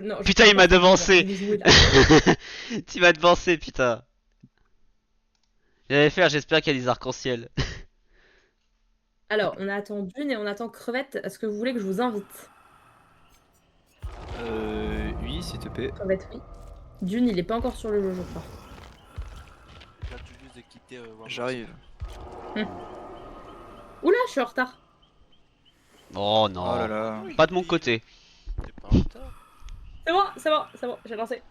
Non, je Putain, sais il pas m'a ce que je devancé. vais jouer là. Tu m'as devancé, putain. J'allais faire, j'espère qu'il y a des arcs-en-ciel. Alors, on attend Dune et on attend Crevette. Est-ce que vous voulez que je vous invite? Oui, s'il te plaît. Crevette, oui. Dune, il est pas encore sur le jeu, je crois. Je viens tout juste de quitter Warhammer 4000. J'arrive. Hum. Oula, je suis en retard. Oh Oh là non. là. Oui, Pas de mon côté. t'es pas en retard. C'est bon, c'est bon, c'est bon, j'ai lancé.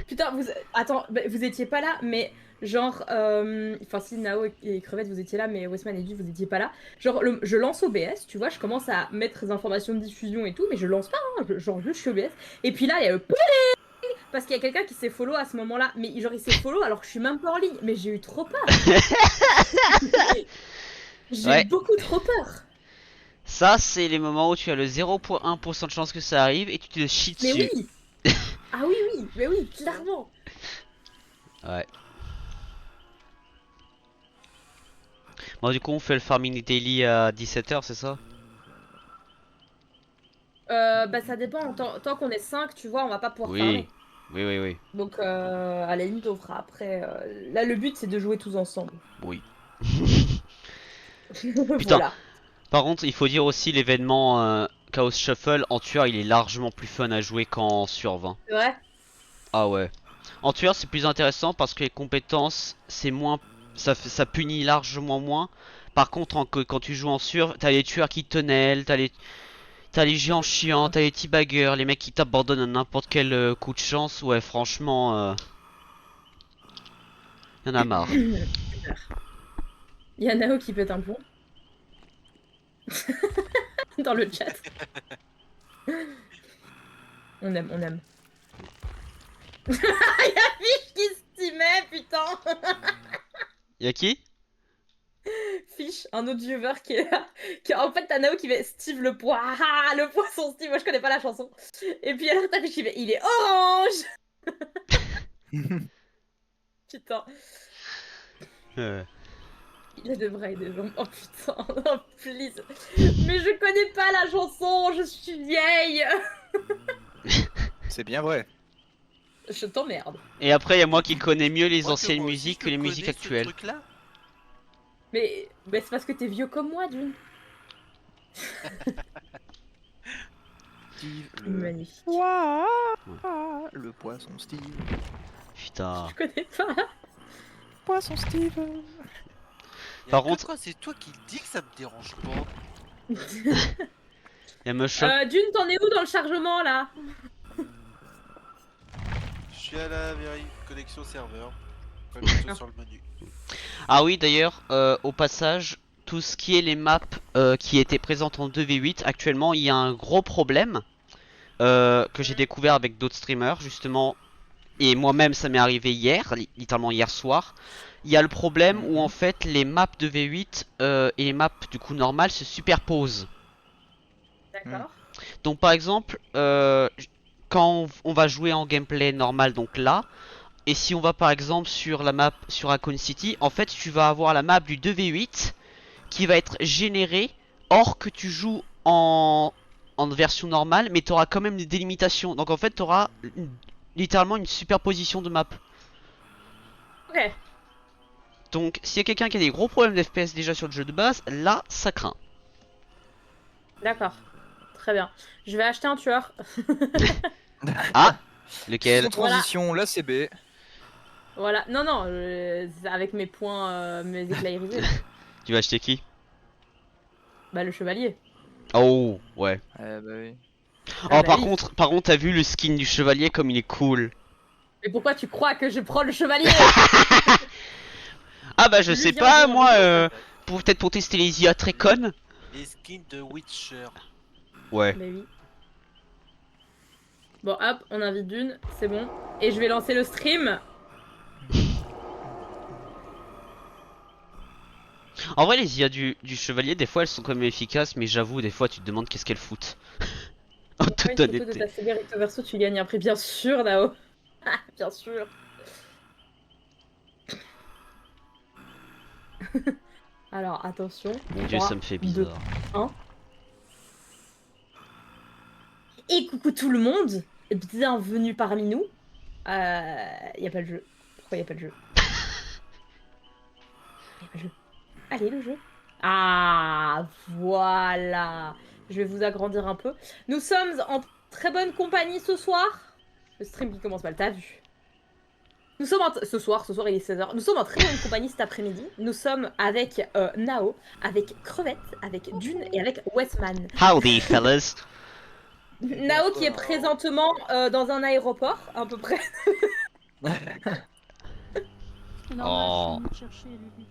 Putain, vous... Attends, bah, vous étiez pas là, mais genre... Enfin, si Nao et Crevette, vous étiez là, mais Westman et Dune, vous étiez pas là. Genre, je lance OBS, tu vois, je commence à mettre les informations de diffusion et tout, mais je lance pas, hein, genre juste je suis OBS. Et puis là, il y a le... Parce qu'il y a quelqu'un qui s'est follow à ce moment-là. Mais genre, il s'est follow alors que je suis même pas en ligne. Mais j'ai eu trop peur. J'ai eu Ouais. beaucoup trop peur. Ça, c'est les moments où tu as le 0,1% de chance que ça arrive et tu te chies Mais dessus. oui. Ah oui, oui, mais oui, clairement. Ouais. Bon, du coup, on fait le farming daily à 17h, c'est ça? Bah ça dépend. Tant qu'on est 5 tu vois, on va pas pouvoir Oui. farmer. Oui, oui, oui. Donc à la limite, on fera après. Là, le but, c'est de jouer tous ensemble. Oui. Putain. Voilà. Par contre, il faut dire aussi l'événement Chaos Shuffle en tueur, il est largement plus fun à jouer qu'en survin. C'est vrai? Ah ouais. En tueur, c'est plus intéressant parce que les compétences, c'est moins, ça punit largement moins. Par contre, quand tu joues en sur, t'as les tueurs qui tunnel, t'as les géants chiants, t'as les teabaggers, les mecs qui t'abandonnent à n'importe quel coup de chance. Ouais, franchement, y en a marre. Super. Il y a Nao qui pète un plomb dans le chat. On aime, on aime. Il y a Fish qui s'y met, putain. Y'a qui? Fish, un autre viewer qui est là. En fait, t'as Nao qui fait Steve le poids. Ah, le poisson Steve. Moi, je connais pas la chanson. Et puis alors, t'as Fish qui fait Il est orange. Putain. Euh, Il a de bras et de jambes. Oh putain. Oh, please. Mais je connais pas la chanson. Je suis vieille. C'est bien vrai. Je t'emmerde. Et après, y a moi Mais qui connais mieux les moi que anciennes moi aussi musiques je que le les musiques connais ce actuelles. truc-là. Mais c'est parce que t'es vieux comme moi, Dune. Steve Magnifique. le poisson Steve. Putain. Je connais pas. Poisson Steve. Y'a Par que contre, quand c'est toi qui le dis que ça me dérange pas. y a Mushroom. Dune, t'en es où dans le chargement là? Je suis à la connexion serveur. Pas bientôt sur le menu. Ah oui, d'ailleurs, au passage, tout ce qui est les maps qui étaient présentes en 2v8, actuellement, il y a un gros problème que j'ai découvert avec d'autres streamers, justement, et moi-même, ça m'est arrivé hier, littéralement hier soir. Il y a le problème où en fait les maps de V8 et les maps du coup normales se superposent. D'accord. Donc par exemple, quand on va jouer en gameplay normal, donc là, et si on va par exemple sur la map sur Raccoon City, en fait tu vas avoir la map du 2v8 qui va être générée or que tu joues en version normale, mais tu auras quand même des délimitations. Donc en fait tu auras littéralement une superposition de maps. Ok, Donc s'il y a quelqu'un qui a des gros problèmes d'FPS déjà sur le jeu de base, là ça craint. d'accord. Très bien. Je vais acheter un tueur. Ah, lequel? Sans Voilà, transition, la CB. voilà. Non, non, avec mes points, mes éclats irisés là. Tu vas acheter qui? Bah, le chevalier. Oh, ouais. Eh bah oui. Ah Oh, bah oui. par contre, t'as vu le skin du chevalier comme il est cool. Mais pourquoi tu crois que je prends le chevalier? Ah bah je Lui sais vient de pas, moi, demander ça. peut-être pour tester les IA très connes. Les skins de Witcher. Ouais. Bah oui. Bon, hop, on invite d'une, c'est bon. Et je vais lancer le stream. En vrai, les IA du chevalier, des fois, elles sont quand même efficaces, mais j'avoue, des fois, tu te demandes qu'est-ce qu'elles foutent. En Envoie une toute photo de honnêteté. ta CB recto verso, tu gagnes un prix. Bien sûr, Nao. Bien sûr. Alors, attention. Mon dieu, ça 3, me fait 2, bizarre. 1. Et coucou tout le monde. bienvenue parmi nous. Y a pas le jeu. Pourquoi y a pas le jeu? Y a pas le jeu. Allez, le jeu. Ah, voilà. Je vais vous agrandir un peu. Nous sommes en très bonne compagnie ce soir. Le stream qui commence mal, t'as vu? Nous sommes ce soir il est 16h. Nous sommes en très bonne compagnie cet après-midi. Nous sommes avec Nao, avec Crevette, avec Dune et avec Westman. Howdy, fellas. Nao qui est présentement dans un aéroport, à peu près. C'est normal, Oh. je suis venue chercher lui.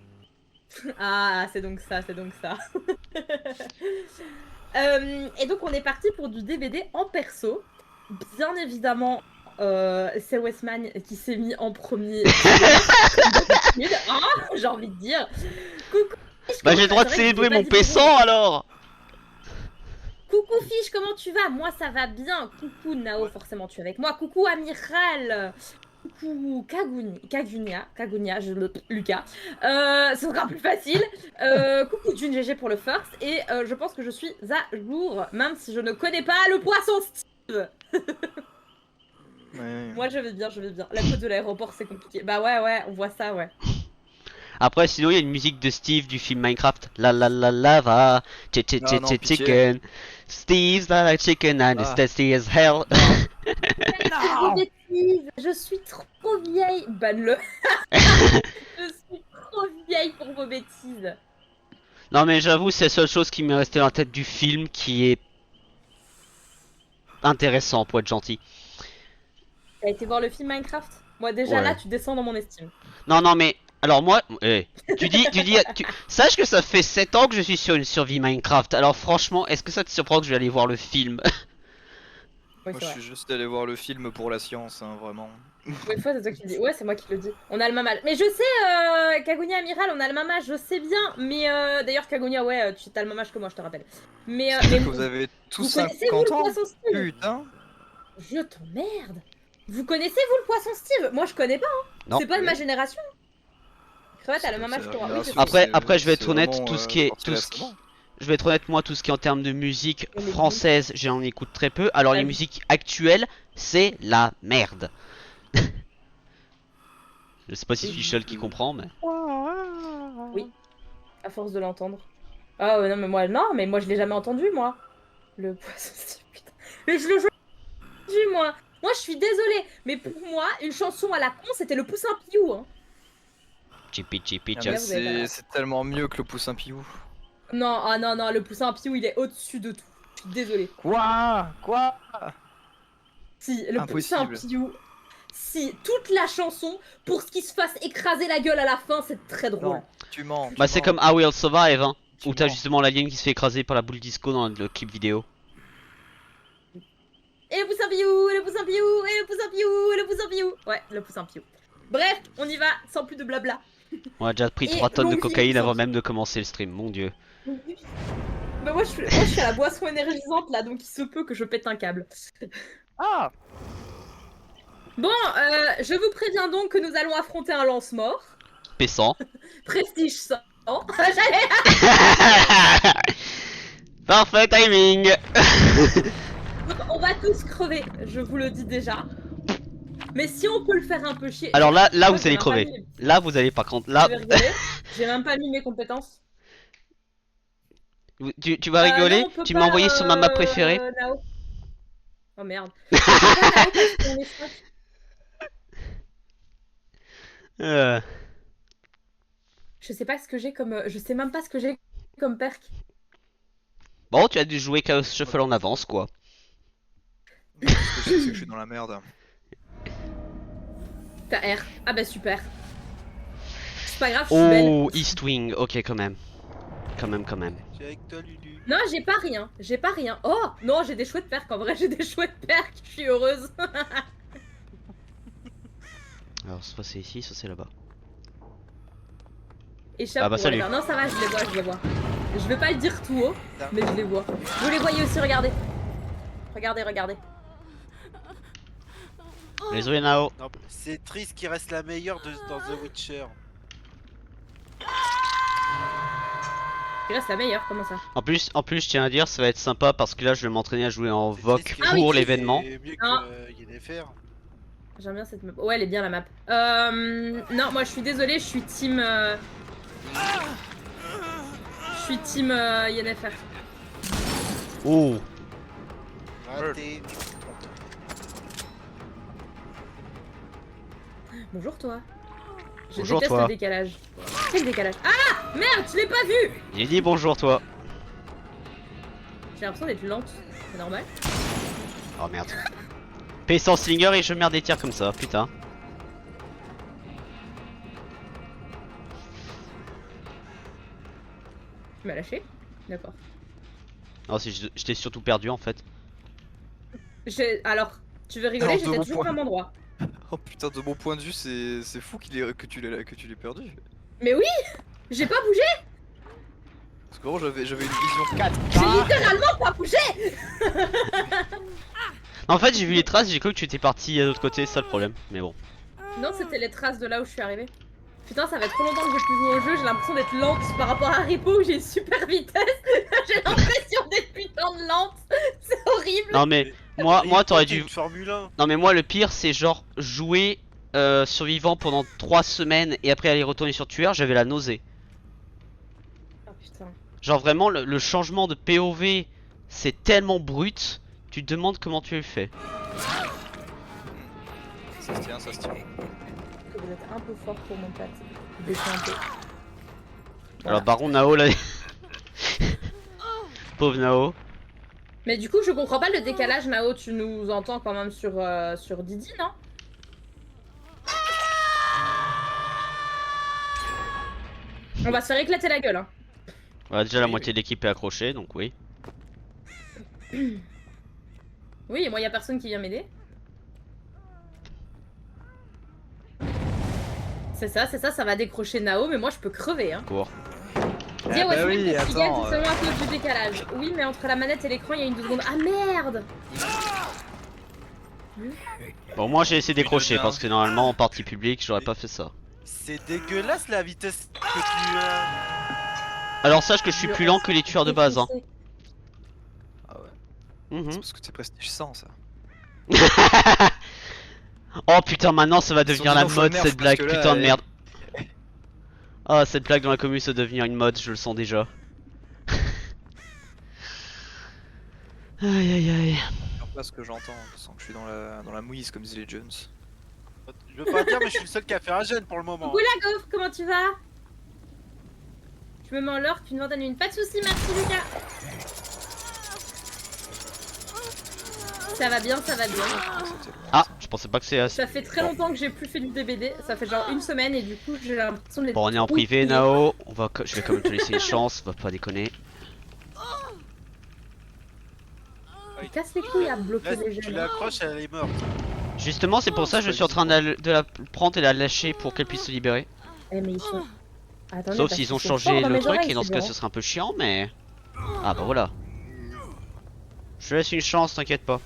Ah, c'est donc ça, c'est donc ça. Et donc on est parti pour du DVD en perso. Bien évidemment, c'est Westman qui s'est mis en premier. Ah, j'ai envie de dire. Coucou. Fiche, Bah comment j'ai le tu droit vas? de C'est vrai que je célébrer t'ai mon pas dit bonjour. paissant alors. Coucou Fiche, comment tu vas? Moi ça va bien. Coucou Nao, forcément tu es avec moi. Coucou Amiral. Coucou Kagunia, Lucas. C'est encore plus facile. Coucou June GG pour le first. Et je pense que je suis à jour, même si je ne connais pas le poisson Steve. Ouais. Moi je vais bien, je vais bien. La côte de l'aéroport c'est compliqué. Bah ouais, on voit ça, ouais. Après sinon il y a une musique de Steve du film Minecraft. La la la lava, Ah non, pitié. chicken. Steve's like chicken and it's Ah. tasty as hell. Vos bêtises, je suis trop vieille. Banne-le. Je suis trop vieille pour vos bêtises. Non mais j'avoue c'est la seule chose qui m'est restée dans la tête du film qui est intéressant pour être gentil. T'as été voir le film Minecraft? Moi déjà Ouais. là tu descends dans mon estime. Non mais alors moi, sache que ça fait 7 ans que je suis sur une survie Minecraft. Alors franchement, est-ce que ça te surprend que je vais aller voir le film? Oui, Moi, c'est je vrai. suis juste allé voir le film pour la science, hein, vraiment. Oui, fois c'est toi qui le dis. Ouais, c'est moi qui le dis. On a le même âge. Mais je sais, Kagunia Amiral, on a le même âge, je sais bien. Mais d'ailleurs, Kagunia, ouais, tu as le même âge que moi, je te rappelle. Mais, C'est-à-dire que vous avez tous vous connaissez vous 50 le ans. poisson Steve? Putain. Je t'emmerde. Vous connaissez vous le poisson Steve? Moi, je connais pas. Non. C'est pas de ma génération. Crevette, t'as le même âge que moi. Oui, c'est Après- ça. après, je vais être c'est honnête, vraiment, tout ce qui est- sorti tout ce récemment. Je vais être honnête, moi, tout ce qui est en termes de musique Mais française, j'en écoute très peu. Alors les Vas-y. musiques actuelles, c'est la merde. Je sais pas si c'est Fischl qui comprend, mais... Oui. À force de l'entendre. Ah ouais, non, mais moi, je l'ai jamais entendu, moi. Le poisson Steve, putain. Mais je le joue moi. Moi, je suis désolée. Mais pour moi, une chanson à la con, c'était le poussin piou, hein. Chippy chippy Ah, chop. mais vous avez pas la- c'est tellement mieux que le poussin piou. Non, ah non, non, le poussin piou, il est au-dessus de tout. Je suis désolée. Quoi? Si, le poussin Impossible. piou. Si, toute la chanson, pour ce qu'il se fasse écraser la gueule à la fin, c'est très drôle. Non, tu mens. Bah c'est comme I Will Survive, hein. Tu Où t'as mens. justement l'alien qui se fait écraser par la boule disco dans le clip vidéo. Et le poussin piou, et le poussin piou, et le poussin piou, et le poussin piou. Ouais, le poussin piou. Bref, on y va, sans plus de blabla. On a déjà pris Et 3 tonnes de longue vie cocaïne avant sortie. même de commencer le stream, mon dieu. Bah moi, je suis à la boisson énergisante, là, donc il se peut que je pète un câble. Ah! Bon, je vous préviens donc que nous allons affronter un lance-mort. Pessant. Prestige 100. J'allais- Parfait timing. On va tous crever, je vous le dis déjà. Mais si on peut le faire un peu chier. Alors là Moi, vous j'ai allez même pas crever. mis- Là vous allez par contre, là... je vais rigoler. J'ai même pas mis mes compétences. Tu vas rigoler, non, on peut tu pas, m'as envoyé sur ma map préférée. Nao. Oh merde. On peut pas, Nao, parce qu'on est cinq. Je sais pas ce que j'ai comme. Je sais même pas ce que j'ai comme perk. Bon, tu as dû jouer Chaos Shuffle en avance, quoi. Ce que je sais, c'est que je suis dans la merde. T'as R. Ah bah super. C'est pas grave, je suis belle. Oh, Eastwing, ok quand même. Quand même. J'ai avec toi, Lulu. Non, j'ai pas rien. J'ai pas rien. Oh non, j'ai des chouettes perks. En vrai, j'ai des chouettes perks. Je suis heureuse. Alors soit c'est ici, soit c'est là-bas. Échappe Ah bah, pour salut. Oliver. Non, ça va, je les vois, je les vois. Je vais pas le dire tout haut, mais je les vois. Vous les voyez aussi, regardez. Regardez. Désolé Nao. Non, c'est triste qu'il reste la meilleure dans The Witcher. Tu restes la meilleure, comment ça? En plus, je tiens à dire, ça va être sympa parce que là, je vais m'entraîner à jouer en VOC Ah oui, pour c'est- l'événement. C'est mieux Non. que Yennefer. J'aime bien cette map. Ouais, elle est bien la map. Non, moi je suis désolée, je suis team. Je suis team Yennefer. Oh, Raté. Bonjour toi. Je Bonjour, déteste toi. le décalage. Quel décalage? Ah merde, tu l'ai pas vu! j'ai dit bonjour toi. J'ai l'impression d'être lente. C'est normal. Oh merde. Paye sans slinger et je merde des tirs comme ça, putain. Tu m'as lâché? D'accord. Non, si je t'ai surtout perdu en fait. Alors, tu veux rigoler? Alors, de J'étais mon toujours point. à mon endroit. Oh putain, de mon point de vue, c'est fou que tu l'aies perdu. Mais oui! J'ai pas bougé! Parce que vraiment, j'avais une vision 4. J'ai littéralement pas bougé! En fait, j'ai vu les traces, j'ai cru que tu étais parti de l'autre côté, c'est ça le problème. Mais bon. Non, c'était les traces de là où je suis arrivée. Putain, ça fait trop longtemps que j'ai plus joué au jeu, j'ai l'impression d'être lente par rapport à Repo où j'ai une super vitesse. J'ai l'impression d'être putain de lente. C'est horrible. Non mais moi t'aurais dû. Une Formule 1. Non mais moi le pire c'est genre jouer survivant pendant 3 semaines et après aller retourner sur tueur, j'avais la nausée. Oh putain. Genre vraiment le changement de POV c'est tellement brut, tu te demandes comment tu le fais. Ça se tient, ça se tient. Que vous êtes un peu fort pour mon plat. Baissez un peu. Alors Baron Nao là. Pauvre Nao. Mais du coup, je comprends pas le décalage, Nao. Tu nous entends quand même sur Didi, non? On va se faire éclater la gueule, hein. Voilà, déjà la moitié de l'équipe est accrochée donc oui. Oui, et moi, y a personne qui vient m'aider. C'est ça, ça va décrocher Nao, mais moi je peux crever, hein. Cours. Dis à bah Westman oui, que tu gagnes attends, seulement à cause du décalage. Oui, mais entre la manette et l'écran, il y a une 2 secondes. Ah merde! Bon moi j'ai essayé de décrocher bien. parce que normalement en partie publique j'aurais pas fait ça. C'est dégueulasse la vitesse que tu as. Alors sache que je suis plus lent que les tueurs de base hein. Ah ouais. Mhm. C'est parce que c'est prestige 100 ça. Oh putain maintenant ça va Ils sont devenir la disant, faut mode nerf, cette blague, parce que là, putain de merde. Ah cette blague dans la commune ça va devenir une mode, je le sens déjà. Aïe aïe aïe. C'est pas ce que j'entends, je sens que je suis dans la mouise comme disent les Jones. Je veux pas dire, mais je suis le seul qui a fait un gène pour le moment. Coucou la gaufre, comment tu vas? Je me mets en l'or, tu demandes à une. Pas de soucis, merci Lucas. Ça va bien, ça va bien. C'était loin, Ah ça. je pensais pas que c'est assez. Ça fait très longtemps que j'ai plus fait du DBD, ça fait genre une semaine et du coup j'ai l'impression d'être. Bon on est en privé Nao, je vais quand même te laisser une chance, va pas déconner. Il casse les couilles à bloquer Là, les tu jeunes. l'accroches, elle est morte. Justement c'est pour ça que je suis en train de la prendre et de la lâcher pour qu'elle puisse se libérer. Eh mais ils sont. Attendez, Sauf parce s'ils qu'ils ont sont changé forts dans le mes truc oreilles, et dans c'est ce cas bon. ce serait un peu chiant mais... Ah bah voilà. Je te laisse une chance, t'inquiète pas.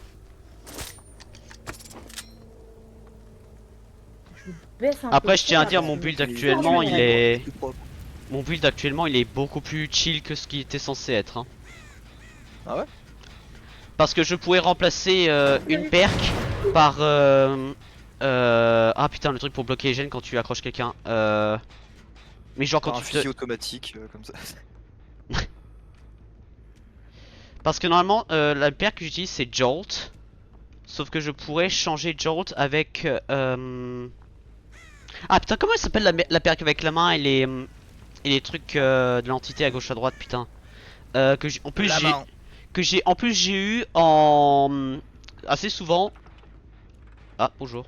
Baisse un Après peu je tiens à ça, dire parce mon que- build actuellement il est... Plus propre. Mon build actuellement il est beaucoup plus chill que ce qui était censé être hein. Ah ouais? Parce que je pourrais remplacer une perk par ah putain le truc pour bloquer les gènes quand tu accroches quelqu'un mais genre quand Par un tu fusil te... automatique comme ça. Parce que normalement la perk que j'utilise c'est Jolt. Sauf que je pourrais changer Jolt avec Ah putain comment elle s'appelle la perk avec la main et les trucs de l'entité à gauche à droite putain en plus La j'ai... main. Que j'ai en plus j'ai eu en assez souvent. Ah bonjour.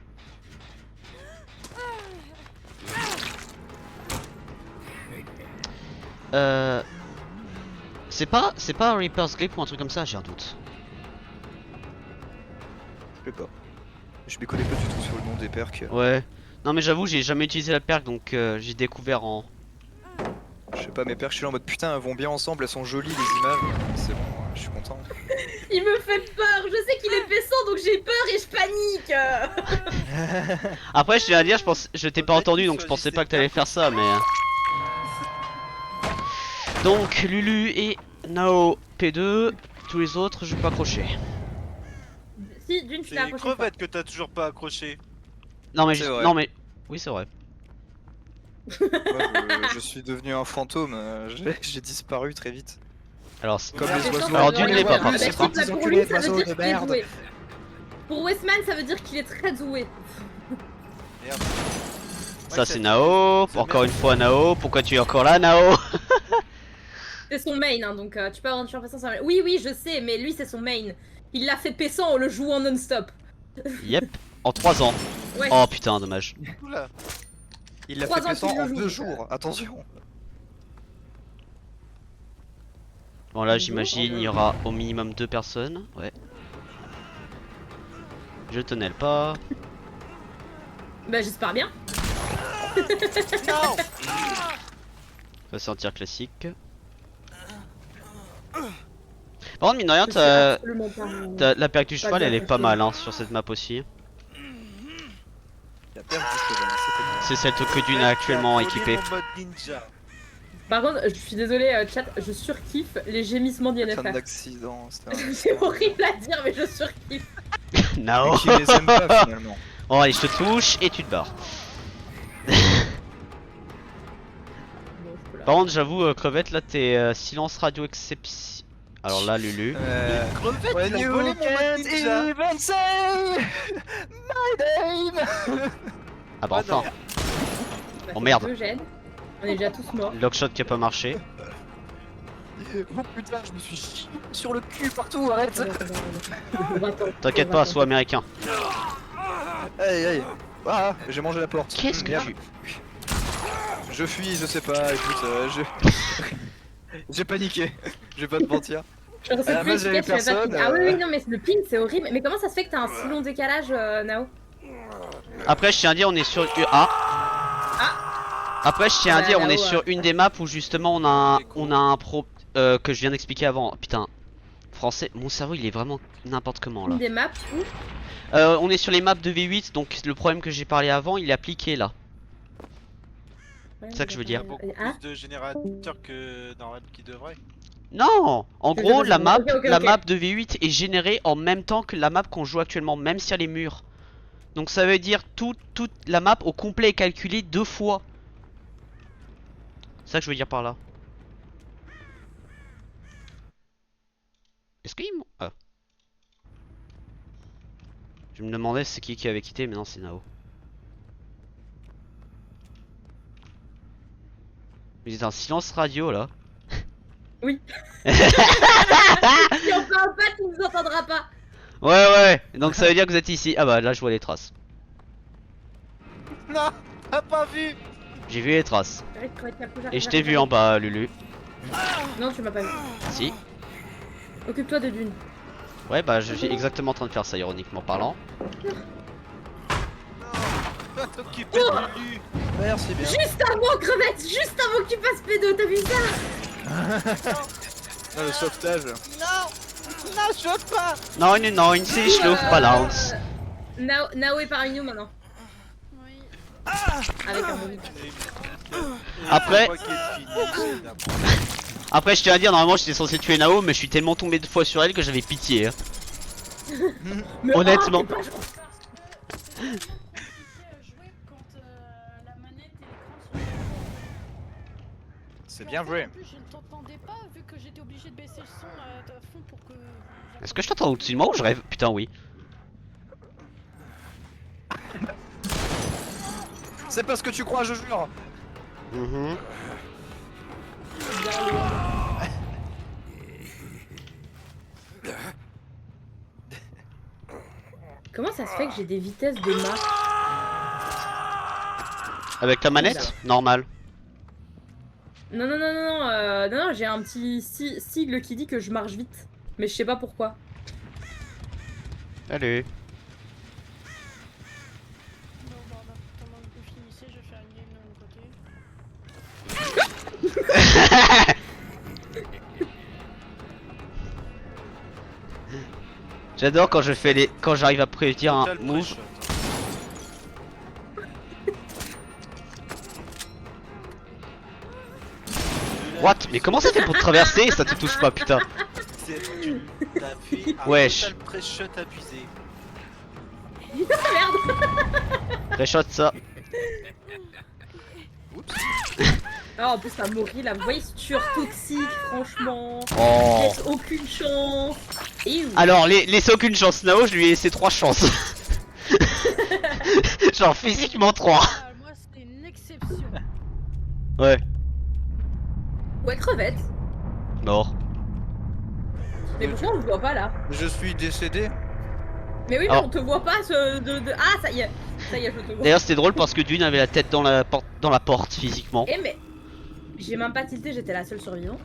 C'est pas un Reaper's Grip ou un truc comme ça, j'ai un doute. Je sais pas. Je m'y connais pas du tout sur le nom des perks. Ouais. Non mais j'avoue j'ai jamais utilisé la perk donc j'ai découvert en... Je sais pas, mes perks, je suis là en mode putain, elles vont bien ensemble, elles sont jolies les images. C'est bon, je suis content. Il me fait peur, je sais qu'il est baissant donc j'ai peur et je panique. Après je tiens à dire je t'ai pas Faudrait entendu qu'il donc je pensais choisisse pas que t'allais ses faire ça mais... Donc Lulu et Nao P2, tous les autres je peux accrocher. Si, d'une, tu C'est l'as accroché. une fois. crevette que t'as toujours pas accroché. Non mais C'est vrai. non mais oui c'est vrai. Moi, je suis devenu un fantôme, j'ai disparu très vite. Alors Comme Alors, les c'est oiseaux. sûr, Alors, ça d'une veut l'est pas, dire- par bah, contre, écoute, hein. bah, Ces pour enculés lui, de ça veut oiseaux dire de qu'il est merde. doué. Pour Westman, ça veut dire qu'il est très doué. Merde. Ça c'est Nao, encore une fois Nao, pourquoi tu es encore là Nao? C'est son main, hein, donc tu peux avoir une surface sur main. Oui, oui, je sais, mais lui, c'est son main. Il l'a fait paissant en le jouant non-stop. Yep, en 3 ans. Ouais. Oh putain dommage. Oula. Il l'a 3 fait ans pétant qu'il le en joue, 2 donc, jours, attention. Bon là Bonjour. j'imagine il y aura au minimum 2 personnes, ouais. Je tenais le pas. Bah, j'espère bien. Non. Va sortir classique. Par contre mine de rien Je sais t'as absolument pas. la perque du cheval bien elle est pas compris. mal hein, sur cette map aussi. Il a perdu ce cheval, c'était bien. C'est celle que Dune a actuellement équipée. Mon mode ninja. Par contre, je suis désolée, chat, je surkiffe les gémissements Fin d'INFR. d'accident, c'était un... C'est horrible à dire, mais je surkiffe. Nao. Et qui les aime pas finalement. Bon allez je te touche et tu te barres. Bon, je peux la- Par contre j'avoue crevette là t'es silence radio exception. Alors là Lulu. Crevette, When il a you volé mon mode can't ninja. even say my name. Ah bah Ah non. enfin. Ça Oh, fait merde. 2 gènes. On est déjà tous morts. Lockshot qui a pas marché. Oh putain, je me suis chié sur le cul partout, arrête. T'inquiète pas, sois américain. Aïe aïe. Ah, j'ai mangé la porte. Qu'est-ce que Merde. tu... Je fuis, je sais pas, écoute, j'ai paniqué, je vais pas te mentir. Genre, c'est À la plus base, j'avais efficace, je savais pas personne, ping. Ah oui, oui, non, mais le ping, c'est horrible. Mais comment ça se fait que t'as un si long décalage, Nao? Après je tiens à dire on est sur... Ah. Après je tiens à Bah, dire on est là-haut, sur une des maps où justement on a un pro... que je viens d'expliquer avant. Putain. Français, mon cerveau il est vraiment n'importe comment là. Une des maps où On est sur les maps de V8 donc le problème que j'ai parlé avant il est appliqué là. C'est ça que je veux dire. Beaucoup Hein? plus de générateurs que dans Red qui devrait. Non. En Je gros sais la pas, map, ok, ok, la ok. map de V8 est générée en même temps que la map qu'on joue actuellement, même si elle est mûre. Donc ça veut dire toute la map au complet est calculée 2 fois. C'est ça que je veux dire par là. Est-ce qu'il m'ont... Ah. Je me demandais c'est qui avait quitté mais non c'est Nao. Mais c'est un silence radio là. Si on parle pas, tu nous entendras pas. Ouais donc ça veut dire que vous êtes ici. Ah bah là je vois les traces. Non, t'as pas vu. J'ai vu les traces. J'arrête, j'arrête, j'arrête, Et je j'arrête, t'ai vu j'arrête. en bas Lulu. Non, tu m'as pas vu. Si. Occupe-toi de Dune. Ouais bah je suis exactement en train de faire ça ironiquement parlant. T'occupes de Lulu. Merci bien. Juste avant, crevette, juste avant que tu passes P2, t'as vu ça? Ah, le sauvetage. Non, non, saute pas. 99 si schluff balance. Nao est parmi nous maintenant. Oui. Avec un bonus. Après- Je crois qu'il est fini, c'est n'importe Après je tiens à dire normalement j'étais censé tuer Nao mais je suis tellement tombé 2 fois sur elle que j'avais pitié. Hein. Mais Honnêtement. t'es pas gentil. Jouer quand la manette et l'écran sont. C'est Mais bien en fait, vrai. En plus, je ne t'entendais pas vu que j'étais obligé de baisser le son à fond pour que. Est-ce que je t'entends au-dessus de moi ou je rêve? Putain oui. C'est pas ce que tu crois, je jure. Mhm. Comment ça se fait que j'ai des vitesses de map? Avec ta manette? Normal. Non, non, non, non, non, non, j'ai un petit sigle qui dit que je marche vite. Mais je sais pas pourquoi. Salut. Bon, bah, pendant que vous finissez, je vais faire une game de mon côté. J'adore quand je fais les... quand j'arrive à prédire un Total move. pré-shot. What? Mais comment ça fait pour traverser? Ça te touche pas, putain. T'as fait un Wesh. total press-shot abusé. Réshot ça. Oh, en plus, ça mourit là. Vous voyez ce tueur toxique, franchement. Oh. Il laisse aucune chance. Et où Alors, laissez aucune chance, Nao, je lui ai laissé 3 chances. Genre physiquement 3. Ah, moi, c'était une exception. Ouais. Ouais, crevette. Mort. Mais pourquoi on le voit pas là? Je suis décédé. Mais oui, mais Alors- on te voit pas Ah, ça y est. Ça y est, je te vois. D'ailleurs, c'était drôle parce que Dune avait la tête dans la porte physiquement. Eh, mais. J'ai même pas tilté, j'étais la seule survivante.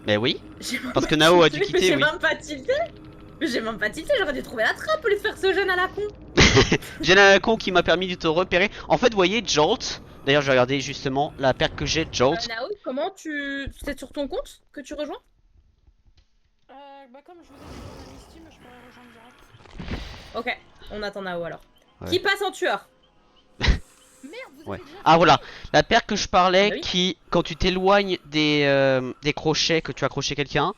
Mais oui. J'ai même Parce pas que Nao a tilté, dû mais quitter, j'ai oui. même pas tilté. Mais j'ai même pas tilté, j'aurais dû trouver la trappe au lieu de faire ce jeune à la con. J'ai un con qui m'a permis de te repérer. En fait, vous voyez, Jolt. D'ailleurs, j'ai regardé justement la paire que j'ai, Jolt. Nao, comment tu. C'est sur ton compte que tu rejoins? Bah, comme je vous ai dit pour la Steam, je pourrais rejoindre direct. Ok, on attend Nao alors. Ouais. Qui passe en tueur? Merde, vous Ouais. avez déjà. Ah voilà, la paire que je parlais, Bah oui. qui, quand tu t'éloignes des crochets, que tu as accroché quelqu'un,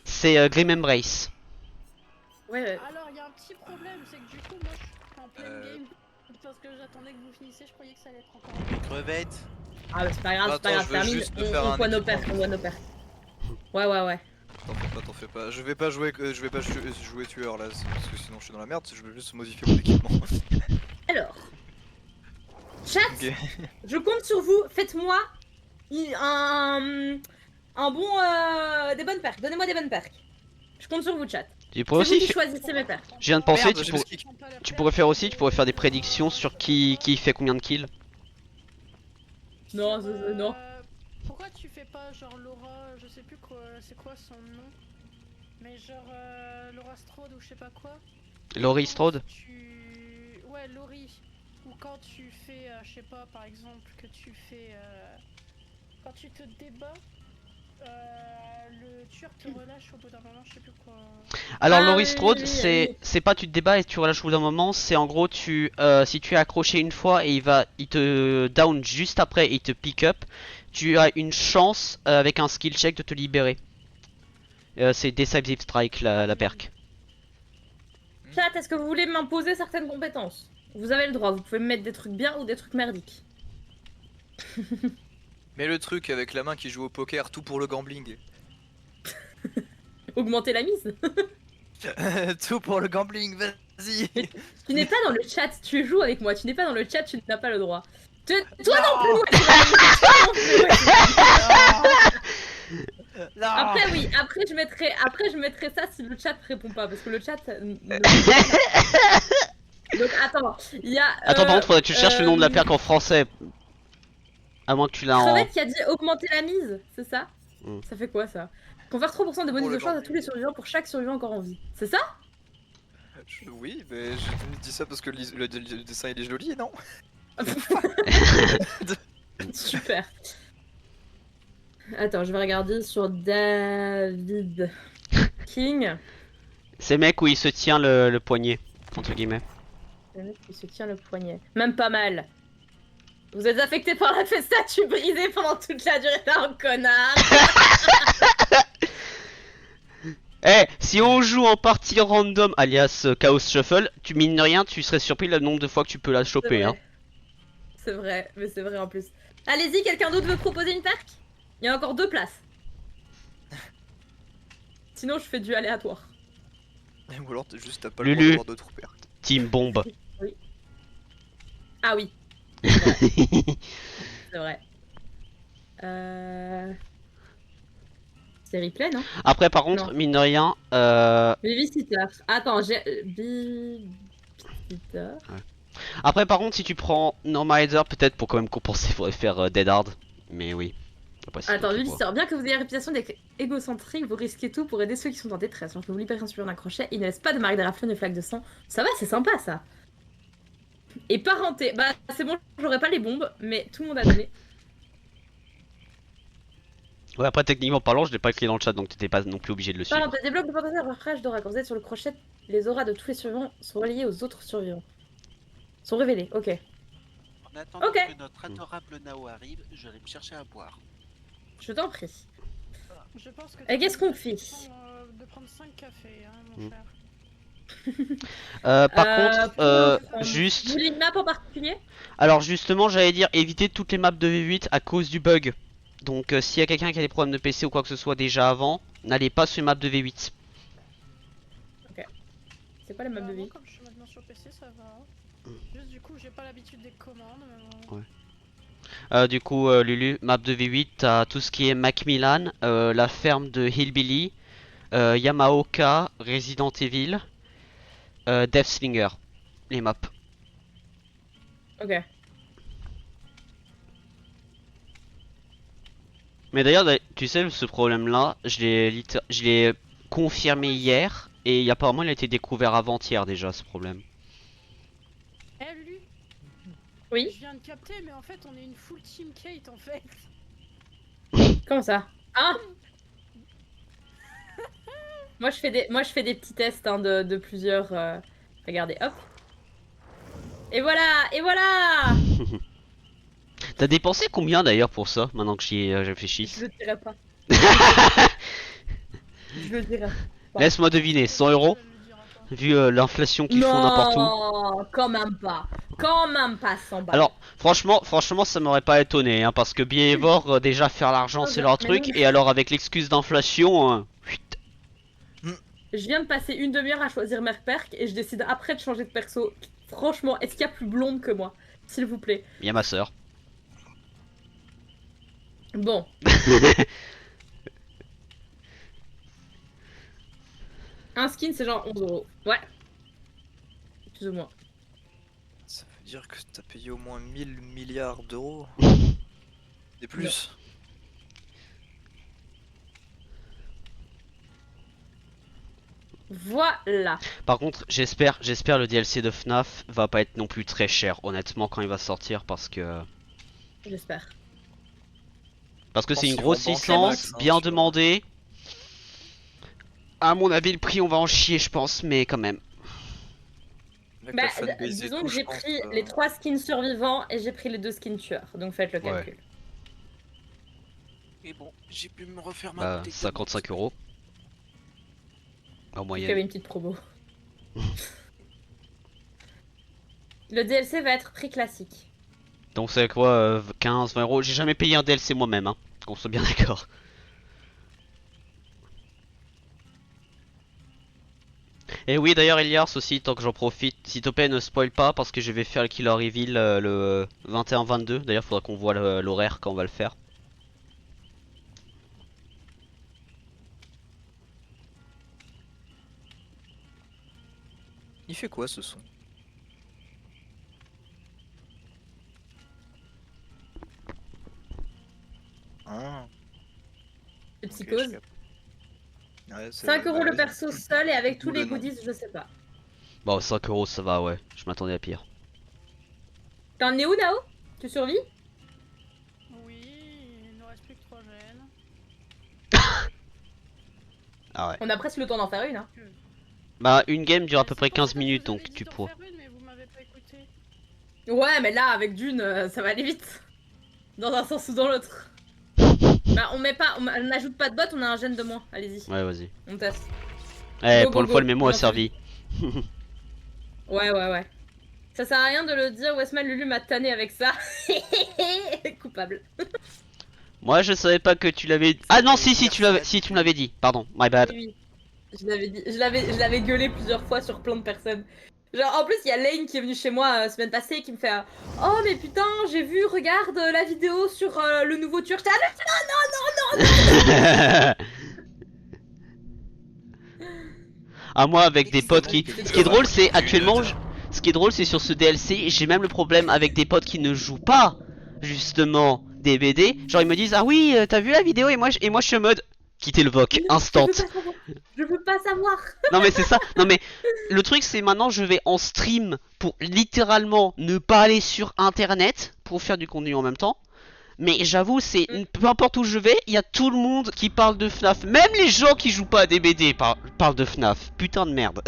c'est Grim Embrace. Ouais, Alors, il y a un petit problème, c'est que du coup, moi, je suis en pleine game. Parce que j'attendais que vous finissiez, je croyais que ça allait être encore. Crevette. Ah, bah c'est pas grave, c'est pas Attends, grave, je veux termine. juste te faire un On voit nos équipement. pertes, on voit nos pertes. Ouais. T'en fais pas. Je vais pas jouer tueur là, parce que sinon je suis dans la merde. Je veux juste modifier mon équipement. Alors. Chat, Ok. je compte sur vous, faites-moi un bon. Des bonnes perks, donnez-moi des bonnes perks. Je compte sur vous, chat. Tu pourrais C'est vous aussi, qui choisissez mes perks. je viens de penser, Merde, tu, j'ai pour- le skill. tu pourrais faire aussi, tu pourrais faire des prédictions sur qui fait combien de kills. Non, Sur, non. Pourquoi tu fais pas genre Laura, je sais plus quoi, c'est quoi son nom, mais genre Laura Strode ou je sais pas quoi. Laurie Strode. Ouais, Laurie. Ou quand tu fais, je sais pas, par exemple, que tu fais, quand tu te débats, le tueur te relâche au bout d'un moment, je sais plus quoi. Alors Ah, Laurie oui, Strode, oui, c'est oui. c'est pas tu te débats et tu relâches au bout d'un moment, c'est en gros si tu es accroché une fois et il te down juste après et il te pick up, tu as une chance avec un skill check de te libérer. C'est Decisive Strike la perk. Chat, est-ce que vous voulez m'imposer certaines compétences? Vous avez le droit, vous pouvez me mettre des trucs bien ou des trucs merdiques. Mais le truc avec la main qui joue au poker, tout pour le gambling. Augmenter la mise. Tout pour le gambling, vas-y. Tu n'es pas dans le chat, tu joues avec moi, tu n'es pas dans le chat, tu n'as pas le droit. Toi non plus, ouais, tu vas aller- toi non plus, ouais. Non. Après oui, après je mettrai ça si le chat répond pas, parce que le chat... Donc attends, il y a... Attends, par contre, faudrait que tu cherches le nom de la perk en français. À moins que tu l'as en. Crevette qui a dit augmenter la mise, c'est ça? Mm. Ça fait quoi ça? Confère 3% de bonus le de chance à gambling. tous les survivants pour chaque survivant encore en vie. C'est ça? Oui, mais je dis ça parce que le dessin il est joli, non? Super. Attends, je vais regarder sur David King. C'est mec où il se tient le poignet, entre guillemets. Le mec qui se tient le poignet. Même pas mal. Vous êtes affecté par la statue brisée pendant toute la durée d'un connard. Eh, si on joue en partie random, alias Chaos Shuffle, tu mine de rien, tu serais surpris le nombre de fois que tu peux la choper, hein. C'est vrai, mais c'est vrai en plus. Allez-y, quelqu'un d'autre veut proposer une perk? Il y a encore 2 places. Sinon, je fais du aléatoire. Ou alors juste t'as pas Lulu. le droit d'avoir d'autres perks. Team bombe. Ah oui. C'est vrai. C'est replay, non? Après, par contre, Non. mine de rien, Babysitter. Attends, j'ai... Babysitter. après, par contre, si tu prends Normalizer, peut-être pour quand même compenser, faudrait faire Dead Hard. Mais oui. Après, c'est Attends, toi qui Babysitter. Bien que vous ayez la réputation d'être égocentrique, vous risquez tout pour aider ceux qui sont en détresse. Lorsque vous libérez un survivant d'un crochet, il ne laisse pas de marque de rafle ni flaque de sang. Ça va, c'est sympa ça. Et parenté. Bah, c'est bon, j'aurais pas les bombes, mais tout le monde a donné. vois. Ouais, après, techniquement parlant, je l'ai pas écrit dans le chat, donc t'étais pas non plus obligé de le suivre. Parenté, débloque de potentiel refresh d'aura. Quand vous êtes sur le crochet, les auras de tous les survivants sont reliées aux autres survivants. Sont révélés, ok. En attendant Ok. que notre adorable Nao arrive, je vais me chercher à boire. Je t'en prie. Je pense que Et qu'est-ce qu'on fait? de prendre 5 cafés, hein, mon Mm. cher. Par contre, Vous juste... voulez une map en particulier? Alors justement, j'allais dire éviter toutes les maps de V8 à cause du bug. Donc s'il y a quelqu'un qui a des problèmes de PC ou quoi que ce soit déjà avant, n'allez pas sur les maps de V8. C'est quoi la map de Moi, vie? comme je suis maintenant sur PC, ça va. Juste du coup, j'ai pas l'habitude des commandes, mais bon. Ouais. Du coup, Lulu, map de V8, t'as tout ce qui est Macmillan, la ferme de Hillbilly, Yamaoka, Resident Evil, Deathslinger, les maps. Ok. Mais d'ailleurs, tu sais, ce problème-là, je l'ai confirmé hier, et apparemment il a été découvert avant-hier déjà, ce problème. Eh Lulu, Oui? je viens de capter, mais en fait, on est une full team Kate en fait. Comment ça? Ah! Moi je fais des petits tests hein, de plusieurs. Regardez, hop. Et voilà! Et voilà! T'as dépensé combien d'ailleurs pour ça, maintenant que j'y ai Je réfléchi? le dirai pas. Je le dirai. Bon. Laisse-moi deviner, 100 euros? Elle le dira pas. Vu l'inflation qu'ils font n'importe où. Non, quand même pas. Quand même pas 100 balles. Alors, franchement, ça m'aurait pas étonné, hein, parce que Behavior, déjà faire l'argent Non, c'est mais leur non, truc, mais- et alors avec l'excuse d'inflation, chut. Je viens de passer une demi-heure à choisir Merc Perk et je décide après de changer de perso. Franchement, est-ce qu'il y a plus blonde que moi? S'il vous plaît. Y a ma soeur. Bon. Un skin, c'est genre 11 euros. Ouais. Plus ou moins. Ça veut dire que t'as payé au moins 1000 milliards d'euros. Et plus. Voilà. Par contre, j'espère le DLC de FNAF va pas être non plus très cher, honnêtement, quand il va sortir, parce que J'espère. c'est pense une qu'ils grosse vont banquer licence, max, hein, bien sur- demandée. À mon avis, le prix, on va en chier, je pense, mais quand même. Avec Bah, la fanbase et disons tout, que je j'ai pense, pris les 3 skins survivants et j'ai pris les 2 skins tueurs. Donc faites le Ouais. calcul. Et bon, j'ai pu me refaire ma Bah, bouteille de 55 euros. En Il y moyenne. avait une petite promo. Le DLC va être prix classique. Donc c'est quoi, 15, 20 euros? J'ai jamais payé un DLC moi-même, hein, qu'on soit bien d'accord. Et oui, d'ailleurs, Elias aussi, tant que j'en profite, s'il te plaît, ne spoil pas parce que je vais faire le Killer Reveal le 21-22. D'ailleurs, faudra qu'on voit l'horaire quand on va le faire. Il fait quoi ce son? Ah, C'est ok, psychose. je capte. Ouais, c'est 5 vrai, euros bah le oui. perso seul et avec tous D'où les le nom. goodies, je sais pas. Bon, 5 euros, ça va, ouais. Je m'attendais à pire. T'en es où, Nao? Tu survis? Oui, il ne reste plus que 3 gènes. Ah ouais. On a presque le temps d'en faire une, hein. Bah, une game dure à Mais peu c'est près pour 15 ça que minutes, je vous donc avais dit tu d'en pourras. faire une, mais vous m'avez pas écouté. Ouais, mais là, avec Dune, ça va aller vite. Dans un sens ou dans l'autre. Bah, on n'ajoute pas de bot, on a un gène de moins. Allez-y, Ouais, vas-y. on teste. Eh, Go, pour go, le go. fois, le mémo a Non, servi. Ouais. Ça sert à rien de le dire, Westman Lulu m'a tanné avec ça. Coupable. Moi, je savais pas que tu l'avais. Ah non, si, tu me l'avais dit. Pardon, my bad. Oui, je l'avais dit. Je l'avais gueulé plusieurs fois sur plein de personnes. Genre, en plus, il y a Lane qui est venu chez moi semaine passée et qui me fait Oh, mais putain, j'ai vu, regarde la vidéo sur le nouveau Turc. J'étais, Ah, moi, avec des potes qui. Ce qui est drôle, c'est actuellement. Ce qui est drôle, c'est sur ce DLC, j'ai même le problème avec des potes qui ne jouent pas, justement, des BD. Genre, ils me disent, ah oui, t'as vu la vidéo? Et moi, je suis en mode, quitter le VOC, instant. Je veux pas savoir. Non, mais c'est ça. Non, mais le truc, c'est maintenant, je vais en stream pour littéralement ne pas aller sur internet pour faire du contenu en même temps. Mais j'avoue, c'est peu importe où je vais, il y a tout le monde qui parle de FNAF. Même les gens qui jouent pas à des BD parlent de FNAF. Putain de merde.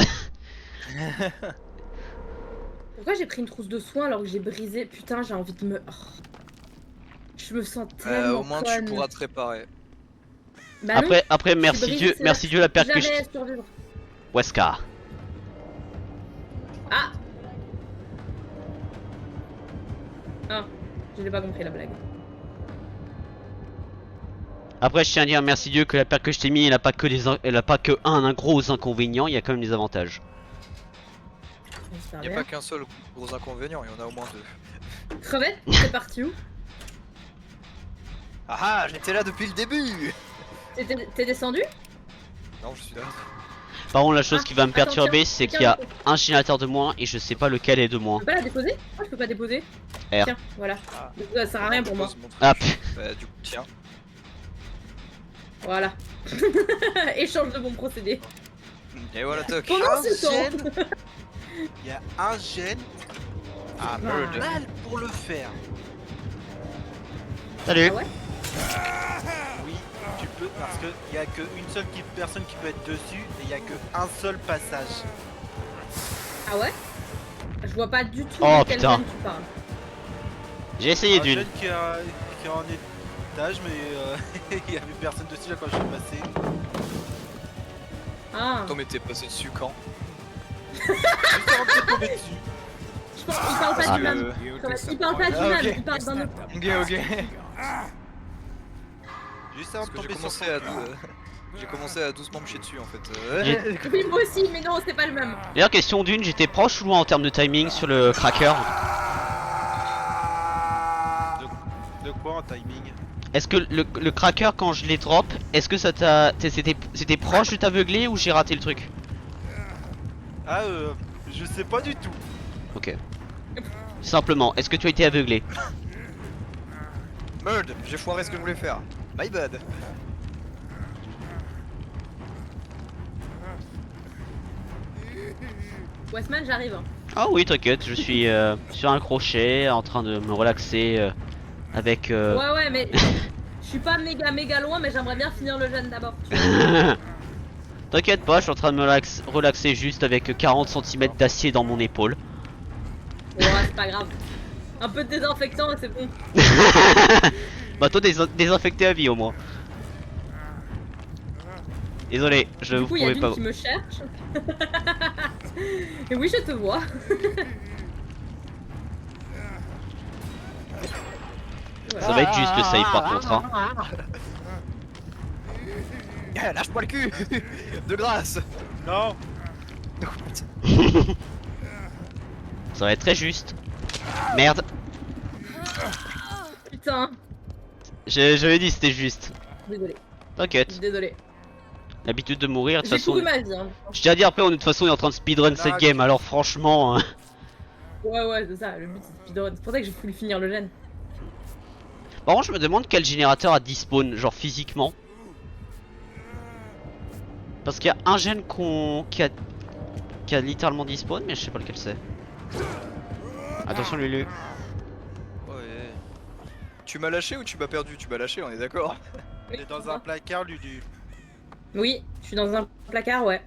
Pourquoi j'ai pris une trousse de soins alors que j'ai brisé? Putain, j'ai envie de me. Oh. Je me sens tellement. Au moins conne. tu pourras te réparer. Bah non, Après, je suis merci brisée, Dieu, c'est merci Dieu la paire que je... jamais survivre. Wesker. Ah. Ah, je n'ai pas compris la blague. Après, je tiens à dire merci Dieu que la paire que je t'ai mis, elle a pas que elle a pas que un gros inconvénient, il y a quand même des avantages. J'espère Il n'y a bien. pas qu'un seul gros inconvénient, il y en a au moins deux. Crevette, c'est parti où? Ah ah, j'étais là depuis le début. T'es descendu? Non, je suis là. Par contre, la chose Ah, qui va me attends, perturber, tiens, c'est tiens, qu'il y a tiens. un générateur de moins et je sais pas lequel est de moins. Je peux pas la déposer? Moi je peux pas déposer. R. Tiens, voilà. Ah. Du coup, ça sert à rien pour moi. Pose mon truc. Ah, pff. Du coup, tiens. Voilà. Échange de bons procédés. Et voilà, toc. Pendant Un ce temps. gène. Il y a un gène Ah, Ah. merde. mal pour le faire. Salut. Ah ouais? Oui, tu peux parce que il y a qu'une seule personne qui peut être dessus et il y a qu'un seul passage. Ah ouais? Je vois pas du tout Oh, de quel putain. jeune tu parles. J'ai essayé Un d'une. gène qui est en étage mais il y avait personne dessus là quand je suis passé. Ah. Attends, mais t'es passé dessus quand? Juste avant de te tomber dessus. Je pense qu'il parle pas Ah, du même. Il parle pas du Ah, même, ok. il parle d'un autre. Ok, ok. Juste avant Parce de que j'ai tomber sur commencé son à... plat. J'ai commencé à doucement me chier dessus en fait. Oui, moi aussi, mais non, c'est pas le même. D'ailleurs, question d'une, j'étais proche ou loin en termes de timing sur le cracker? De quoi en timing? Est-ce que le cracker, quand je l'ai drop, est-ce que ça t'a. C'était proche de t'aveugler ou j'ai raté le truc? Ah je sais pas du tout. Ok. Simplement, est-ce que tu as été aveuglé? Merde, j'ai foiré ce que je voulais faire. My bad. Westman, j'arrive. Hein. Ah oui, t'inquiète, je suis sur un crochet en train de me relaxer avec. Ouais, mais je suis pas méga loin, mais j'aimerais bien finir le jeûne d'abord. T'inquiète pas, je suis en train de me relaxer juste avec 40 cm d'acier dans mon épaule. Ouais, c'est pas grave. Un peu de désinfectant et c'est bon. Bah, toi, désinfecté à vie au moins. Désolé, je Du vous coup, il y a pouvais d'une pas. qui me cherche. Et oui, je te vois. Ça va être juste le save par contre. Hein. Lâche-moi le cul. De grâce. Non. Ça va être très juste. Merde, Putain. j'avais dit c'était juste. Désolé, T'inquiète, désolé. l'habitude de mourir, de toute J'ai façon. couru ma vie. Hein. Je tiens à dire, après, de toute façon, on est en train de speedrun cette game, alors franchement. Hein. Ouais, c'est ça. Le but c'est de speedrun. C'est pour ça que j'ai voulu finir le jeûne. Par contre, je me demande quel générateur a despawn, genre physiquement. Parce qu'il y a un gène qui a littéralement despawn, mais je sais pas lequel c'est. Attention, Lulu. Ouais. Tu m'as lâché ou tu m'as perdu? Tu m'as lâché, on est d'accord? Il est dans un placard, Lulu. Oui, je suis dans un placard, ouais.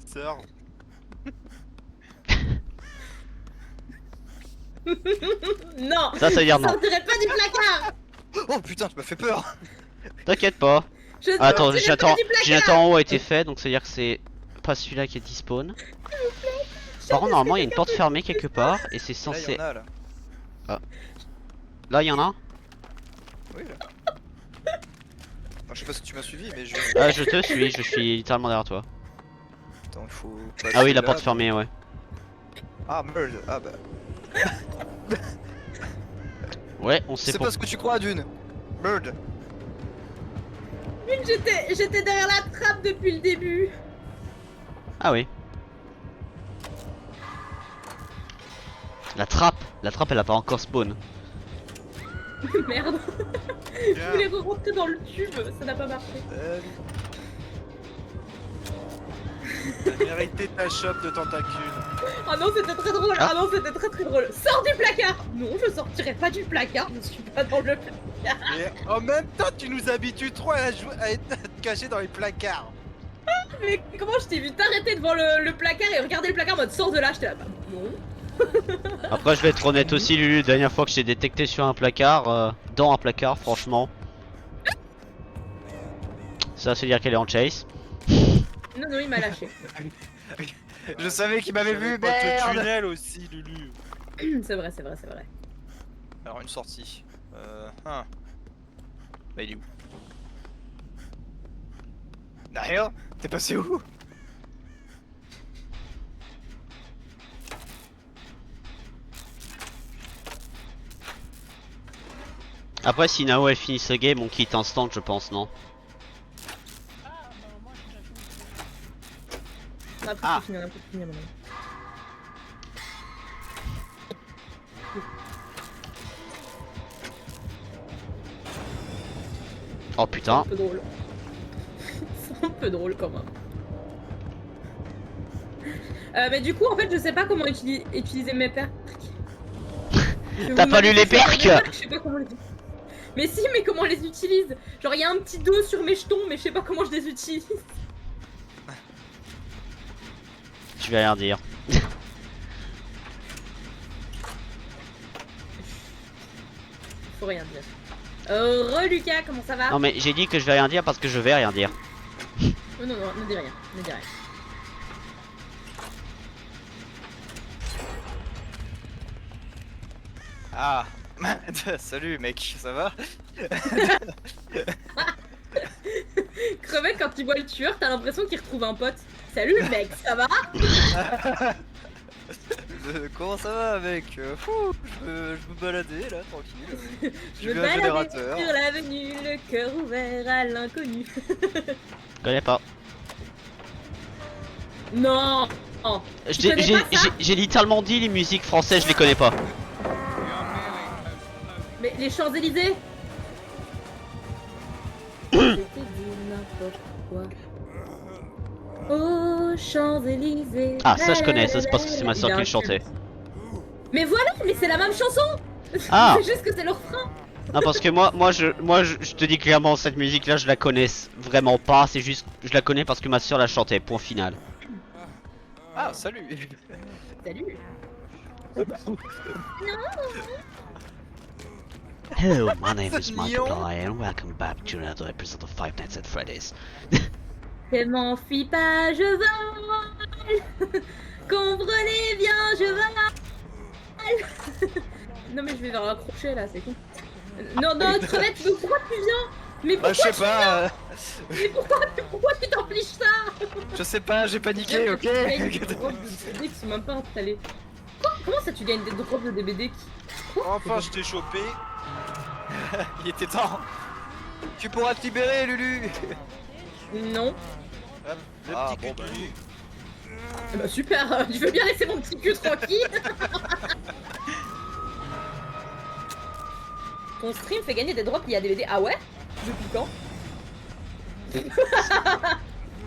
Sœur. Non. Ça veut dire non. Sortirai pas du placard. Oh putain, tu m'as fait peur. T'inquiète pas. Je Attends, sortirai j'attends. pas du placard. Générateur en haut a été fait, donc c'est à dire que c'est pas celui-là qui est despawn. Par contre, normalement, il y a une porte fermée quelque part, et c'est Là, censé. y en a là. Là, il y en a un. Oui, là. Enfin, je sais pas si tu m'as suivi, mais je. Ah, je te suis, je suis littéralement derrière toi. Attends, il faut. Ah oui, la là, porte fermée, ouais. Ah merde, ah bah. Ouais, on sait C'est pas. pas ce que tu crois, Dune. Merde. J'étais derrière la trappe depuis le début. Ah oui. La trappe elle a pas encore spawn. Merde. Je voulais rentrer dans le tube, ça n'a pas marché. T'as mérité ta chope de tentacules. Ah non, c'était très drôle. Ah. Ah non, c'était très drôle. Sors du placard. Non, je sortirai pas du placard. Je suis pas dans le placard. Et en même temps, tu nous habitues trop à te cacher dans les placards. Mais comment je t'ai vu t'arrêter devant le placard et regarder le placard en mode sors de là. J'étais là. Bah, non. Après, je vais être honnête aussi, Lulu. La dernière fois que je t'ai détecté sur un placard, dans un placard, franchement. Ça c'est dire qu'elle est en chase. Non, non, il m'a lâché. Je savais qu'il m'avait vu, Pas de merde. tunnel aussi, Lulu. C'est vrai, c'est vrai, c'est vrai. Alors une sortie. Bah il est où? Derrière? T'es passé où? Après si Nao elle finit ce game on quitte instant je pense non. Ah, bah moi j'ai déjà fini. Après, Ah. c'est fini, on a plus fini à mon avis. Oh C'est putain. un peu drôle. C'est un peu drôle quand même. Mais du coup, en fait, je sais pas comment utiliser mes perks. T'as pas lu les perks? Je sais pas comment les... Mais si, mais comment on les utilise? Genre, il y a un petit dos sur mes jetons, mais je sais pas comment je les utilise. Je vais rien dire. Faut rien dire. Lucas, comment ça va? Non mais j'ai dit que je vais rien dire parce que je vais rien dire. Oh, non, non, ne dis rien, ne dis rien. Ah. Salut mec, ça va? Crevette, quand il voit le tueur, t'as l'impression qu'il retrouve un pote. Salut mec, ça va? Comment ça va mec? Je me baladais là, tranquille. Je me vu un balade générateur. sur l'avenue, le cœur ouvert à l'inconnu. Je connais pas. Non! Tu connais pas ça? J'ai littéralement dit les musiques françaises je les connais pas. Mais les Champs-Élysées? Je t'ai dit n'importe quoi. Oh, Champs-Élysées. Ah ça je connais, ça c'est parce que c'est ma soeur qui le chantait. Mais voilà, mais c'est la même chanson! Ah. C'est juste que c'est le refrain! Non parce que moi je te dis clairement cette musique là je la connais vraiment pas, c'est juste je la connais parce que ma soeur la chantait, point final. Ah salut. Salut! Hello, my name is Mignon. Markiplier and welcome back to another episode of Five Nights at Freddy's. Ne m'enfuis pas, je vole! Comprenez bien, je vole! Non mais je vais vers un crochet là, c'est con. Non, non, Crevette, mais pourquoi tu viens? Mais Bah pourquoi je sais pas, Mais pourquoi tu t'empêches ça? je sais pas, j'ai paniqué, ok? Tu gagnes des drops de DBD qui sont même pas installés. Quoi? Comment ça tu gagnes des drops de DBD qui... Enfin, je t'ai chopé. Il était temps. Tu pourras te libérer Lulu. Non. Hop, le Ah, petit bon, cul bah, de Lulu. Eh bah super, je veux bien laisser mon petit cul tranquille. Ton stream fait gagner des drops il y a des DVD. Ah ouais? Depuis quand?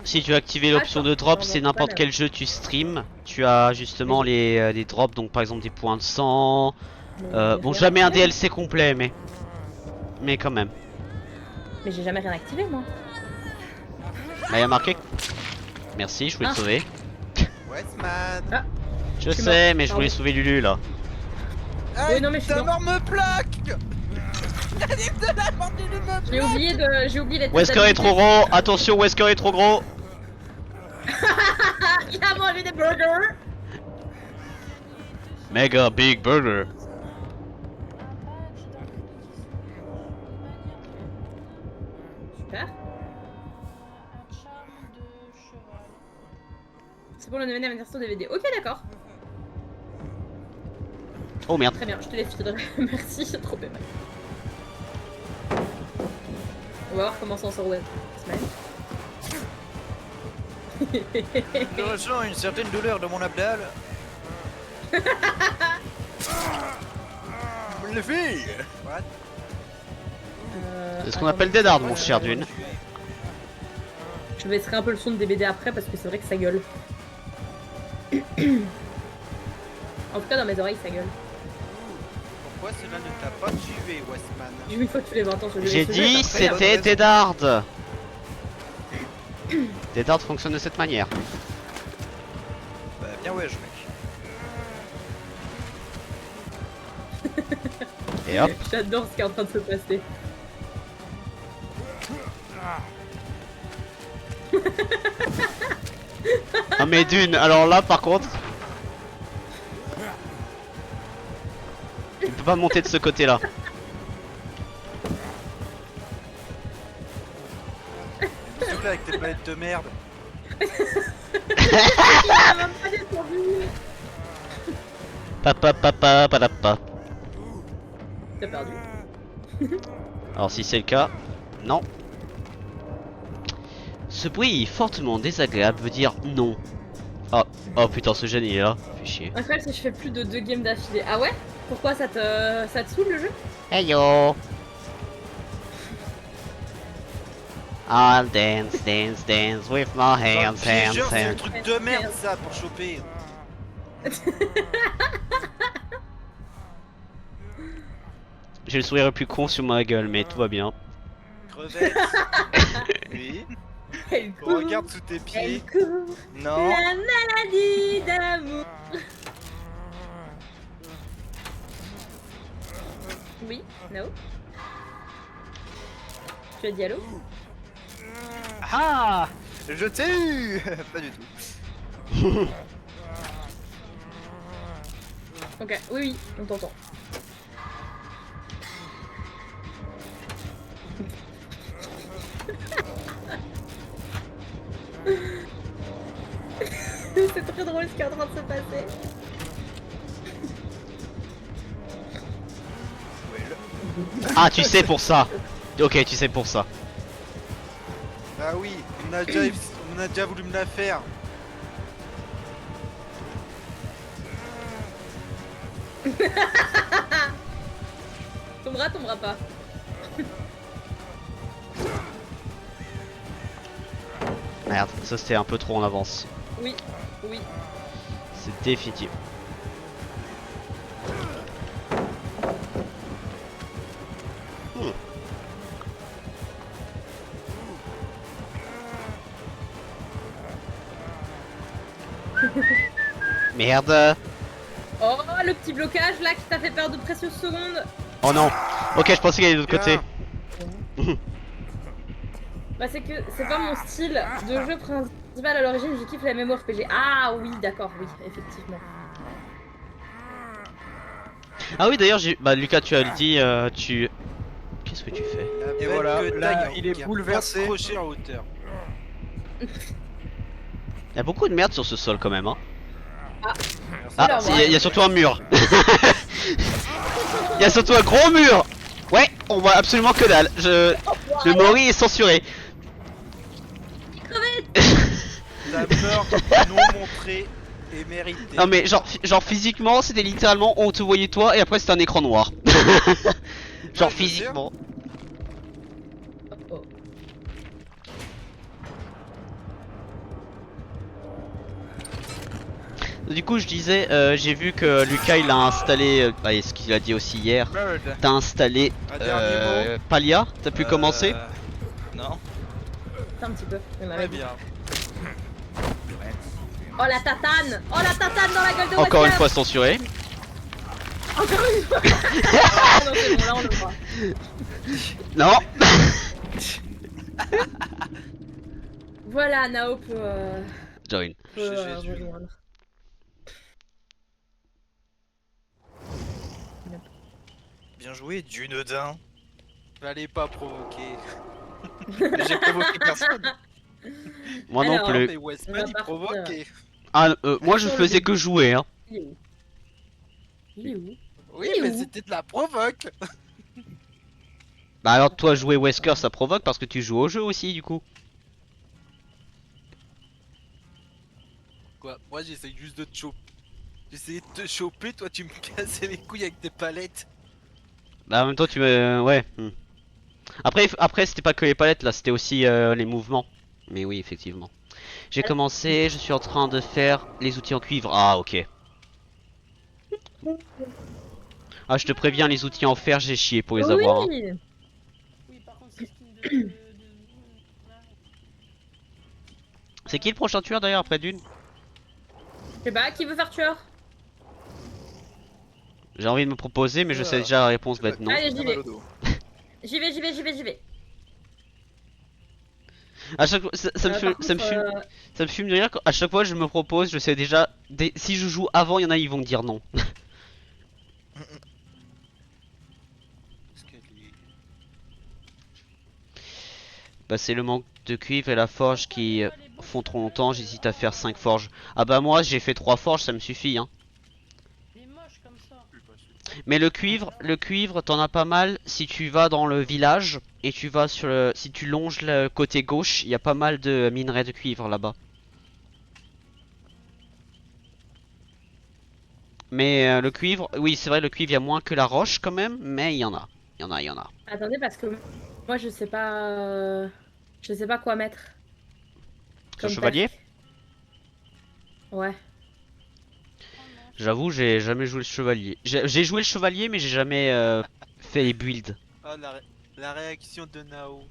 Si tu as activé l'option de drop, non, c'est non, n'importe pas quel jeu tu stream. Tu as justement les drops, donc par exemple des points de sang. Bon, jamais un DLC complet, mais quand même. Mais j'ai jamais rien activé moi. Là, il y a marqué. Merci, je voulais Ah. te sauver. Westman. Je suis sais, mort, mais je voulais pardon. sauver Lulu là. Oui, non, mais je suis ta mort. mort me plaque. J'ai oublié les Wesker est trop gros, attention, Wesker est trop gros. Il a mangé des burgers. Mega big burger. Super. Un charme de cheval. C'est pour le nouvel anniversaire DVD. Ok, d'accord. Oh merde. Très bien, je te les filerai. Merci, c'est trop bien. On va voir comment ça en sort web. Je ressens une certaine douleur dans mon abdal. Les filles. C'est ce qu'on appelle des dards, mon cher Dune. Je baisserai un peu le son de DBD après parce que c'est vrai que ça gueule. En tout cas, dans mes oreilles, ça gueule. Pourquoi cela ne t'a pas tué, Westman? J'ai vu une fois que tu les 20 ans sur le J'ai jeu, dit après, c'était des dards. Des dards fonctionnent de cette manière. Bah bien wesh mec. Et hop. J'adore ce qui est en train de se passer. Ah mais d'une, alors là par contre... Tu peux pas monter de ce côté-là. S'il te plaît, avec tes palettes de merde. Il a même pas descendu. Papa papa padapa. T'as perdu. Alors si c'est le cas, non. Ce bruit fortement désagréable veut dire non. Oh, oh putain ce jeune il est là, fais chier. Incroyable si je fais plus de 2 games d'affilée. Ah ouais? Pourquoi ça te saoule le jeu? Hey yo. I'll dance, dance, dance with my hands, hands, Piégeur, c'est un hands. truc de merde ça pour choper. J'ai le sourire le plus con sur ma gueule, mais tout va bien. Crevette. Oui. Elle court, Regarde sous tes elle pieds. court, Non. la maladie d'amour. Oui, no. Tu as dit allô? Ah, je t'ai eu. Pas du tout. Ok, oui, oui, on t'entend. C'est très drôle ce qui est en train de se passer. Ah tu sais pour ça. Ok tu sais pour ça. Ah oui, on a déjà voulu me la faire. Tombera pas. Merde, ça c'était un peu trop en avance. Oui, oui. C'est définitif. Hmm. Merde. Oh, le petit blocage là qui t'a fait perdre de précieuses secondes. Oh non. Ok, je pensais qu'il allait de l'autre côté. Bah c'est que c'est pas mon style de jeu principal à l'origine, j'ai kiffé la mémoire RPG. Ah oui, d'accord, oui, effectivement. Ah oui d'ailleurs j'ai... Bah Lucas tu as dit tu... Qu'est-ce que tu fais? Et voilà, là, il est qui a bouleversé. pas accroché en hauteur. Il y a beaucoup de merde sur ce sol quand même hein. Alors, Ah, voilà. il y a surtout un mur. Il y a surtout un gros mur. Ouais, on voit absolument que dalle. Le Mori est censuré. Ta peur non montrée et méritée. Non mais genre physiquement c'était littéralement on te voyait toi et après c'était un écran noir. Genre je sais. physiquement. Oh. Du coup je disais j'ai vu que Lucas il a installé ce qu'il a dit aussi hier. Merde. T'as installé Un dernier mot. Palia, t'as pu commencer? Non. Un petit peu. mais ma Très vie. bien. Oh la tatane! Oh la tatane dans la gueule de Encore une Wesker. fois censuré. Encore une fois. Ah non, c'est bon, là on le voit. Non. Voilà, Nao peut, Join. peut Chez Jésus. rejoindre. Bien joué, Dunedin. Fallait pas provoquer. Mais j'ai provoqué personne. Moi non Alors, plus. Mais On Westman va il partir. provoquait. Ah moi je Sur le faisais début. que jouer hein. Il est où? Il est où? Oui, Il est mais où c'était de la provoque. Bah alors toi jouer Wesker ça provoque parce que tu joues au jeu aussi du coup. Quoi, moi j'essaye juste de te choper. J'essayais de te choper, toi tu me cassais les couilles avec tes palettes. Bah en même temps tu me... Ouais. Après c'était pas que les palettes là, c'était aussi les mouvements. Mais oui effectivement. J'ai commencé, je suis en train de faire les outils en cuivre. Ah ok. Ah je te préviens les outils en fer j'ai chié pour les avoir. Hein. Oui. Oui, par contre, c'est skin de... C'est qui le prochain tueur d'ailleurs après Dune? Je sais pas, qui veut faire tueur? J'ai envie de me proposer mais je sais déjà la réponse va être non. Allez, j'y Mal vais. au dos. J'y vais. À chaque fois, ça me Par fume, contre, ça me fume de rire. À chaque fois, je me propose, je sais déjà. Si je joue avant, il y en a, ils vont me dire non. Parce qu'elle est- Bah, c'est le manque de cuivre et la forge qui font trop longtemps. J'hésite à faire 5 forges. Ah bah, moi, j'ai fait 3 forges, ça me suffit, hein. Il est moche comme ça. Je suis pas sûr. Mais le cuivre, t'en as pas mal si tu vas dans le village et tu vas sur le, si tu longes le côté gauche, il y a pas mal de minerais de cuivre là-bas. Mais le cuivre, oui, c'est vrai, le cuivre, il y a moins que la roche quand même, mais il y en a. Il y en a, il y en a. attendez, parce que moi, je sais pas quoi mettre. Le Comme chevalier? perk. Ouais. J'avoue, j'ai jamais joué le chevalier. J'ai joué le chevalier, mais j'ai jamais fait les builds. Ah, la réaction de Nao.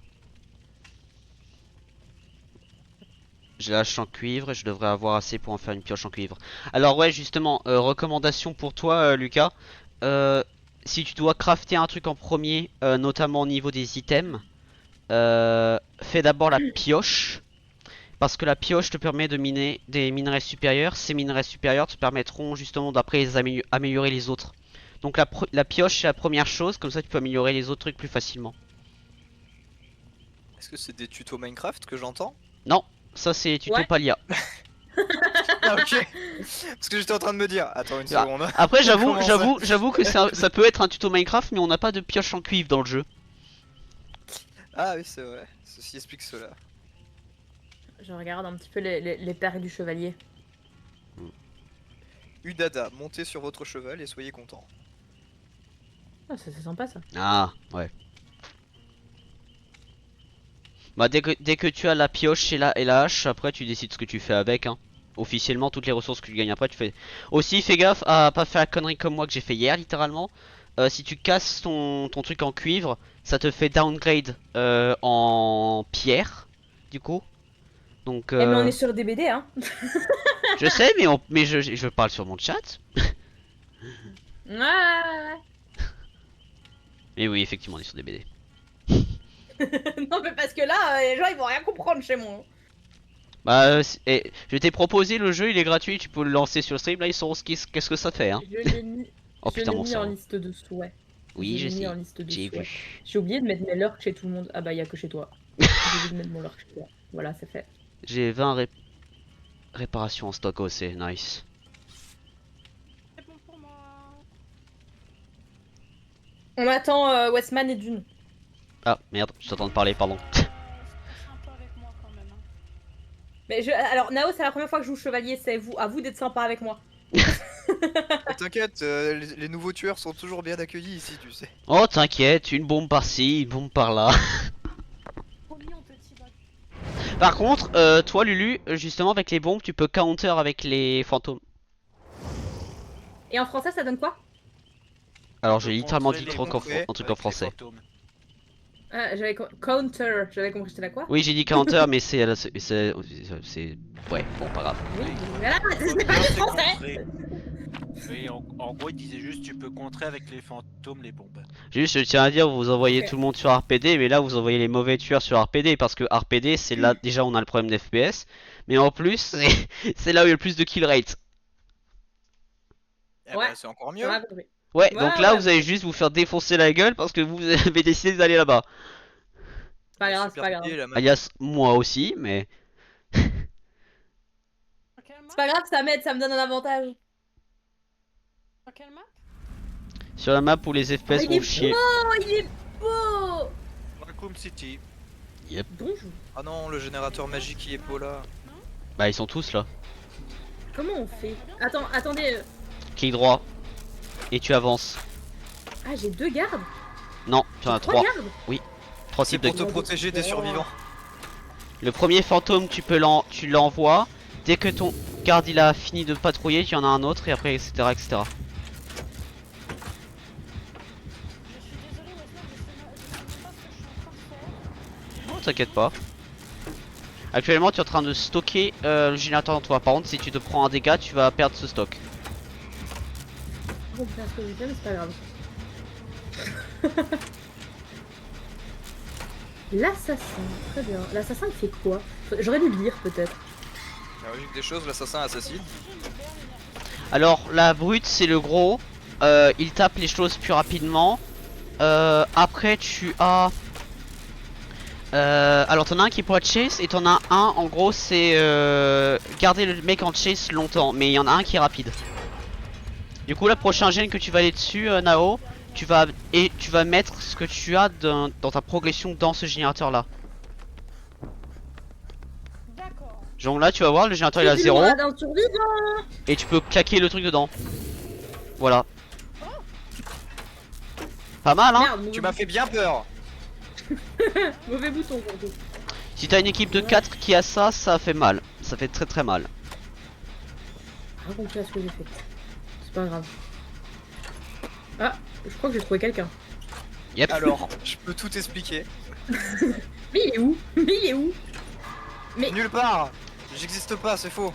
J'ai la hache en cuivre et je devrais avoir assez pour en faire une pioche en cuivre. Alors ouais, justement, recommandation pour toi, Lucas. Euh, Si tu dois crafter un truc en premier, notamment au niveau des items, fais d'abord la pioche. Parce que la pioche te permet de miner des minerais supérieurs. Ces minerais supérieurs te permettront justement d'après améliorer les autres. Donc la pioche c'est la première chose, comme ça tu peux améliorer les autres trucs plus facilement. Est-ce que c'est des tutos Minecraft que j'entends? Non, ça c'est tuto Ouais. Palia. Ah ok. Parce que j'étais en train de me dire. Attends une Ah, seconde. Après Comment ça j'avoue que ça peut être un tuto Minecraft, mais on n'a pas de pioche en cuivre dans le jeu. Ah oui c'est vrai. Ceci explique cela. Je regarde un petit peu les perks du chevalier. Udada, montez sur votre cheval et soyez content. Ah, ça c'est sympa ça. Ah, ouais. Bah dès que tu as la pioche et la hache, après tu décides ce que tu fais avec, hein. Officiellement, toutes les ressources que tu gagnes après, tu fais... Aussi, fais gaffe à pas faire la connerie comme moi que j'ai fait hier, littéralement. Si tu casses ton truc en cuivre, ça te fait downgrade en pierre, du coup. Donc, Eh mais on est sur DBD hein. je sais, mais je parle sur mon chat. Ouais. Mais oui, effectivement, on est sur des BD. Non mais parce que là, les gens ils vont rien comprendre chez moi. Bah, je t'ai proposé le jeu, il est gratuit, tu peux le lancer sur le stream, là ils sauront qu'est-ce que ça fait, hein. Je l'ai mis, Oh je putain, l'ai mon mis en sang. liste de souhaits. Oui, je l'ai mis sais, en liste de j'ai souhaits. vu. J'ai oublié de mettre mes lurks chez tout le monde. Ah bah y a que chez toi. J'ai oublié de mettre mon lurk chez toi. Voilà, c'est fait. J'ai 20 réparations en stock aussi, nice. C'est bon pour moi. On attend Westman et Dune. Ah, merde, je t'entends parler, pardon. Sympa avec moi quand même. Hein. Mais alors Nao, c'est la première fois que je joue chevalier, c'est à vous d'être sympa avec moi. T'inquiète, les nouveaux tueurs sont toujours bien accueillis ici, tu sais. Oh, t'inquiète, une bombe par-ci, une bombe par-là. Promis, on te tire. Par contre, toi Lulu, justement avec les bombes, tu peux counter avec les fantômes. Et en français, ça donne quoi? Alors j'ai littéralement Contrer dit les truc bombes un truc en avec les français. fantômes. Ah, counter, j'avais compris que c'était là quoi? Oui, j'ai dit counter, mais c'est... Ouais, bon, pas grave. Oui, voilà, c'est Ouais, pas non, du c'est français. contrer. Oui, en gros, il disait juste tu peux contrer avec les fantômes les bombes. Juste, je tiens à dire, vous envoyez Ok. tout le monde sur RPD, mais là vous envoyez les mauvais tueurs sur RPD, parce que RPD, c'est là, déjà on a le problème d'FPS, mais en plus, c'est là où il y a le plus de kill rate. Eh Ouais. bah, c'est encore On mieux. a compris. Ouais, Ouais, donc là ouais, vous allez juste vous faire défoncer la gueule parce que vous avez décidé d'aller là-bas. C'est pas grave, c'est Super pas grave. idée, la map. Alias, moi aussi, mais... Sur quelle map? C'est pas grave, ça m'aide, ça me donne un avantage. Sur quelle map? Sur la map où les Oh, FPS il est vont chier. beau, il est beau. Raccoon City. Bonjour. Ah non, le générateur magique il est beau là. Bah ils sont tous là. Comment on fait? Attendez. Clic droit. Et tu avances. Ah, j'ai 2 gardes. Non, tu en as 3. gardes. 3 C'est types de... pour te protéger des survivants. Le premier fantôme, tu l'envoies. Dès que ton garde il a fini de patrouiller, tu en as un autre et après etc etc. Je suis désolée, Wesley, je sais pas ce que je suis en train de faire. Non, t'inquiète pas. Actuellement tu es en train de stocker le générateur en toi. Par contre si tu te prends un dégât tu vas perdre ce stock. Bon, c'est ce que j'ai fait, mais c'est pas grave. L'assassin, très bien. L'assassin il fait quoi? J'aurais dû lire peut-être. La logique des choses, l'assassin assassine. Alors la brute c'est le gros, il tape les choses plus rapidement. Après tu as... alors t'en as un qui pourrait chase et t'en as un en gros c'est garder le mec en chase longtemps. Mais il y en a un qui est rapide. Du coup la prochaine gène que tu vas aller dessus Nao, tu vas mettre ce que tu as dans ta progression dans ce générateur là. D'accord. Genre là tu vas voir le générateur il est à 0 d'un survivant. et tu peux claquer le truc dedans. Voilà. Pas mal hein. Merde, Tu m'as fait bien peur. mauvais bouton surtout. Si t'as une équipe de 4 qui a ça, ça fait mal. Ça fait très très mal. Raconte-moi ce que j'ai fait. C'est pas grave. Ah, je crois que j'ai trouvé quelqu'un. Yep. Alors, je peux tout expliquer. Mais il est où? Mais il est où? Mais Nulle part. J'existe pas, c'est faux.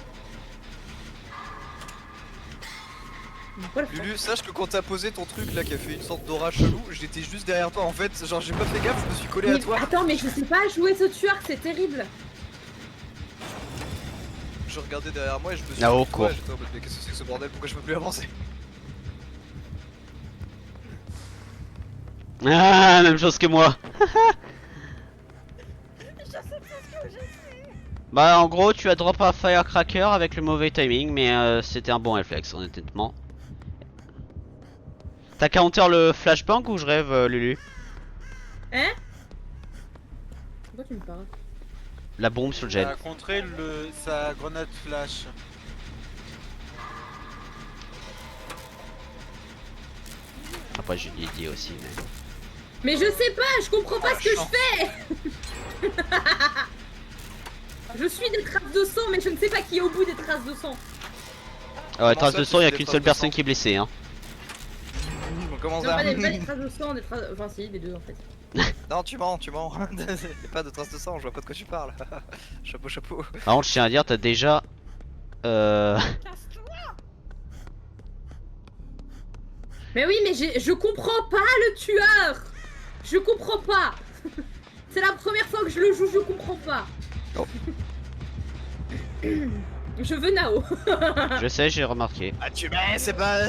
voilà. Lulu, sache que quand t'as posé ton truc là qui a fait une sorte d'aura chelou, j'étais juste derrière toi en fait. Genre j'ai pas fait gaffe, je me suis collé à Mais toi. attends, mais je sais pas jouer ce tueur, c'est terrible. Je regardais derrière moi et je me suis Là-haut, dit, cours. ouais, j'étais en mode mais qu'est-ce que c'est que ce bordel? Pourquoi je peux plus avancer? Ah, même chose que moi. Bah en gros tu as drop un firecracker avec le mauvais timing mais c'était un bon réflexe honnêtement. T'as counter le flashbang ou je rêve Lulu? Hein? Pourquoi tu me parles? La bombe sur le jet. Elle a contré sa grenade flash. Après j'ai dit aussi mais... Mais je sais pas, je comprends pas ce que je fais. Je suis des traces de sang, mais je ne sais pas qui est au bout des traces de sang. Ah ouais, Comment trace ça, de tu sang, fais y'a des qu'une traces seule de personne sang? qui est blessée hein. Bon, comment Non, ça? pas des traces de sang, des traces... Enfin si, des deux en fait. Non, tu mens, tu mens. Y'a pas de traces de sang, je vois pas de quoi tu parles. Chapeau, chapeau. Par contre je tiens à dire t'as déjà... Mais oui, mais je comprends pas le tueur. Je comprends pas. C'est la première fois que je le joue, je comprends pas. Oh. Je veux Nao. Je sais, j'ai remarqué. Ah tu mets, c'est pas...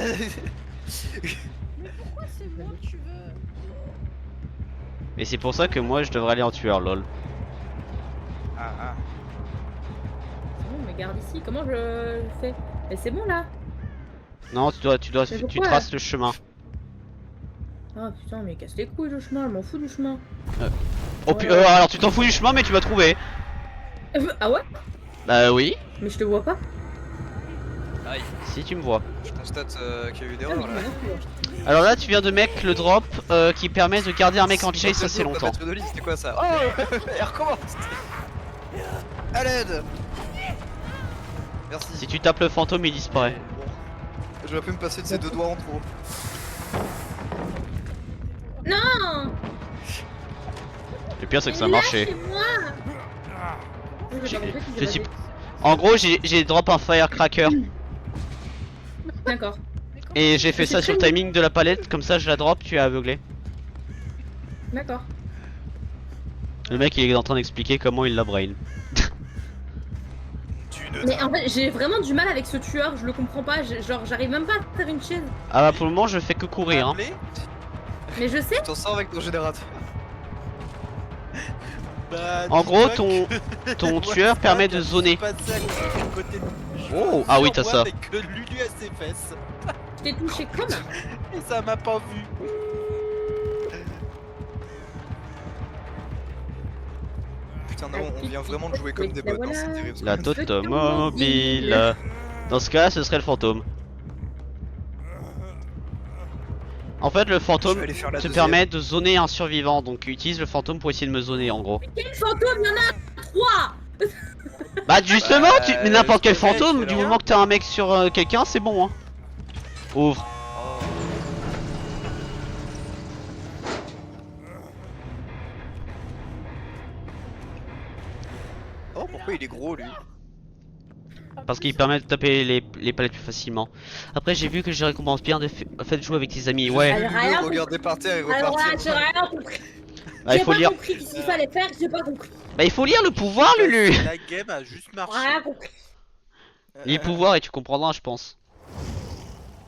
Mais pourquoi c'est moi que tu veux? Et c'est pour ça que moi je devrais aller en tueur lol. Ah. C'est bon, mais garde ici. Comment je fais? Mais c'est bon là. Non Mais tu pourquoi traces le chemin. Ah putain, mais casse les couilles le chemin, je m'en fous du chemin. Oh alors tu t'en fous du chemin mais tu vas trouver. Ah ouais? Bah oui, Mais je te vois pas. Aïe, si tu me vois. je constate qu'il y a eu des Ah, erreurs là. Alors là tu viens de mec le drop qui permet de garder un mec en chase assez longtemps. C'était quoi ça? Oh, elle recommence. À l'aide. Merci. Si tu tapes le fantôme il disparaît. J'aurais pu me passer de ces deux doigts en trop. Non. Le pire c'est que ça a Il est là, marché. chez moi. Je suis- En gros j'ai drop un firecracker D'accord. et j'ai fait C'est ça sur le très timing de la palette, comme ça je la drop, tu es aveuglé. D'accord. Le mec il est en train d'expliquer comment il l'a brain. Mais en fait, j'ai vraiment du mal avec ce tueur, je le comprends pas. Genre, j'arrive même pas à faire une chaise. Ah bah pour le moment je fais que courir hein. Appelé Mais je sais. Tu t'en sors avec ton générateur. Bah, En gros dis-toi ton que- tueur Ouais, permet c'est de pas zoner. ça, c'est à côté de- Oh, ah oui, t'as Moi, ça. avec que Lulu à ses fesses. Je t'ai touché comme. Et ça m'a pas vu. Putain, non, on vient vraiment de jouer comme des bots, hein, c'est terrible. La automobile. Dans ce cas ce serait le fantôme. En fait le Je fantôme vais aller faire la te deuxième. permet de zoner un survivant, donc utilise le fantôme pour essayer de me zoner en gros. Quel fantôme? Il y en a 3. Bah justement, mais n'importe quel c'est vrai, fantôme, c'est du là. moment que t'as un mec sur quelqu'un, c'est bon hein. Ouvre. Oh, pourquoi il est gros lui? Parce qu'il permet de taper les palettes plus facilement. Après j'ai vu que je récompense bien de fait de jouer avec tes amis, ouais. Alors, rien Regarder par terre et Alors là, repartir. j'ai rien compris. Bah, il J'ai faut pas lire. compris ce qu'il fallait faire, j'ai pas compris. Bah, il faut lire le pouvoir, Lulu. La game a juste marché. Rien compris. Lis le pouvoir et tu comprendras, je pense.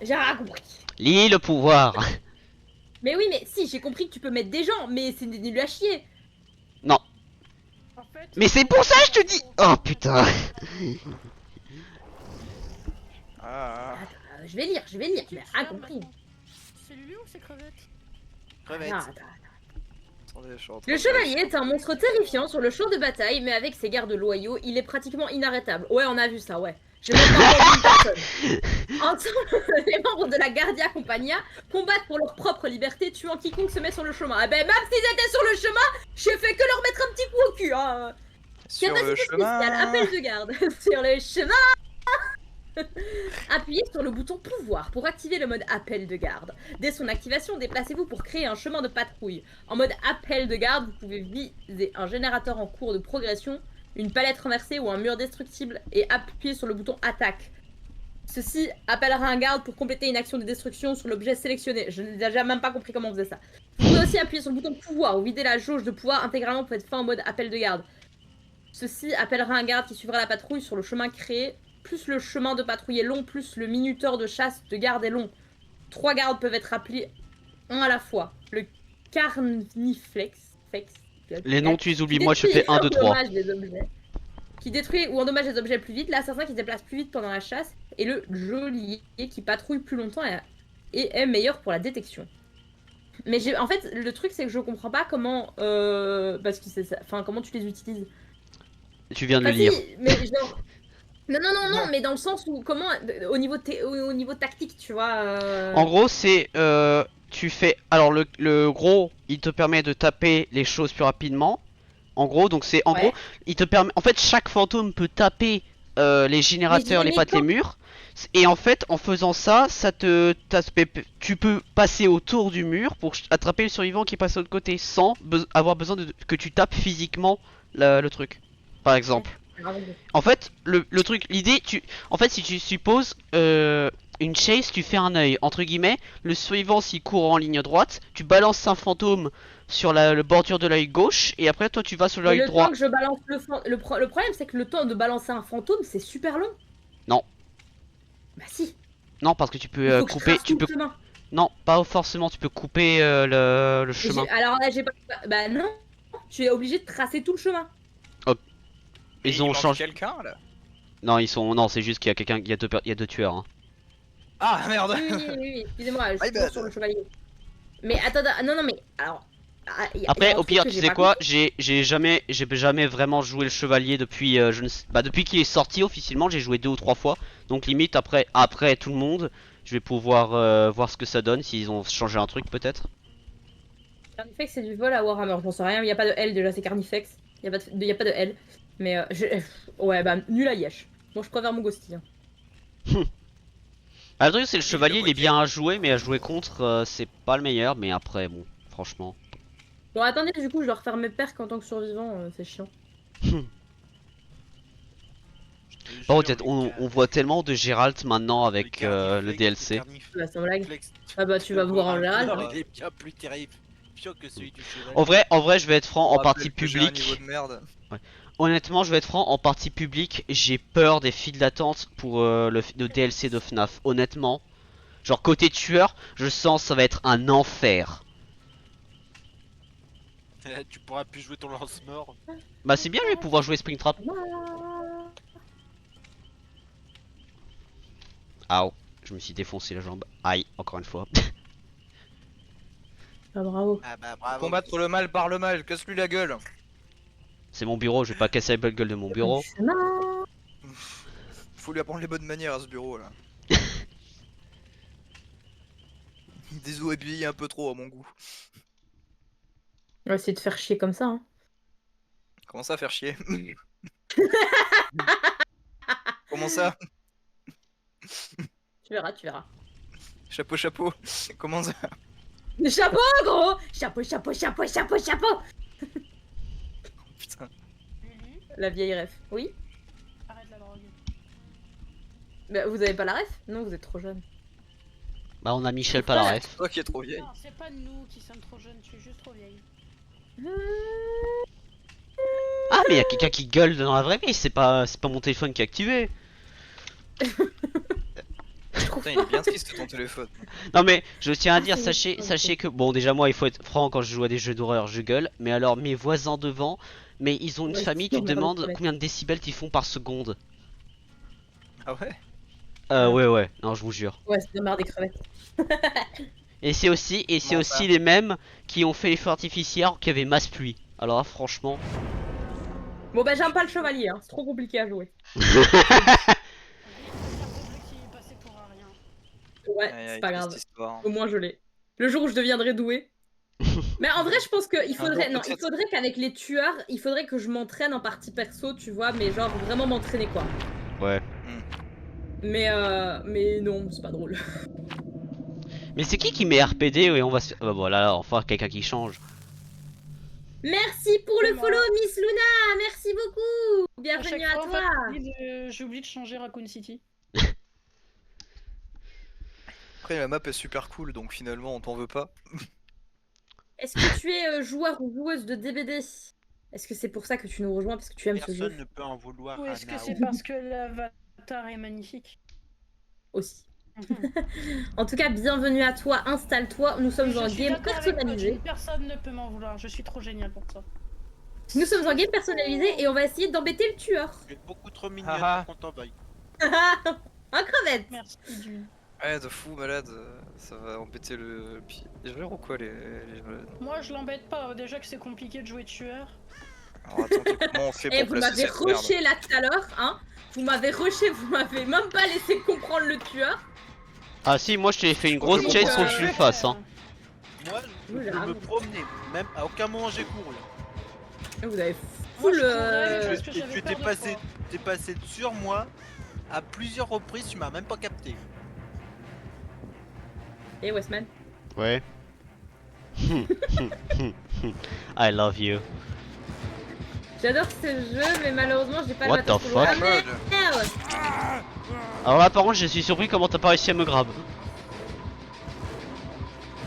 J'ai rien compris. Lis le pouvoir. Mais oui, mais si, j'ai compris que tu peux mettre des gens, mais c'est nul à chier. Non. En fait, Mais c'est pour ça que je te dis. Oh putain. Ah, Attends, je vais lire, Qui mais le rien sert compris. maintenant? C'est Lulu ou c'est Crevette? Crevette. Attends. attendez, je suis en train Le de chevalier vérifier. est un monstre terrifiant sur le champ de bataille, mais avec ses gardes loyaux, il est pratiquement inarrêtable. Ouais, on a vu ça, ouais. J'ai même pas entendu une personne. Ensemble, les membres de la Guardia Compagnia combattent pour leur propre liberté, tuant quiconque se met sur le chemin. Eh ben, même s'ils étaient sur le chemin, j'ai fait que leur mettre un petit coup au cul, hein. Sur le Capacité spéciale, chemin. appel de garde. Sur le chemin. Appuyez sur le bouton pouvoir pour activer le mode appel de garde. Dès son activation, déplacez-vous pour créer un chemin de patrouille. En mode appel de garde, vous pouvez viser un générateur en cours de progression, une palette renversée ou un mur destructible et appuyer sur le bouton attaque. Ceci appellera un garde pour compléter une action de destruction sur l'objet sélectionné. Je n'ai déjà même pas compris comment on faisait ça. Vous pouvez aussi appuyer sur le bouton pouvoir ou vider la jauge de pouvoir intégralement pour être fait en mode appel de garde. Ceci appellera un garde qui suivra la patrouille sur le chemin créé. Plus le chemin de patrouille est long, plus le minuteur de chasse de garde est long. 3 gardes peuvent être appelés un à la fois. Le Carniflex. Les noms, tu les oublies. qui Moi, je fais détruit 1, et 2, 3. endommage les objets. Qui détruit ou endommage les objets plus vite. L'assassin qui se déplace plus vite pendant la chasse. Et le geôlier qui patrouille plus longtemps et est meilleur pour la détection. Mais en fait, le truc, c'est que je comprends pas comment. Parce que c'est ça. Enfin, comment tu les utilises. Tu viens de le Enfin, lire. si, mais genre. Non, mais dans le sens où, comment, au niveau, au niveau tactique, tu vois. En gros, c'est tu fais. Alors le gros, il te permet de taper les choses plus rapidement. En gros, donc c'est en Ouais. gros, il te permet. En fait, chaque fantôme peut taper les générateurs, les mais pattes, les murs. Et en fait, en faisant ça, tu peux passer autour du mur pour attraper le survivant qui passe de l'autre côté sans avoir besoin que tu tapes physiquement le truc. Par exemple. En fait, le truc, l'idée, en fait, si tu supposes une chase, tu fais un œil, entre guillemets, le survivant s'il court en ligne droite, tu balances un fantôme sur le bordure de l'œil gauche, et après toi tu vas sur Mais l'œil le droit. temps que je balance le problème, c'est que le temps de balancer un fantôme, c'est super long. Non. Bah si. Non, parce que tu Il peux faut que je couper, trace tu tout peux. le chemin. Non, pas forcément, tu peux couper le Et chemin. alors là, j'ai pas. Bah non. Tu es obligé de tracer tout le chemin. Et Ils il ont manque changé. quelqu'un là. Non, non, c'est juste qu'il y a quelqu'un, il y a deux tueurs. Hein. Ah merde. Oui, excusez-moi, je My suis bad. sur le chevalier. Mais attends, non, mais alors. Y a Après, un au truc pire, que tu j'ai sais pas quoi, compris. j'ai jamais vraiment joué le chevalier depuis, depuis qu'il est sorti officiellement, j'ai joué 2 ou 3 fois. Donc limite après tout le monde, je vais pouvoir voir ce que ça donne, s'ils ont changé un truc peut-être. Carnifex, c'est du vol à Warhammer, j'en sais rien. Il y a pas de L déjà, c'est Carnifex. Il y a pas de L. Mais ouais, bah nul à Yesh. Moi, je préfère mon Ghosty. Hein. Ah, le truc c'est le Oui, chevalier, le il est briquet. bien à jouer, mais à jouer contre, c'est pas le meilleur. Mais après, bon, franchement. Bon, attendez, du coup, je dois refaire mes perks en tant que survivant, c'est chiant. Par contre, on voit tellement de Gérald maintenant avec le DLC. Bah, sans blague. Ah bah, tu vas voir en général. hein. Il est bien plus terrifiant que celui du chevalier. En vrai, je vais être franc, en partie J'ai un niveau publique. de merde. Honnêtement, je vais être franc, en partie publique, j'ai peur des files d'attente pour le DLC de FNAF. Honnêtement, genre côté tueur, je sens ça va être un enfer. Tu pourras plus jouer ton lance-mort. Bah c'est bien, je vais pouvoir jouer Springtrap. Aouh, je me suis défoncé la jambe. Aïe, encore une fois. Ah, bravo. Ah bah bravo. Combattre le mal par le mal, casse-lui la gueule. C'est mon bureau, je vais pas casser la gueule de mon bureau. Faut lui apprendre les bonnes manières à ce bureau là. Des os ébillés un peu trop à mon goût. On va essayer de faire chier comme ça. Hein. Comment ça faire chier? Comment ça? Tu verras, tu verras. Chapeau chapeau. Comment ça? Le chapeau, gros. Chapeau. Putain. Lulu, La vieille ref. Oui. arrête la drogue. Bah, vous avez pas la ref? Non, vous êtes trop jeune. Bah on a Michel Palaref. Toi qui es trop vieille. Non, c'est pas nous qui sommes trop jeunes, je suis juste trop vieille. Ah, mais il y a quelqu'un qui gueule dans la vraie vie, c'est pas mon téléphone qui est activé. Putain, il est bien triste ton téléphone. Non mais je tiens à dire, c'est sachez, ok. sachez que bon déjà moi il faut être franc quand je joue à des jeux d'horreur je gueule, mais alors mes voisins devant, mais ils ont une Ouais, famille, c'est tu te normal, demandes ouais. combien de décibels ils font par seconde. Ah ouais? Ouais, non je vous jure. Ouais, c'est la marre des crevettes. Et c'est aussi Comment ça? les mêmes qui ont fait les feux artificiels qui avaient masse pluie. Alors là, franchement. Bon bah j'aime pas le chevalier, hein. C'est trop compliqué à jouer. Qui est passé pour un rien. Ouais, Aïe, c'est aïe, pas triste grave. histoire. Au moins je l'ai. Le jour où je deviendrai doué. Mais en vrai, je pense qu'il faudrait, non, il peut-être. faudrait qu'avec les tueurs, il faudrait que je m'entraîne en partie perso, tu vois, mais genre vraiment m'entraîner quoi. Ouais. Mais non, c'est pas drôle. Mais c'est qui met RPD et on va se... Bah voilà, enfin quelqu'un qui change. Merci pour le C'est moi. follow, Miss Luna. Merci beaucoup. À Bienvenue chaque à fois, en toi. fait, j'ai oublié de changer Raccoon City. Après, la map est super cool, donc finalement, on t'en veut pas. Est-ce que tu es joueur ou joueuse de DBD? Est-ce que c'est pour ça que tu nous rejoins parce que tu aimes ce jeu Personne ne peut en vouloir Ou à est-ce que Nao. c'est parce que l'avatar est magnifique? aussi? Mhm. En tout cas, bienvenue à toi. Installe-toi. Nous sommes Je en suis game d'accord avec toi, personnalisé. Jim. Personne ne peut m'en vouloir. Je suis trop génial pour ça. Nous sommes en game personnalisé et on va essayer d'embêter le tueur. Tu es beaucoup trop mignonne Ah ah. pour qu'on t'en veuille. Un crevette. Merci, Dune. Ouais, de fou, malade. Ça va embêter le joueur ou quoi, les... Moi, je l'embête pas. Déjà que c'est compliqué de jouer tueur. Alors attendez, comment on fait Et pour vous placer m'avez cette merde? rushé là tout à l'heure, hein. Vous m'avez rushé, vous m'avez même pas laissé comprendre le tueur. Ah si, moi je t'ai fait une grosse Donc, chase sans que tu le fasses hein. Moi, Oui, je j'avoue. me promenais. Même à aucun moment j'ai couru. Là. Vous avez Moi, full. je courais, parce que Et j'avais tu peur t'es de passé, toi. t'es passé sur moi à plusieurs reprises, tu m'as même pas capté. Et Westman. Ouais. I love you. J'adore ce jeu, mais malheureusement, j'ai pas What le matos the pour le fuck? jouer. Ah, merde. Alors là par contre je suis surpris comment t'as pas réussi à me grab.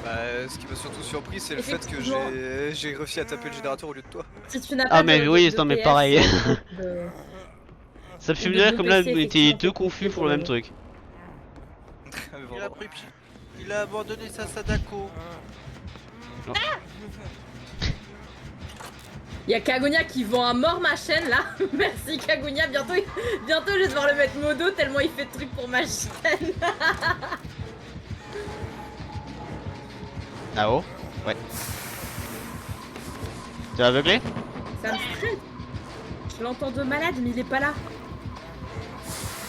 Bah, ce qui m'a surtout surpris, c'est le fait que Effectivement. j'ai réussi à taper le générateur au lieu de toi. Si tu n'as pas Ah mais oui, de non mais PS, pareil. de- Ça me fait de dire comme là PC, on était effectivement, deux c'est confus compliqué pour le pour même le- truc. Mais Il vraiment. a pris, il a abandonné sa Sadako. Il y a Kagonia qui vend à mort ma chaîne là. Merci Kagonia, bientôt je vais devoir le mettre modo tellement il fait de trucs pour ma chaîne. Nao? Ouais. T'es aveuglé? Ça me stresse. Je l'entends de malade mais il est pas là.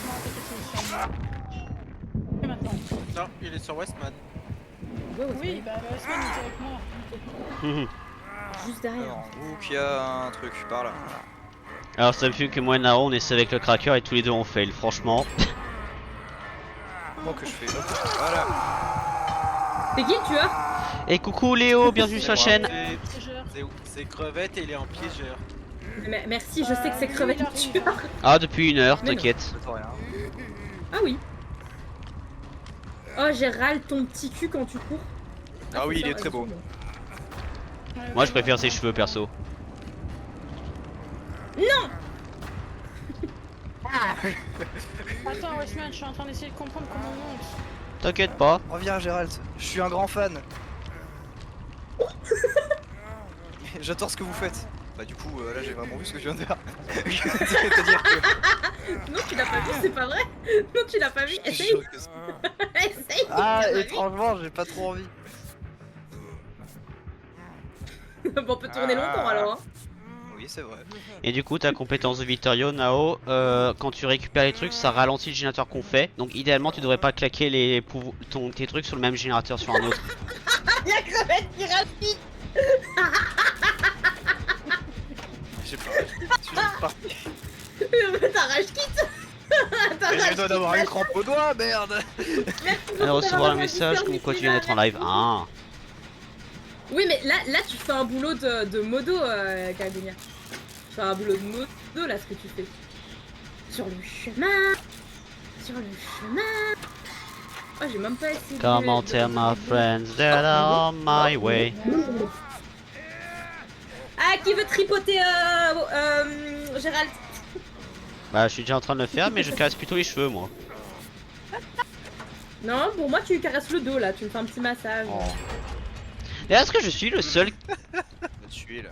Non, peut-être que c'est sur moi. Et maintenant. Non, il est sur Westman. Ouais, ouais, Oui, bah Westman était avec moi. juste derrière. Alors, où qu'il y a un truc par là. Alors ça me fume que moi et Nao on essaie avec le cracker et tous les deux on fail franchement. Comment que je fais là? Voilà. C'est qui le tueur? Et coucou Léo, bienvenue sur la chaîne. Piégeur. C'est crevette et il est en piégeur. Merci, je sais que c'est lui, crevette il le arrive, tueur. hein. Ah depuis 1 heure, Mais non. t'inquiète. Attends, rien. Ah oui. Oh, j'ai râle ton petit cul quand tu cours. Ah oui, c'est il ça, est très beau. Ouais, Moi je ouais. préfère ses cheveux perso. Attends, Westman, je suis en train d'essayer de comprendre comment on monte. T'inquiète pas. Reviens, Gérald. Je suis un grand fan. J'adore ce que vous faites. Bah du coup, là j'ai vraiment vu ce que je viens de faire. C'est-à-dire que... Non, tu l'as pas vu, c'est pas vrai. Non, tu l'as pas vu. Je te Essaye. jure que Essaye. Ah, tu l'as pas étrangement, j'ai pas trop envie. vu. Bon, on peut tourner longtemps alors. Hein. Oui, c'est vrai. Et du coup ta compétence de Vittorio, Nao, quand tu récupères les trucs ça ralentit le générateur qu'on fait. Donc idéalement tu devrais pas claquer tes trucs sur le même générateur sur un autre. Y'a crevette qui rapide. J'ai pas. Je suis parti. T'arraches quitte. Mais je dois d'avoir une crampe au doigt, merde. Elle recevoir un message comme quoi tu viens d'être en live. Ah. Oui, mais là, tu fais un boulot de modo, Kagunia. Tu fais un boulot de modo, là, ce que tu fais. Sur le chemin. Sur le chemin. Oh, j'ai même pas essayé Come on tell my friends that I'm on my way. qui veut tripoter Gérald? Bah je suis déjà en train de le faire mais je caresse plutôt les cheveux moi. Non, pour moi, tu caresses le dos là, tu me fais un petit massage. Oh. Et est-ce que je suis le seul Va te tuer là.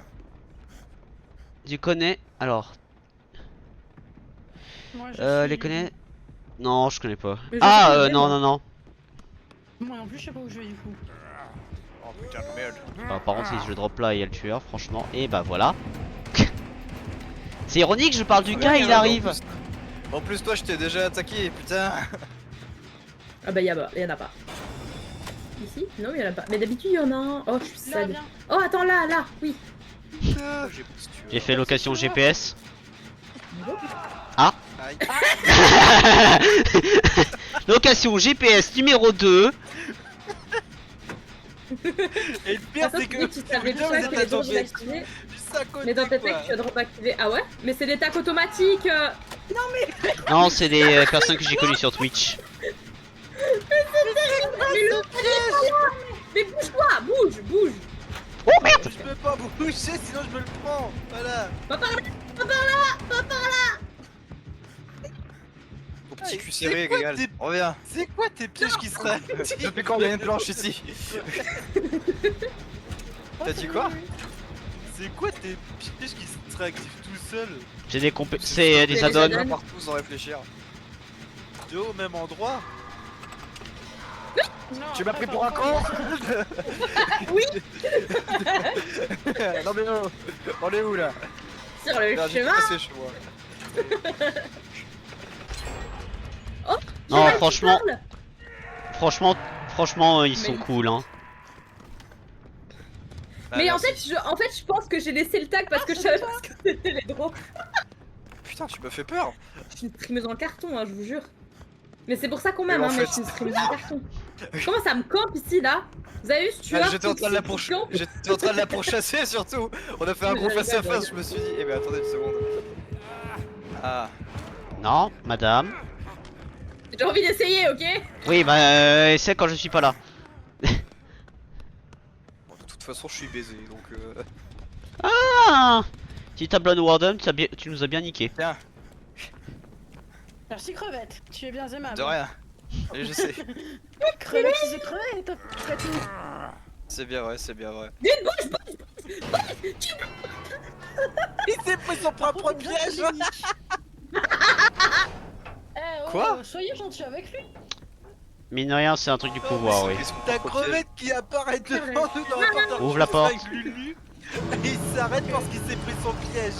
qui connaît... Alors, Moi, je les suis- connaît... Non, je connais pas. Mais je Ah, sais, non, moi. non, non. Moi en plus, je sais pas où je vais du coup. Oh putain de merde. Bah, par contre, si je le drop là, il y a le tueur, franchement. Et bah voilà. C'est ironique, je parle du Ah, gars, merde, il arrive. En plus toi je t'ai déjà attaqué, putain. Ah bah, y en a pas. Ici? Non, y en a pas. Mais d'habitude, y en a un. Oh, je suis Là, sad. viens. Oh, attends, là, oui. Putain, j'ai poussé tuer. J'ai fait location GPS. Aïe. Location GPS numéro 2. Et le pire, Attends, c'est que. tu savais Putain, pas vous que êtes les drones tombés activés. juste à côté. Mais dans tes quoi. textes, tu as le droit d'activer. Ah ouais? Mais c'est des tacs automatiques. Non, c'est des personnes que j'ai connues sur Twitch. Mais bouge-toi, bouge. Oh merde! Je peux pas bouger, sinon je me le prends. Voilà. Pas par là. Au petit Aïe, cul c'est serré, quoi Régal. tes- Reviens. C'est quoi tes pièges qui seraient Depuis quand il y a une planche ici? T'as dit quoi? C'est quoi tes pièges qui seraient actifs tout seuls? J'ai des c'est des les add-ons. add-ons. Partout sans réfléchir. Deux au même endroit? Non, Tu m'as après, pris pour un con? Oui. Non mais oh, on est où là? Sur le Merde, j'ai chemin. passé chez moi. Non, Gérald, tu franchement, parles franchement, ils sont Mais- cool, hein. Mais Ah, en fait, merci. je pense que j'ai laissé le tag parce que je savais pas ce que c'était les drones. Putain, tu m'as fait peur. Je suis une streameuse en carton, hein, je vous jure. Mais c'est pour ça qu'on Mais m'aime, en hein, mais fait- je suis une streameuse en carton. Comment ça me campe ici, là? Vous avez vu ce tueur J'étais en train de la toxique qui campe J'étais en train de la pourchasser surtout. On a fait un gros Je face à rigole, face, je me suis dit. Eh ben attendez une seconde. Ah. Non, madame. J'ai envie d'essayer, ok? Oui, bah, c'est quand je suis pas là. Bon, de toute façon, je suis baisé donc. Ah! Si t'as Blood Warden, tu nous as bien niqué. Tiens, Merci crevette, tu es bien aimable. de rien. Et je sais. Crevette, tu sais crevette, fais tout. C'est bien vrai, c'est bien vrai. D'une bouche. Il s'est pris son propre piège. Eh, oh, Quoi soyez gentil avec lui. Mine de rien, c'est un truc du pouvoir, oui. Ta crevette qui apparaît devant nous dans la porte. Ouvre la porte. Avec Lulu. Et il s'arrête parce qu'il s'est pris son piège.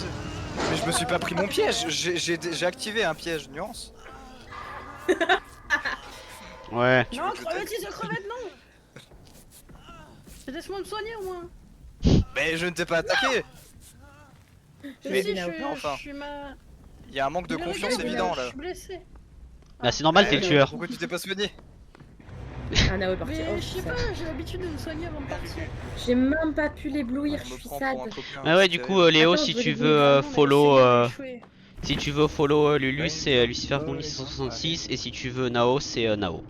Mais je me suis pas pris mon piège, j'ai activé un piège, nuance. Ouais. Non, crevette, c'est crevette, non. Laisse-moi me soigner au moins. Mais je ne t'ai pas attaqué. Je Mais- sais, je enfin. suis ma. Il y a un manque de Mais confiance regarde, évident Je là. suis blessé. Bah, c'est normal, t'es le tueur. Pourquoi tu t'es pas soigné? Ah, Nao est parti. Mais Oh, je sais putain. pas, j'ai l'habitude de me soigner avant de partir. J'ai même pas pu l'éblouir, On je me suis prend sad. pour un copain. Ah ouais, c'est du coup, terrible. Léo, Attends, si je veux tu les veux Vraiment, follow, mais c'est échoué. si tu veux follow Lulu, Ouais, c'est Lucifer ouais, 1666 et si tu veux Nao, c'est Nao.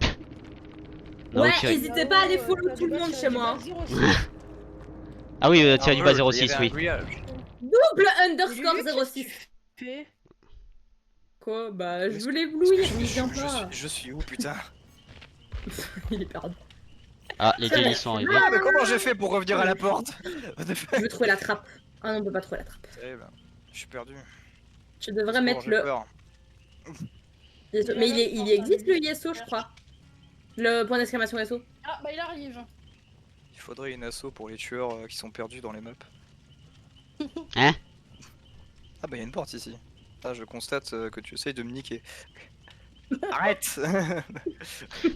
Nao Ouais, Thierry. n'hésitez pas à aller follow T'as tout le du monde bas, chez moi. t'as du bas 06. Ah oui, Thierry du bas Il y 06, avait un oui. grillage. Double Lulu, underscore qu'est-ce que 06. tu fais? Quoi? Bah, je Est-ce voulais Est-ce que éblouir, il vient pas. je suis où putain? Il est perdu. Ah, les délis sont arrivés. Ah, mais comment j'ai fait pour revenir à la porte? Je veux trouver la trappe. Ah non, on peut pas trouver la trappe. Terrible. Je suis perdu. Je devrais Bon, mettre j'ai le. peur. Mais il existe le ISO, je crois. Le point d'exclamation SO. Ah, bah il arrive. Il faudrait une asso pour les tueurs qui sont perdus dans les maps. Hein? Ah bah il y a une porte ici. Ah je constate que tu essayes de me niquer. Arrête.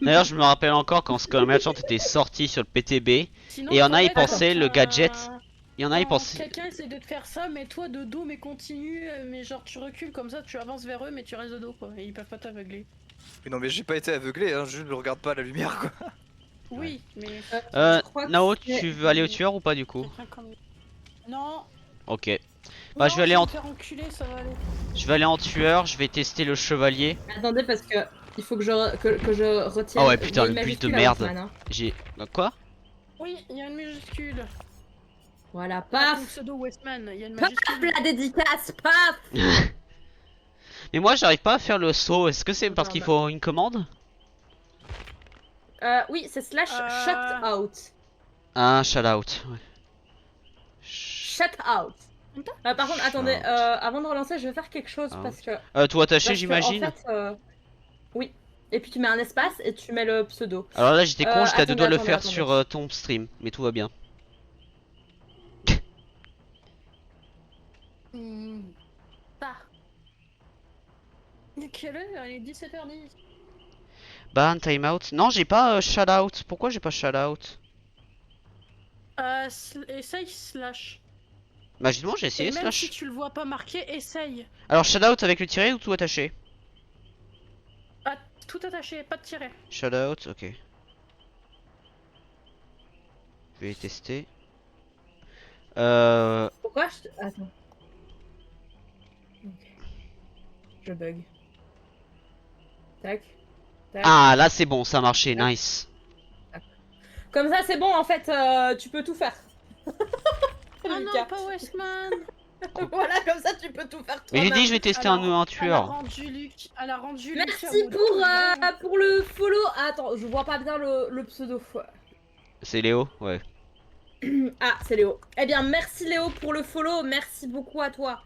D'ailleurs, je me rappelle encore quand Skull Merchant était sorti sur le PTB. Sinon, Et y en a, ils crevette, pensaient le gadget. Il y en a, ils quand pensaient. Quelqu'un essaie de te faire ça, mais toi de dos, mais continue, mais genre tu recules comme ça, tu avances vers eux, mais tu restes de dos quoi, et ils peuvent pas t'aveugler. Mais non mais j'ai pas été aveuglé, hein, je ne regarde pas la lumière quoi. Oui, mais. Je crois que Nao, c'est- tu veux aller au tueur ou pas du coup? quelqu'un comme- Non. Ok. Bah, je vais Non, aller en- me faire enculer, ça va aller. Je vais aller en tueur, je vais tester le chevalier. Attendez, parce que il faut que je retienne. Ah ouais, putain, les le build de majuscules à merde. Haussmann, hein. J'ai. Quoi? Oui, il y a une majuscule. Voilà, Ton paf. pseudo Westman, il y a une Paf, majuscule. la dédicace, paf. Mais moi j'arrive pas à faire le saut, est-ce que c'est parce qu'il faut une commande? Oui, c'est slash Euh. shut out. Ah, shout out. Ouais. Shut out. Par contre, attendez, Shout. avant de relancer, je vais faire quelque chose Out. parce que. Tout attaché, Parce que, j'imagine. En fait, oui. Et puis tu mets un espace et tu mets le pseudo. Alors là j'étais con, j'étais à deux doigts de le attendez, faire attendez. sur ton stream, mais tout va bien. Ah. Quelle heure? Il est 17h10. Ban, timeout. Non, j'ai pas shout out. Pourquoi j'ai pas shout out? Essaye slash. Bah justement j'ai Et essayé même slash. si tu le vois pas marqué, essaye. Alors shout out avec le tiret ou tout attaché? Ah, tout attaché, pas de tiret. Shout out, ok. Je vais tester. Pourquoi je. Attends. Ok. Je bug. Tac. Tac. Ah là c'est bon, ça a marché, nice. Comme ça, c'est bon, en fait, tu peux tout faire. Oh non, Lucas. pas Westman. Voilà, comme ça, tu peux tout faire Mais j'ai toi-même. dit je vais tester Alors, un Elle a tueur. rendu Luc. Elle a rendu Merci Luc pour le follow. Ah, attends, je vois pas bien le pseudo. C'est Léo, ouais. Ah, c'est Léo. Eh bien, merci Léo pour le follow. Merci beaucoup à toi.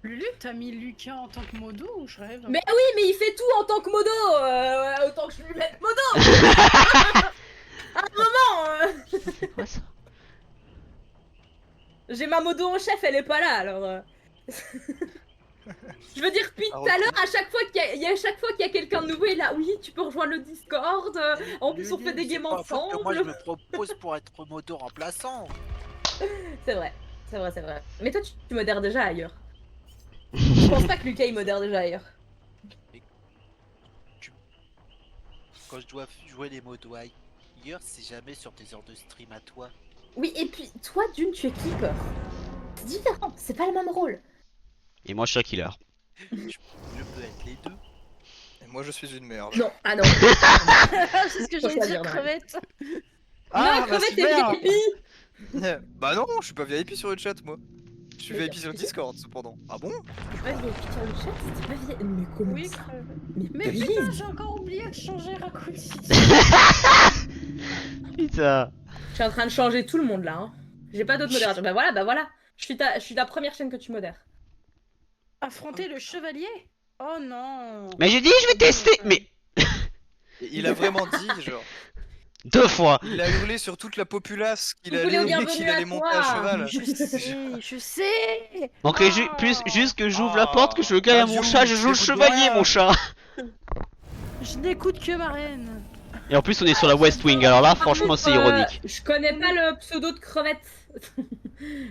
Lulu, t'as mis Lucas en tant que modo ou je rêve? Mais oui, mais il fait tout en tant que modo. Autant que je lui mette modo. À un moment, C'est quoi ça? j'ai ma modo en chef, elle est pas là, alors. Je veux dire, depuis tout à l'heure, à chaque fois qu'il y a quelqu'un de nouveau, il est là, oui, tu peux rejoindre le Discord. En plus, on fait des games Moi je ensemble. me propose pour être moto remplaçant. C'est vrai, c'est vrai, c'est vrai. Mais toi, tu modères déjà ailleurs. Je pense pas que Lucas il modère déjà ailleurs. Quand je dois jouer les motos ailleurs, c'est jamais sur tes heures de stream à toi. Oui, et puis toi, d'une, tu es keeper. C'est différent, c'est pas le même rôle. Et moi je suis un killer. Je peux être les deux. Et moi je suis une merde. Non, ah non. C'est ce que Faut j'allais dire, choisir, ouais. crevette. Ah, non, bah crevette, super. t'es VIP. Bah non, je suis pas VIP sur le chat moi. Je suis VIP sur le Discord cependant. Ah bon? T'es pas VIP sur le chat, c'était pas VIP. Mais comment Oui, ça? crevette. Mais Mais please. putain, j'ai encore oublié de changer Raccoon City. Putain. Je suis en train de changer tout le monde là. Hein. J'ai pas d'autres modérateurs. Bah voilà. Je suis ta première chaîne que tu modères. Affronter le chevalier? Oh non. Mais j'ai dit je vais tester. Mais Et il a vraiment dit genre. 2 fois. Il a hurlé sur toute la populace qu'il Vous voulez allait, bienvenue qu'il allait à monter toi. à cheval. Je sais. Donc plus juste que j'ouvre la Oh, porte, que je regarde à mon adieu, chat, je joue le je chevalier dois. mon chat. Je n'écoute que ma reine. Et en plus on est sur la West Wing, alors là franchement c'est ironique. Je connais pas le pseudo de crevette.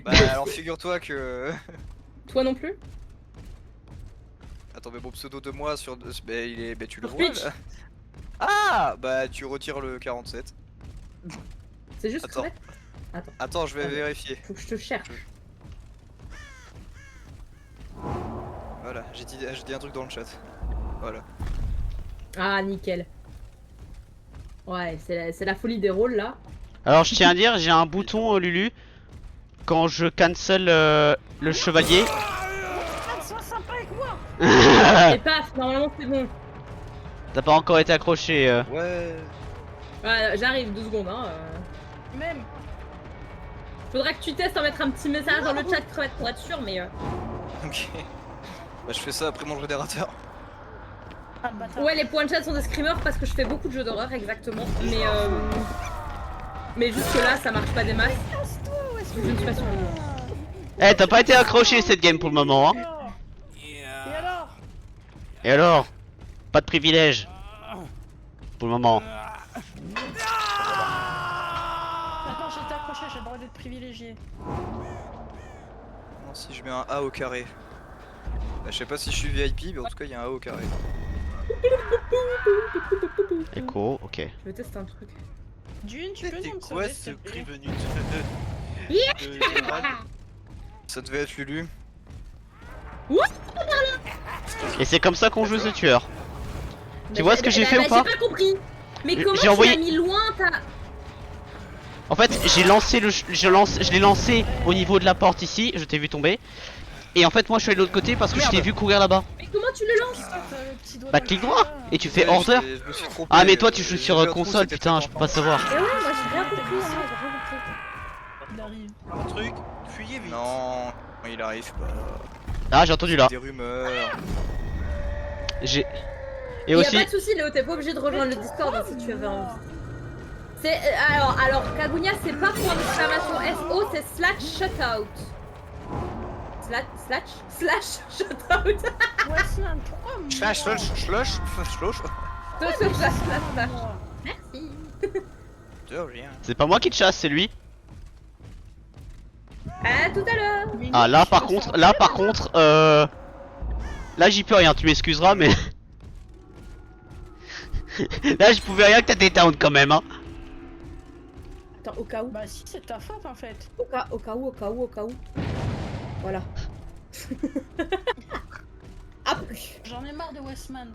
Bah alors figure-toi que. Toi non plus? Attends, mais mon pseudo de moi sur. Bah, il est. Bah tu le Sur vois Twitch. là. Ah bah tu retires le 47. C'est juste Attends. crevette? Attends, je vais Attends. vérifier. Faut que je te cherche. Voilà, j'ai dit un truc dans le chat. Voilà. Ah, nickel. Ouais, c'est la folie des rôles là. Alors je tiens à dire, j'ai un bouton Lulu. Quand je cancel le chevalier. Ah, sois sympa avec moi. Et paf, normalement c'est bon. T'as pas encore été accroché. Ouais. Ouais, j'arrive 2 secondes. Hein. Même. Faudra que tu testes en mettre un petit message dans le chat crevette pour être sûr, mais. Ok. Bah je fais ça après mon modérateur. Ah, le bâtard. Ouais, les points de chat sont des screamers parce que je fais beaucoup de jeux d'horreur, exactement. Mais jusque là, ça marche pas des masses. Casse-toi, Westman. Je ne suis pas sûre. Eh t'as pas été accroché cette game pour le moment hein. Et alors? Et alors? Pas de privilège. Pour le moment. Attends, j'ai été accroché, j'ai le droit d'être privilégié. Non, si je mets un A au carré. Bah, je sais pas si je suis VIP, mais en tout cas il y a un A au carré. Echo, ok. Je vais tester un truc. Dune, tu peux C'était nous quoi sauver, ce s'il te cri plaît? venu de Gérald? Ça devait être Lulu. Et c'est comme ça qu'on joue ce tueur. Tu vois ce que j'ai fait ou J'ai pas? pas compris. Mais J'ai comment tu envoyé- l'as mis loin ta... En fait, j'ai lancé je l'ai lancé au niveau de la porte ici, je t'ai vu tomber. Et en fait, moi je suis allé de l'autre côté parce que je t'ai vu courir là-bas. Mais comment tu le lances? T'as le petit doigt Bah, dans clic le droit cul, là. et tu fais Ouais, order. je me suis trompé, Ah, mais toi tu joues j'ai sur vu un trou, console, c'était putain, très je peux pas savoir. Eh ouais, moi j'ai bien compris, hein, j'ai rien compris. Il arrive. Un truc, fuyez vite. Non, il arrive pas. Ah, j'ai entendu là. Des rumeurs. J'ai. Et Y a aussi. pas de soucis, Léo, t'es pas obligé de rejoindre le Discord hein, si tu avais envie. C'est alors Kaguya, c'est pas point d'exclamation SO, c'est slash shutout. Slash shutout. Westman, pourquoi moi? Slash. Slash. Merci. De rien. C'est pas moi qui te chasse, c'est lui. À tout à l'heure. Mais Ah, non, là je par fais contre, ça. là par contre, là j'y peux rien, tu m'excuseras, mais. Là je pouvais rien que t'as des towns quand même, hein. Attends, au cas où. Bah si, c'est ta faute en fait. Au cas où. Voilà. Ah, J'en ai marre de Westman.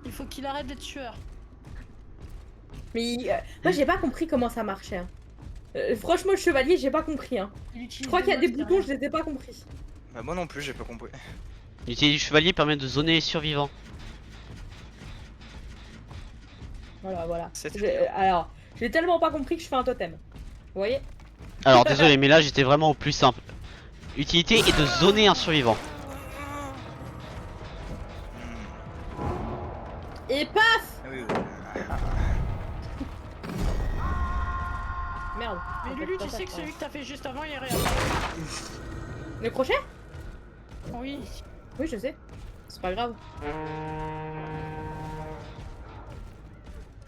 Il faut qu'il arrête d'être tueur. mais moi j'ai pas compris comment ça marchait. Hein. Franchement, le chevalier, j'ai pas compris. Hein. Je crois qu'il y a des boutons, je les ai pas compris. Bah, moi non plus, j'ai pas compris. L'utilité du chevalier permet de zoner les survivants. Voilà. C'est Alors, j'ai tellement pas compris que je fais un totem. Vous voyez? Alors désolé, mais là j'étais vraiment au plus simple. L'utilité est de zoner un survivant. Et paf! Ah oui. Merde. Mais Lulu, tu sais que celui que t'as fait juste avant, il est rien. Le crochet? Oui. Oui, je sais. C'est pas grave.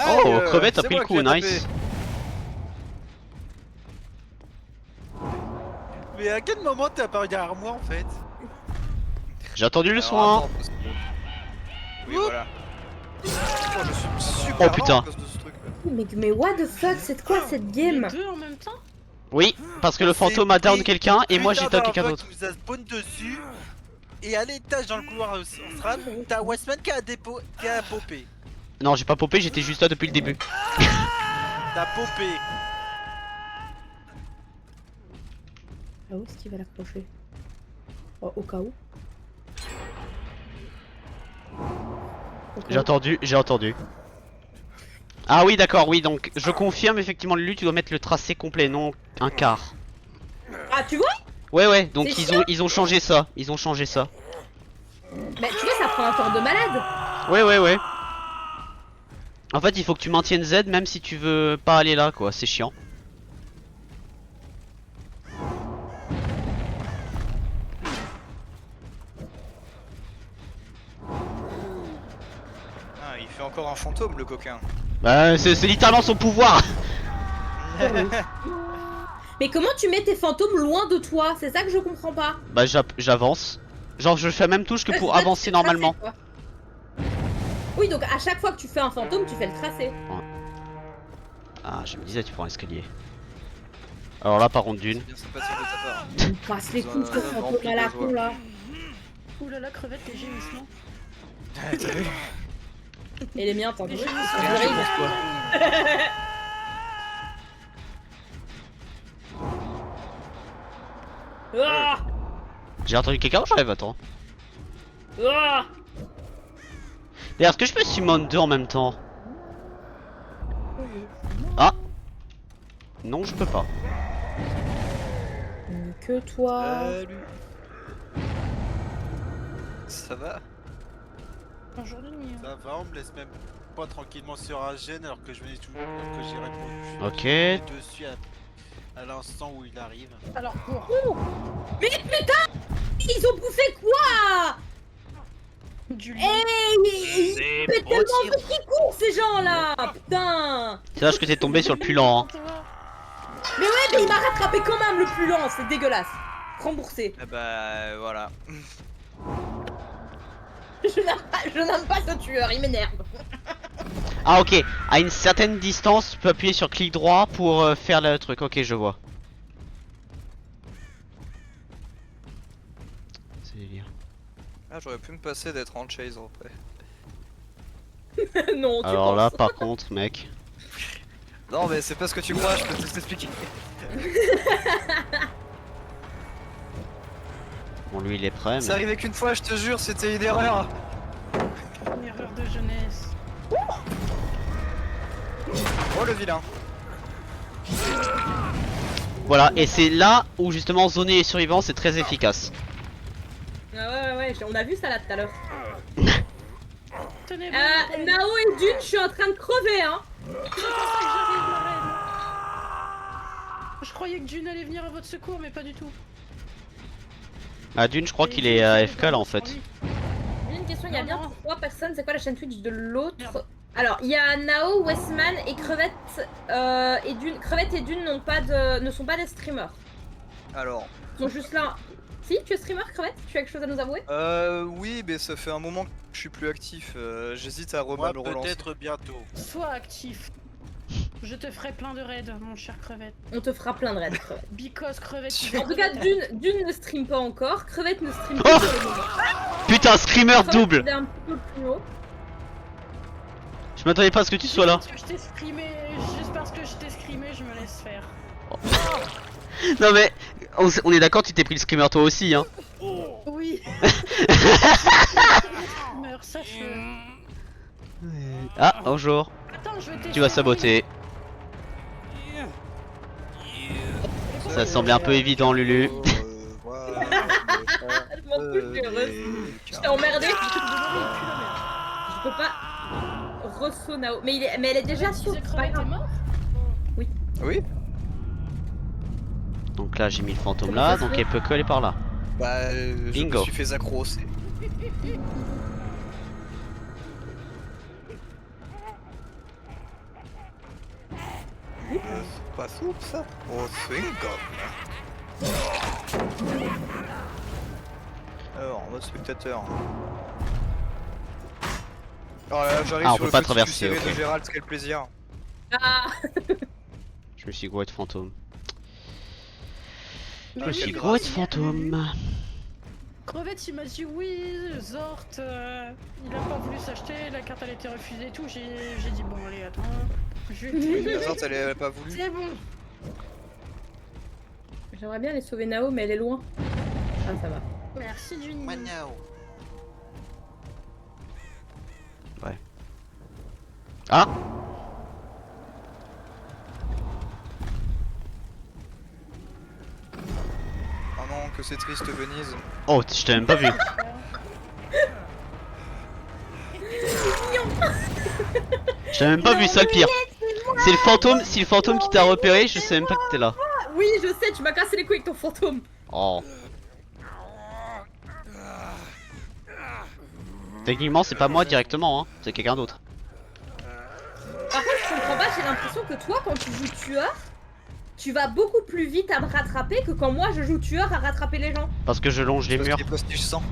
Oh, crevette a pris le coup, nice. Mais à quel moment t'es apparu derrière moi en fait? J'ai attendu le Alors, soin. attends, parce que- Oui, voilà. Oh, je suis super Oh, putain. lent à cause de ce truc. Mais what the fuck, c'est quoi cette game? Les deux en même temps? Oui, parce que le fantôme a down quelqu'un et moi j'ai down quelqu'un d'autre. Qui nous a spawn dessus. Et à l'étage dans le couloir central, t'as Westman qui a popé. Non, j'ai pas popé, j'étais juste là depuis le début. T'as popé. Ah, où est-ce qu'il va l'accrocher? Oh, au cas où. J'ai entendu. Ah oui, d'accord, oui, donc je confirme effectivement, Lulu, tu dois mettre le tracé complet, non un quart. Ah, tu vois? Ouais, donc C'est ils ont changé ça, Mais tu vois, ça prend un temps de malade. Ouais. En fait, il faut que tu maintiennes Z même si tu veux pas aller là, quoi, c'est chiant. Ah, il fait encore un fantôme, le coquin. Bah, c'est littéralement son pouvoir. Mais comment tu mets tes fantômes loin de toi? C'est ça que je comprends pas. Bah, j'avance. Genre, je fais la même touche que pour Ça, tu avancer fais le tracé, normalement. quoi. Oui, donc à chaque fois que tu fais un fantôme, tu fais le tracé. Ah, je me disais, tu prends l'escalier. Alors là, par contre, d'une. C'est bien sympathique de ta part. Tu me passes les coups de ce fantôme à la con là. Ouh là là, crevette, les gémissements. T'as vu? Et les miens, t'en Les veux? gémissements. Ah J'ai entendu quelqu'un, j'arrive, attends. Ah D'ailleurs, est-ce que je peux summon deux en même temps? Ah. Non, je peux pas. Que toi. Salut. Ça va? Bonjour Denis. Ça va, on me laisse même pas tranquillement sur un gène alors que je venais tout, alors que j'ai répondu. Ok. Je suis dessus à l'instant où il arrive. Alors pour. Mais putain! Ils ont bouffé quoi? Du Eh, lion. ils pètent tellement vite qu'ils courent ces gens-là! Putain! C'est là que t'es tombé sur le plus lent. Hein. Mais ouais, mais il m'a rattrapé quand même le plus lent, c'est dégueulasse. Remboursé. Eh bah, voilà. Je n'aime pas ce tueur, il m'énerve. Ah, ok. À une certaine distance, tu peux appuyer sur clic droit pour faire le truc. Ok, je vois. C'est délire. Ah, j'aurais pu me passer d'être en chase après. Non, tu Alors penses. là, par contre, mec. Non mais c'est pas ce que tu crois, je peux tout t'expliquer. Bon, lui il est prêt. C'est Mais... arrivé qu'une fois, je te jure, c'était une erreur. Une erreur de jeunesse. Oh le vilain. Voilà, et c'est là où justement zoner les survivants c'est très efficace. Ah ouais, on a vu ça là tout à l'heure. Tenez bon. Nao et Dune, je suis en train de crever, hein. Je croyais que June allait venir à votre secours, mais pas du tout. Ah, Dune, je crois Et qu'il June, est c'est AFK là en fait. lui. J'ai une question, il y a Non, bien non. 3 personnes, c'est quoi la chaîne Twitch de l'autre? Merde. Alors, il y a Nao, Westman et Crevette et Dune. Crevette et Dune ne sont pas des streamers. Alors, Ils sont juste là. Si, tu es streamer, Crevette? Tu as quelque chose à nous avouer? oui, mais ça fait un moment que je suis plus actif. J'hésite à Moi me relancer. peut-être bientôt. Sois actif. Je te ferai plein de raids, mon cher crevette. On te fera plein de raids, Crevette. Because crevette. En tout cas, Dune ne stream pas encore. Crevette ne stream Oh pas pour le moment. Putain, screamer Crevette, double. il est un petit peu plus haut. Je m'attendais pas à ce que tu sois là. Juste parce que je t'ai scrimé, juste parce que je t'ai scrimé, je me laisse faire. Non mais, on est d'accord, tu t'es pris le screamer toi aussi hein. Oui. Meurs, sache-le. Ah, bonjour. Attends, je vais tester. Tu vas saboter. Ça semble un peu évident Lulu. Voilà. Je m'en fous, je suis heureuse. Je t'ai emmerdé. Je peux pas resso Nao. Mais elle est déjà Si sur. c'est C'est pas crevette est grave. mort. Oui. Donc là j'ai mis le fantôme là, donc elle peut que aller par là. Bah, je Bingo. me suis fait accrocher. Pas soupe ça. Oh, c'est comme. Alors, en mode spectateur. Oh là là, j'arrive Ah, on sur peut le pas petit traverser, serré ok. de Gérald, quel plaisir. Ah. Je me suis gros de fantôme. Mais Je me oui, suis mais gros de oui, fantôme. Crevette, il m'a dit oui, Zort, il a pas voulu s'acheter, la carte elle a été refusée et tout. J'ai dit bon, allez, attends. Je vais La sorte, elle a pas voulu. C'est bon. J'aimerais bien aller sauver Nao, mais elle est loin. Ah, ça va. Merci Juni. Manao. Ah, Oh non, que c'est triste Venise. oh, je t'ai même pas vu. Je t'ai même pas vu, ça le pire. C'est le fantôme, si le fantôme qui t'a repéré, je sais même pas que t'es là. Ah, oui, je sais, tu m'as cassé les couilles avec ton fantôme. Oh. Techniquement, c'est pas moi directement, hein. C'est quelqu'un d'autre. Par contre, je comprends pas, j'ai l'impression que toi, quand tu joues tueur, tu vas beaucoup plus vite à me rattraper que quand moi je joue tueur à rattraper les gens. Parce que je longe les Parce murs. qu'il est postiche 100.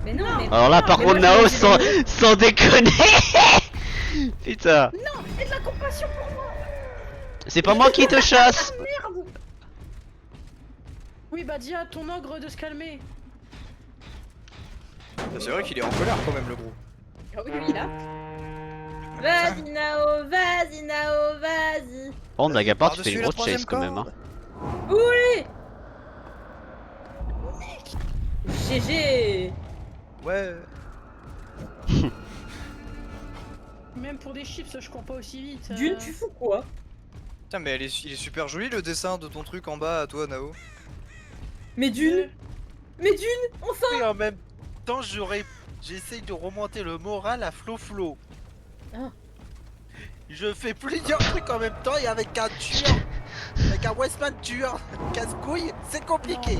Mais non, mais. Alors là, par Mais contre, moi, je Nao, me dis sans, des sans déconner. Putain. Et de la compassion pour moi. C'est pas moi qui te chasse. Merde. Oui, bah dis à ton ogre de se calmer. C'est vrai qu'il est en colère quand même, le gros. Ah oui, oui, là. Vas-y Nao, vas-y Nao, vas-y. Par contre, Dagapar, tu Par-dessus fais une la grosse chase quand même, hein. troisième Oui. GG. Ouais. Même pour des chips, je cours pas aussi vite. Dune, tu fous quoi? Putain, mais il est super joli le dessin de ton truc en bas à toi, Nao. Mais Dune. Mais Dune, enfin. Et en même temps, j'essaye de remonter le moral à Flo. Ah. Je fais plusieurs trucs en même temps et avec un tueur, avec un Westman tueur casse-couille, c'est compliqué.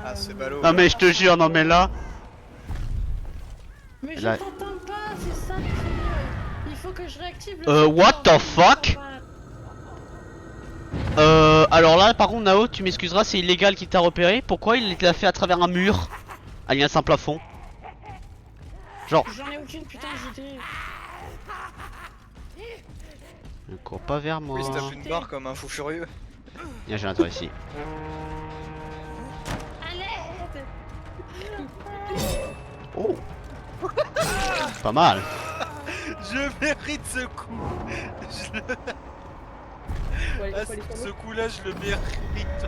Ah, c'est ballot. Non, mais je te jure, non, mais là. Mais je Là- t'entends pas, c'est ça le truc. Il faut que je réactive le. What support, the je fuck? t'entends pas. Alors là, par contre, Nao, tu m'excuseras, c'est illégal qu'il t'a repéré. Pourquoi il l'a fait à travers un mur? Alliance un plafond. J'en ai aucune, putain, j'étais. Ne cours pas vers moi. Il se tape une barre comme un fou furieux. Viens, j'ai un tour ici. Oh. Pas mal. Je mérite ce coup. Je le- Faut aller- Ah, faut aller sur ce l'autre. coup-là, je le mérite.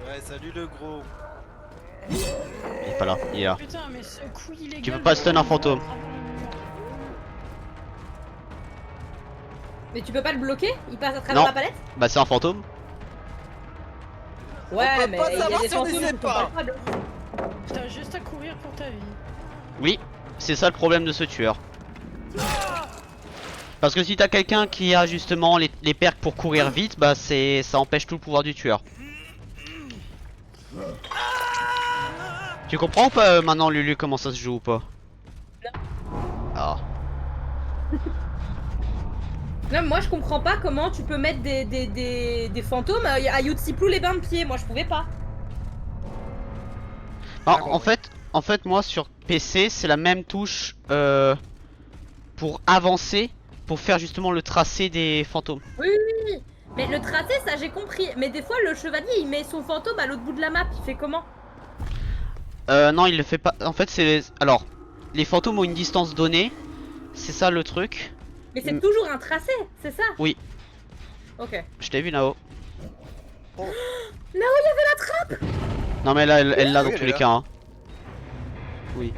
Ouais, salut le gros. Il est pas là, il est là. Putain, mais ce coup illégal. Tu peux pas stun un fantôme. Mais tu peux pas le bloquer? Il passe à travers Non. la palette? Bah c'est un fantôme. Ouais, peut mais pas il y a savoir des si on fantômes essaie qui sont pas. pas capables. T'as juste à courir pour ta vie. Oui, c'est ça le problème de ce tueur. Parce que si t'as quelqu'un qui a justement les perks pour courir vite, bah ça empêche tout le pouvoir du tueur. Tu comprends ou pas maintenant Lulu comment ça se joue ou pas? Ah. Non, moi je comprends pas comment tu peux mettre des fantômes à Yutsiplou les bains de pied. Moi je pouvais pas. Ah, D'accord, en fait moi sur PC c'est la même touche pour avancer, pour faire justement le tracé des fantômes. Mais le tracé, ça j'ai compris. Mais des fois, le chevalier il met son fantôme à l'autre bout de la map. Il fait comment? Non il le fait pas, en fait c'est... Alors, les fantômes ont une distance donnée, c'est ça le truc. Mais c'est toujours un tracé, c'est ça? Oui. Ok. Je t'ai vu Nao. Oh. Nao, il y avait la trappe. Non mais là elle l'a Oui, dans elle tous est les là. cas hein. Oui.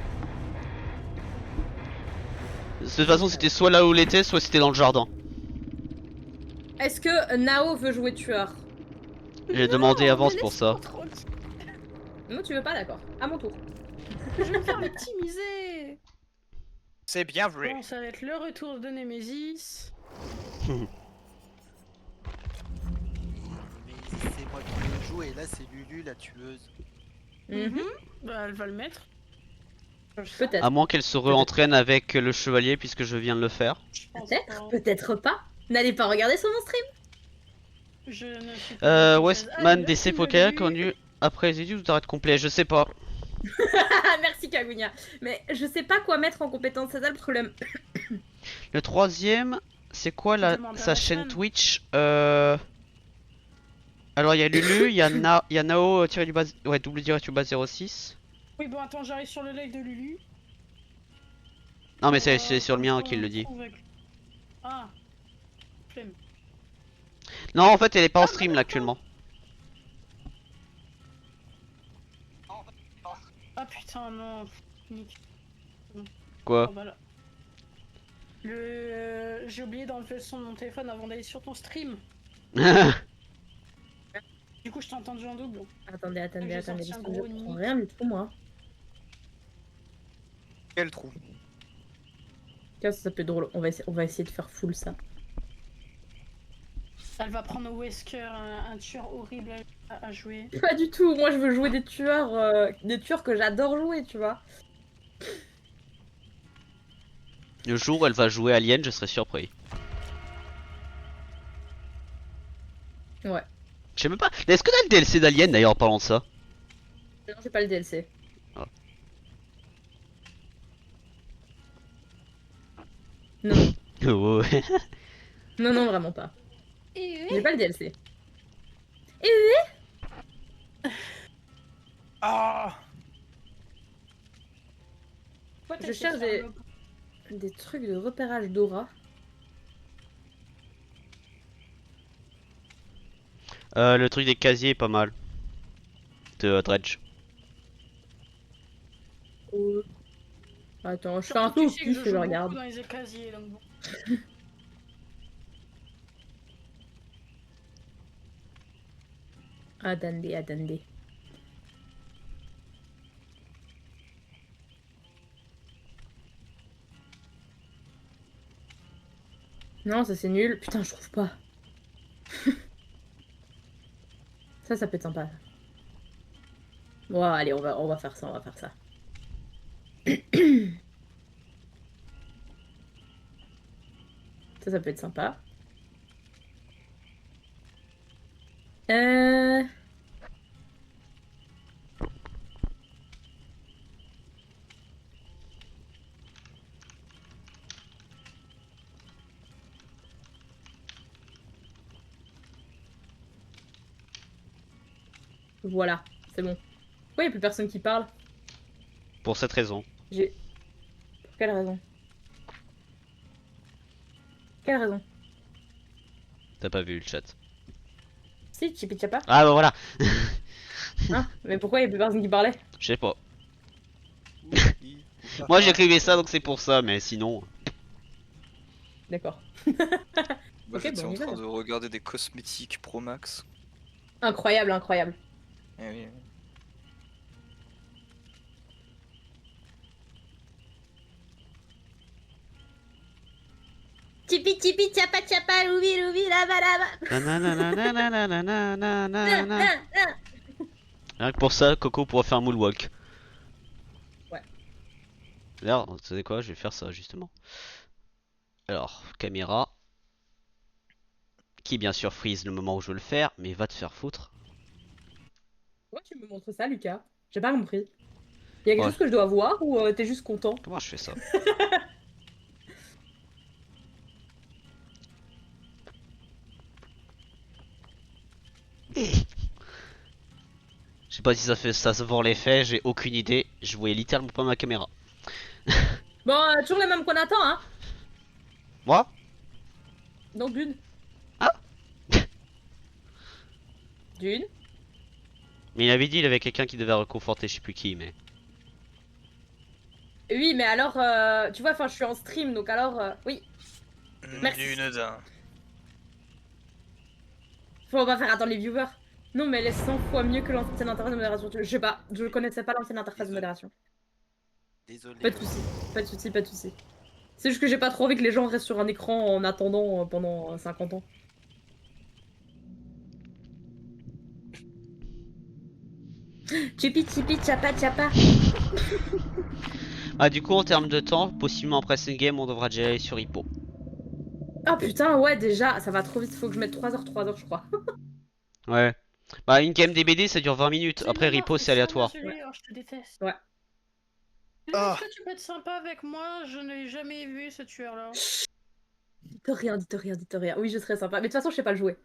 De toute façon c'était soit là où il était, soit c'était dans le jardin. Est-ce que Nao veut jouer tueur? J'ai demandé Non, avant, mais c'est pour ça. laisse-moi tranquille. Non, tu veux pas, d'accord. À mon tour. Je vais me faire victimiser. C'est bien vrai. Bon, ça va être le retour de Nemesis. Mais c'est moi qui le joue et là c'est Lulu la tueuse. Mhm. Bah, elle va le mettre. Peut-être. À moins qu'elle se re-entraîne avec le chevalier puisque je viens de le faire. Je pense Peut-être, pas. peut-être pas. N'allez pas regarder sur mon stream. Je ne suis pas. Westman le DC film de Poker Lulu. connu après les études ou t'arrêtes complet, je sais pas. Merci Kagunia. Mais je sais pas quoi mettre en compétence, c'est ça le problème. Le troisième, c'est quoi Demande à sa chaîne Westman. Twitch Alors il y a Lulu, il y a Nao tiré du bas, ouais, W-du-bas 06. Oui, bon, attends, j'arrive sur le live de Lulu. Non mais c'est Pour, sur le mien comme ça, qu'il on le dit. trouve avec- Ah. Flemme. Non en fait elle est pas en stream là actuellement. Ah putain, non. Nick. Quoi? Oh, bah là. J'ai oublié d'enlever le son de mon téléphone avant d'aller sur ton stream. Du coup, je t'ai entendu en double. Attendez, J'ai parce sorti que un je gros comprends nid. rien du tout moi. Quel trou. Tiens, ça peut être drôle. On va essayer de faire full ça. Elle va prendre au Wesker un tueur horrible à jouer. Pas du tout. Moi, je veux jouer des tueurs que j'adore jouer, tu vois. Le jour où elle va jouer Alien, je serai surpris. Ouais. Je sais même pas. Est-ce que t'as le DLC d'Alien d'ailleurs en parlant de ça? Non, c'est pas le DLC. Ah. Non, Ouais. non, non, vraiment pas. Et J'ai pas le DLC. Ah. pourquoi t'as Je essayé de cherche faire des trucs de repérage d'aura. Le truc des casiers est pas mal. De Dredge. Attends, je fais Surtout un que peu tu au sais que pif je et joue je beaucoup regarde. dans les casiers, donc bon. Attendez, attendez. Non, ça c'est nul. Putain, je trouve pas. Ça peut être sympa. Bon, allez, on va faire ça, on va faire ça. Ça peut être sympa. Euh... Voilà, c'est bon. Pourquoi y a plus personne qui parle? Pour cette raison. Pour quelle raison? Quelle raison? T'as pas vu le chat. Si, Chipi Chapa. Ah bah voilà. Hein? Mais pourquoi il y a plus personne qui parlait? Je sais pas. Oui. Moi j'écrivais ça donc c'est pour ça, mais sinon. D'accord. Moi Ok, j'étais bon, on en y va, train là. de regarder des cosmétiques Pro Max. Incroyable, incroyable. Eh oui. Chipi Chipi Chapa Chapa Loubi Loubi Lava Lava. Nananananananananana. Rien que pour ça, Coco pourra faire un moonwalk. Ouais. D'ailleurs, vous savez quoi, je vais faire ça justement. Alors, caméra. Qui bien sûr freeze le moment où je veux le faire, mais va te faire foutre. Pourquoi tu me montres ça, Lucas? J'ai pas compris. Il y a quelque Ouais. chose que je dois voir ou t'es juste content? Comment je fais ça? Je sais pas si ça se vend l'effet, j'ai aucune idée. Je voyais littéralement pas ma caméra. Bon, toujours les mêmes qu'on attend, hein? Moi? Donc d'une. Ah. D'une. Mais il avait dit il avait quelqu'un qui devait reconforter, je sais plus qui, mais. Oui, mais alors, tu vois, enfin, je suis en stream, donc alors, oui. Merci. Une d'un. Faut pas faire attendre les viewers. Non, mais elle est 100 fois mieux que l'ancienne interface de modération. Je sais pas, je connaissais pas l'ancienne interface de modération. Désolé. Pas de soucis, pas de soucis, pas de soucis. C'est juste que j'ai pas trop envie que les gens restent sur un écran en attendant pendant 50 ans. Chipi chipi chapa chapa. Ah, du coup, en termes de temps, possiblement après cette game, on devra déjà aller sur Hippo. Oh putain, ouais, déjà, ça va trop vite, faut que je mette 3 heures, je crois. Ouais. Bah, une game DBD ça dure 20 minutes. Après, Hippo c'est aléatoire. Oh, je te déteste. Ouais. Ah. Est-ce que tu peux être sympa avec moi? Je n'ai jamais vu ce tueur-là. Dites rien, dites rien, dites rien. Oui, je serais sympa. Mais de toute façon, je sais pas le jouer.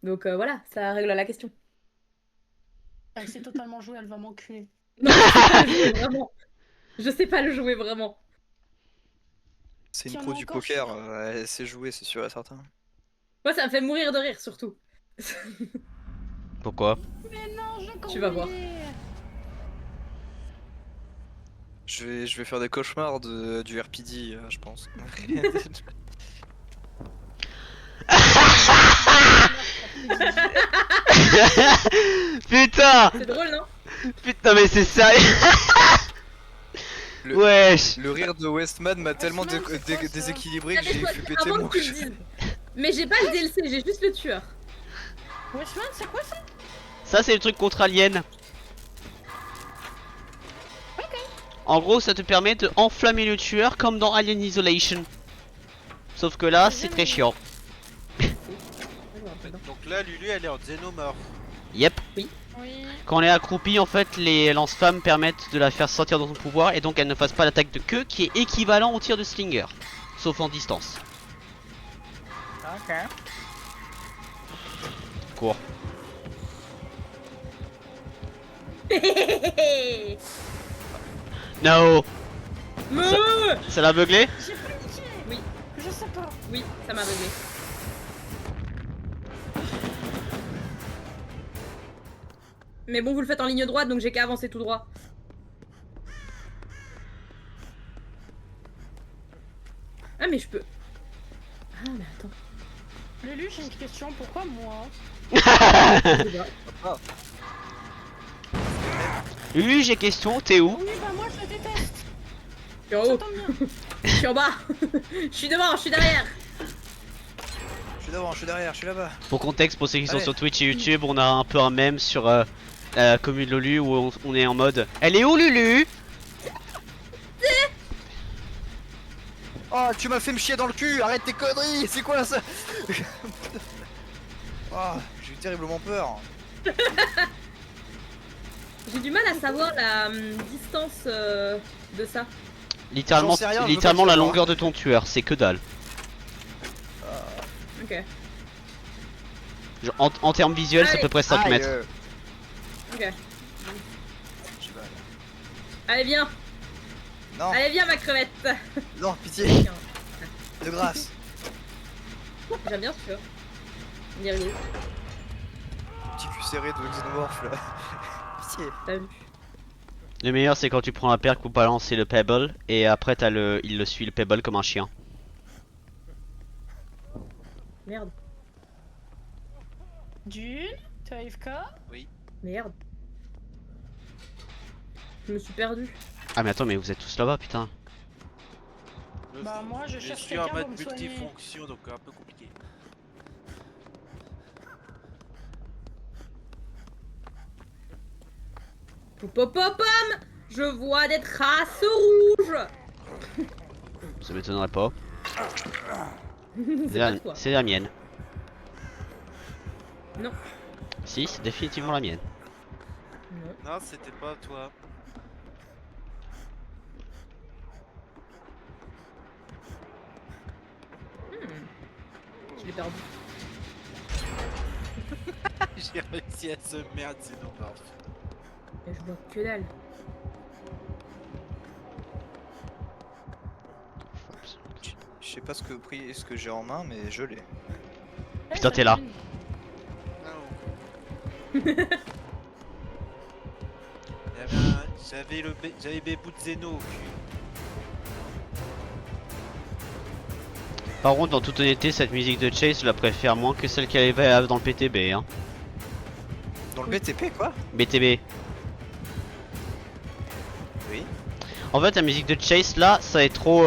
Donc voilà, ça règle la question. Elle sait totalement jouer, elle va m'enculer. Non, je sais pas le jouer, vraiment. Je sais pas le jouer, vraiment. C'est une Tiens, pro mais du encore, poker, elle sait jouer, c'est sûr et certain. Moi, ça me fait mourir de rire, surtout. Pourquoi? Mais non, je Tu vas voir. Je vais faire des cauchemars du RPD, je pense. Putain! C'est drôle, non? Putain, mais c'est sérieux! Le- Wesh! Le rire de Westman m'a tellement Westman, c'est quoi, ça déséquilibré que Ah, mais j'ai toi, fait péter avant mon que tu le dises. Mais j'ai pas le DLC, j'ai juste le tueur. Westman, c'est quoi ça? Ça, c'est le truc contre Alien. En gros, ça te permet de enflammer le tueur comme dans Alien Isolation. Sauf que là, c'est très chiant. Donc là, Lulu, elle est en xénomorphe. Yep. Oui. Quand elle est accroupie, en fait, les lance-flammes permettent de la faire sortir dans son pouvoir et donc elle ne fasse pas l'attaque de queue qui est équivalent au tir de Slinger. Sauf en distance. Ok. Cours. No! Ça l'a aveuglé? J'ai paniqué. Oui. Je sais pas. Oui, ça m'a réglé. Mais bon, vous le faites en ligne droite, donc j'ai qu'à avancer tout droit. Ah, mais je peux... Ah, mais attends. Lulu, j'ai une question. Pourquoi moi? Je sais pas. Lulu, j'ai question, t'es où? Oui, bah moi, je le déteste. Je suis en Ça haut, tombe bien. je suis en bas, je suis devant, je suis derrière. Je suis devant, je suis derrière, je suis là-bas. Pour contexte, pour ceux qui sont Allez. sur Twitch et YouTube, on a un peu un mème sur la commune de Lulu où on est en mode elle est où Lulu? Oh, tu m'as fait me chier dans le cul, arrête tes conneries, c'est quoi ça? Oh, j'ai eu terriblement peur. J'ai du mal à savoir la distance de ça. Littéralement, J'en sais rien, je veux littéralement pas la savoir. longueur de ton tueur, c'est que dalle. Ok, Genre, en termes visuels, c'est à peu près 5 Aïe, mètres. ok. je sais pas. Allez, viens. Non, Allez, viens, ma crevette. non, pitié, de grâce. J'aime bien sûr. Il est rigolo. Petit cul serré de xénomorphe là. Pitié. T'as vu? Le meilleur c'est quand tu prends un perk pour balancer le pebble et après il le suit le pebble comme un chien. Merde. Dune, t'es AFK? Merde. Je me suis perdu. Ah mais attends mais vous êtes tous là-bas putain. Bah moi je Je cherche suis en quelqu'un mode pour me soigner. multifonction donc un peu compliqué. Poupopopom. Je vois des traces rouges. Ça m'étonnerait pas. C'est pas toi. C'est la mienne. Non. Si, c'est définitivement la mienne. Non. Non, c'était pas toi. Je l'ai perdu. J'ai réussi à se merde, c'est normal. Et je vois que dalle. Je sais pas ce que j'ai en main, mais je l'ai. Putain, t'es là. J'avais mes bouts de Zeno au cul. Par contre, en toute honnêteté, cette musique de Chase, je la préfère moins que celle qu'elle avait dans le PTB. Hein. Dans le BTP quoi? BTB. Oui. En fait, la musique de Chase là, ça est trop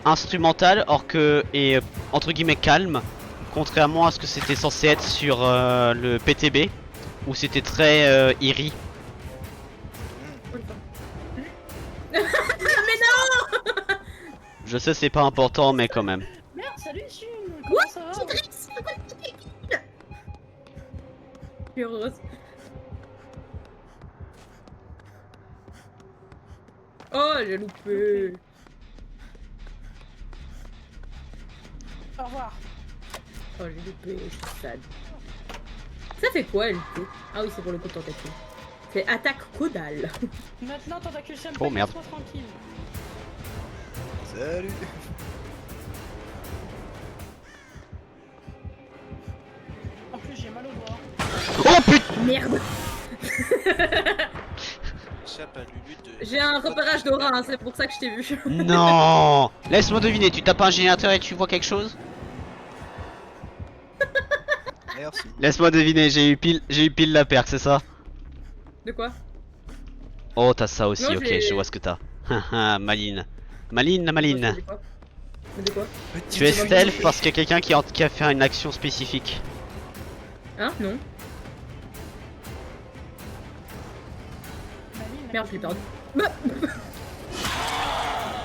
instrumental, or que et entre guillemets calme, contrairement à ce que c'était censé être sur le PTB, où c'était très eerie. Mais non. Je sais, c'est pas important, mais quand même. Merde, salut Dune, comment ça va? Je suis heureuse. Oh, j'ai loupé. Au revoir. Oh, j'ai loupé, je suis sad. Ça fait quoi, LT? Ah oui, c'est pour le coup de tentacule. C'est attaque caudale. Maintenant tentacule Senpai, Oh, merde. laisse-moi tranquille. Salut. En plus j'ai mal au doigt. Oh putain! Merde. Échappe à Lulu de... J'ai un repérage d'aura, hein, c'est pour ça que je t'ai vu. Non! Laisse-moi deviner, tu tapes un générateur et tu vois quelque chose? Merci. Laisse-moi deviner, j'ai eu pile la perque, c'est ça? De quoi? Oh, t'as ça aussi, Non, ok, j'ai- je vois ce que t'as. Haha, maline. Maline, la maline. De quoi? De quoi? Tu es stealth parce qu'il y a quelqu'un qui a fait une action spécifique. Hein? Non. Maline, Merde, je l'ai perdu.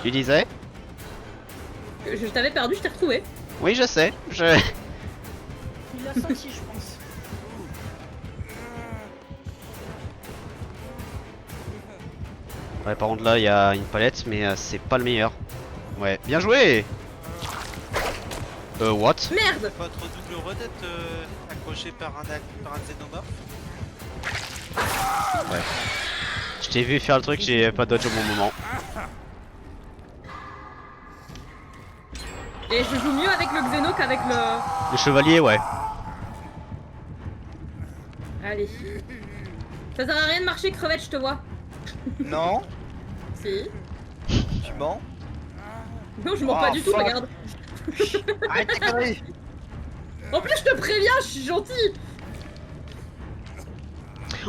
Tu disais? Je t'avais perdu, je t'ai retrouvé. Oui, je sais. Il l'a senti, je pense. Ouais, par contre là, il y a une palette, mais c'est pas le meilleur. Ouais, bien joué. What? Merde! Votre double redette accroché par un xénomorphe. Ouais. Je t'ai vu faire le truc, j'ai pas dodge au bon moment. Et je joue mieux avec le Xeno qu'avec le... Le chevalier, ouais. Allez. Ça sert à rien de marcher, crevette, je te vois. Non, Si. tu mens. Non, je mens Oh, pas du tout, fuck. regarde. Arrête tes conneries. En plus, je te préviens, je suis gentil.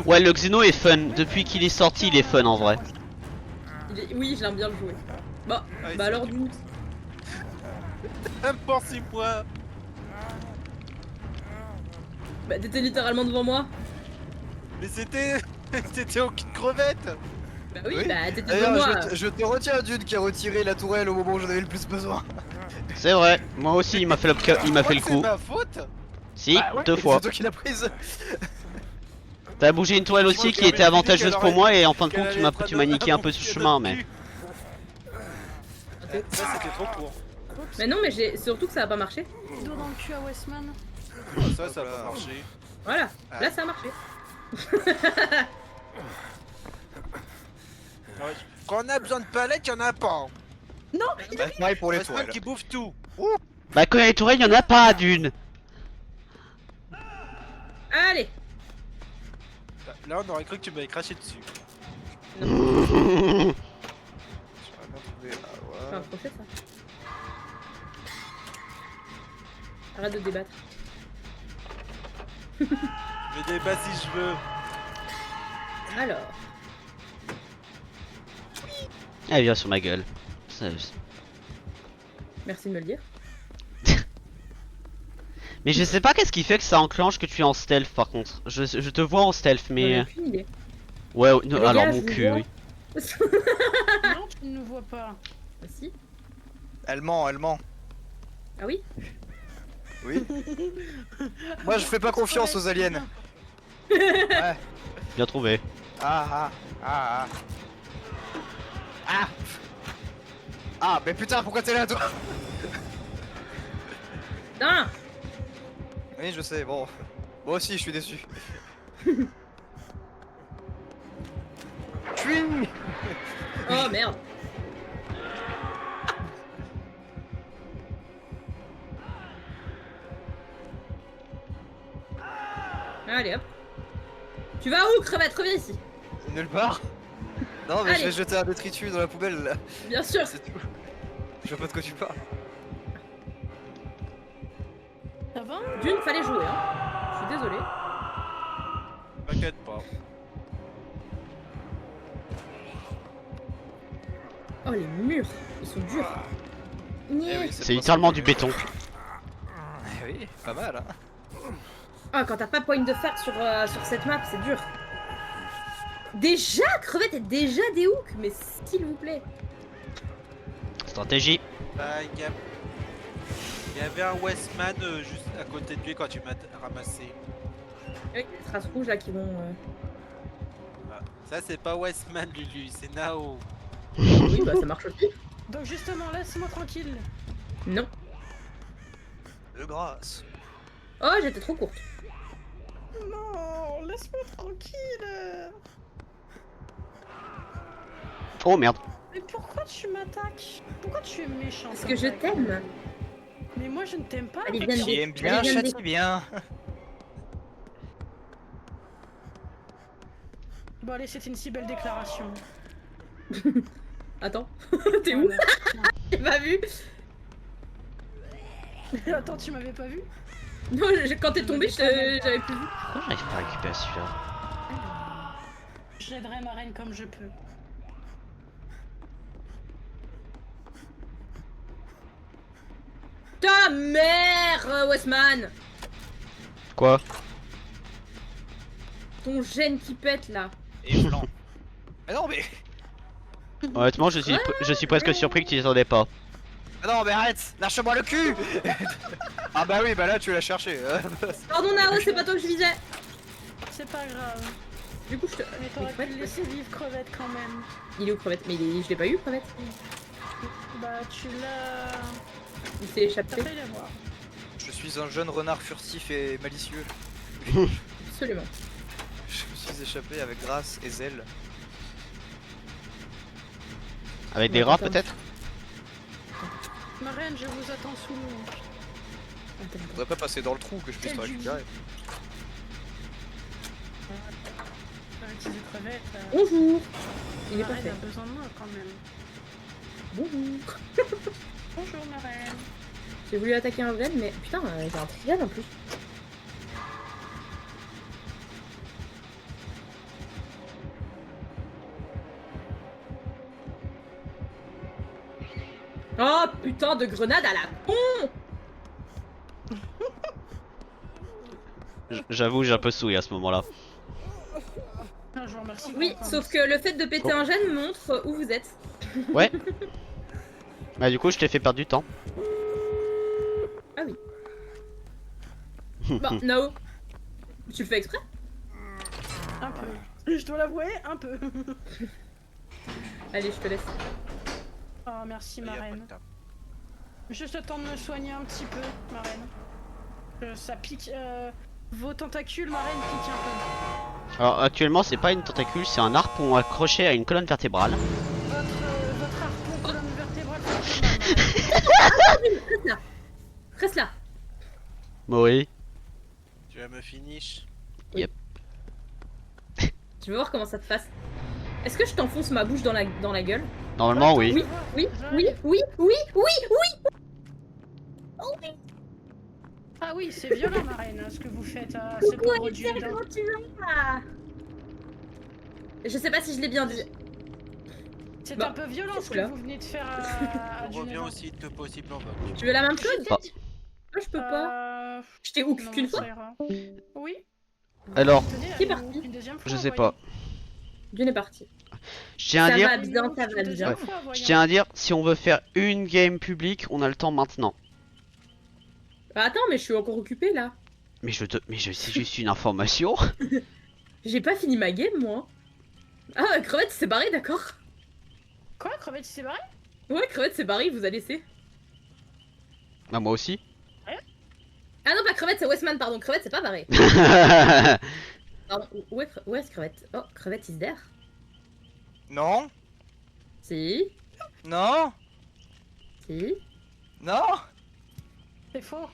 Ouais, le Xeno est fun. Depuis qu'il est sorti, il est fun en vrai. Oui, je l'aime bien le jouer. Bah, Ah oui, bah c'est alors vrai. du... Pensez-moi. Bah, t'étais littéralement devant moi. Mais c'était... T'étais au kit crevette. Bah oui, Oui. bah t'étais devant D'ailleurs, moi. je te retiens Dude qui a retiré la tourelle au moment où j'en avais le plus besoin. C'est vrai. Moi aussi, il m'a fait le coup. C'est ma faute. Si, Bah ouais, deux fois. C'est toi qui l'as prise. T'as bougé une tourelle aussi qui était avantageuse pour moi et en fin de compte, tu m'as niqué un peu sur le chemin, mais. Ça c'était trop court. Mais non, mais j'ai surtout que ça a pas marché. Dos dans le cul à Westman. Ça va pas marcher. Voilà, Ah. là ça a marché. Quand on a besoin de palettes, y'en a pas. Bah, pareil pour les Westman tourelles. qui bouffe tout. Bah quand il y a les tourelles, il y en a pas d'une. Allez. Là, on aurait cru que tu m'avais craché dessus. Non, J'aurais bien trouvé. c'est Ah un ouais. procès ça. Arrête de débattre. Je me débat si je veux. Alors. Elle vient sur ma gueule. Merci de me le dire. Mais je sais pas qu'est-ce qui fait que ça enclenche que tu es en stealth par contre. Je te vois en stealth J'en ai mais... aucune idée. Ouais, non, Les alors gars, mon je vous cul, vois. oui. Non, tu ne nous vois pas. Ah, si. Elle ment, elle ment. Ah oui. Oui. Moi je fais pas confiance aux aliens. Ouais. Bien trouvé. Ah. Ah, mais putain, pourquoi t'es là toi? Non. Oui, je sais, bon. Moi aussi, je suis déçu. Chouing. Oh merde. Allez hop. Tu vas où, crevette? Reviens ici. Nulle part. Non, mais Allez. je vais jeter un détritus dans la poubelle là. Bien sûr. C'est tout. Je vois pas de quoi tu parles. Ça va? D'une, fallait jouer, hein. Je suis désolée. T'inquiète pas. Oh, les murs. Ils sont durs. Eh Niais. oui, C'est littéralement du béton. Eh oui, pas mal hein. Ah, quand t'as pas point de fer sur cette map, c'est dur. Déjà, crevette est déjà des hooks, mais s'il vous plaît. Stratégie. Bah, il y avait un Westman juste à côté de lui quand tu m'as ramassé. Oui, les traces rouges là qui vont. Ah, ça, c'est pas Westman, Lulu, c'est Nao. Oui, bah ça marche aussi. Donc justement, laisse-moi tranquille. Non. De grâce. Oh, j'étais trop courte. Non, laisse-moi tranquille. Oh merde. Mais pourquoi tu m'attaques? Pourquoi tu es méchant? Parce comme que je ça, t'aime. Gaël? Mais moi je ne t'aime pas. Allez, mec. viens de Qui aime bien, Allez, viens de châtie bien. Bon allez, c'était une si belle déclaration. Attends, t'es où? Voilà. J'ai pas vu. Attends, tu m'avais pas vu? Non, quand t'es tombé, j'avais plus vu. Pourquoi j'arrive pas à récupérer celui-là? J'aiderai ma reine comme je peux. Ta mère, Westman. Quoi? Ton gène qui pète là. Et blanc. Mais non, mais. Honnêtement, je suis presque surpris que tu n'y attendais pas. Ah non, mais arrête. Lâche-moi le cul. Ah bah oui, bah là tu l'as cherché. Pardon, Nao, c'est pas toi que je visais. C'est pas grave. Du coup, je te. Mais t'aurais pu crevette, le laisser vivre crevette quand même. Il est où, crevette? Mais je l'ai pas eu, crevette. Bah tu l'as... Il s'est échappé. T'as failli l'avoir. Je suis un jeune renard furtif et malicieux. Absolument. Je me suis échappé avec grâce et zèle. Avec des Ouais, rats attends. peut-être? Ma reine, je vous attends sous l'eau. Attends, Faudrait pas passer dans le trou que je puisse te Quel récupérer. J'aurais utilisé crevette. Bonjour. Il est Ma pas reine fait. a besoin de moi quand même. Bonjour. Bonjour ma reine. J'ai voulu attaquer un Ren, mais putain, j'ai un triade en plus. Oh putain de grenade à la con. J'avoue, j'ai un peu souillé à ce moment-là. Ah, je vous remercie. Oui, sauf que le fait de péter un gène montre où vous êtes. Ouais. Bah du coup, je t'ai fait perdre du temps. Ah oui. Bon, no. Tu le fais exprès? Un peu. Je dois l'avouer, un peu. Allez, je te laisse. Oh, merci ma Y a pas de reine. table. Juste le temps de me soigner un petit peu, ma reine. Ça pique. Vos tentacules, ma reine, piquent un peu. Alors actuellement, c'est pas une tentacule, c'est un harpon accroché à une colonne vertébrale. Votre harpon colonne vertébrale fait un peu mal, ma reine. Reste là. Oui. Tu vas me finish? Tu veux voir comment ça te fasse? Est-ce que je t'enfonce ma bouche dans la gueule? Normalement, oui. Oui, oui, oui, oui, oui, oui, oui. Ah oui, c'est violent, ma reine, ce que vous faites à ce Coucou pauvre dieu. Alicia, comment tu vas? Je sais pas si je l'ai bien dit. C'est Bah, un peu violent ce là. que vous venez de faire à On revient Juneda. aussi que possible en vote. Tu veux la même chose? Pas. Moi je peux pas. Je t'ai hook Non, qu'une ça fois. ira. Oui. Alors, Tenez, Qui est allez-vous parti une deuxième fois, je sais voyons. pas. D'une est partie. Je tiens à Ça dire, va bien, ça va Une deuxième bien. fois, je voyons. tiens à dire, si on veut faire une game publique, on a le temps maintenant. Bah, attends, mais je suis encore occupée là. Mais c'est juste une information. J'ai pas fini ma game moi. Ah, Crevette s'est barré, d'accord. Quoi, Crevette, il s'est barré? Ouais, Crevette s'est barré, il vous a laissé. Bah moi aussi. Ah non, pas Crevette, c'est Westman, pardon. Crevette, c'est pas barré. Pardon, où est-ce Crevette? Oh, Crevette is there. Non, Si, non, si. non, C'est faux.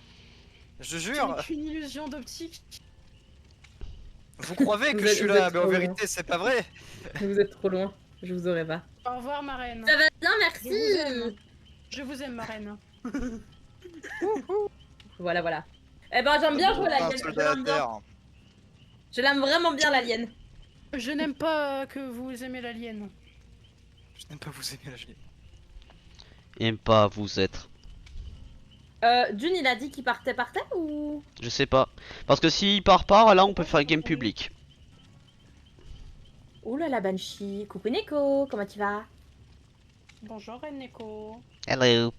je Ce n'est jure. qu'une illusion d'optique. Vous croyez que Vous je êtes- suis vous là, êtes mais en trop vérité, c'est pas vrai. Vous êtes trop loin. Je vous aurai pas. Au revoir, ma reine. Ça va bien, Je vous aime. merci. Je vous aime, ma reine. Voilà, voilà. Eh ben, j'aime bien jouer Un l'alien. Je soldat à l'aime bien. terre. Je l'aime vraiment bien, l'alien. Je n'aime pas que vous aimez l'alien. Je n'aime pas vous aimer, là, je l'ai. Aime pas vous être. Dune, il a dit qu'il partait ou? Je sais pas. Parce que s'il part pas, là on peut faire une game publique. Oh là la Banshee. Coucou Neko, comment tu vas? Bonjour, reine Neko. Hello.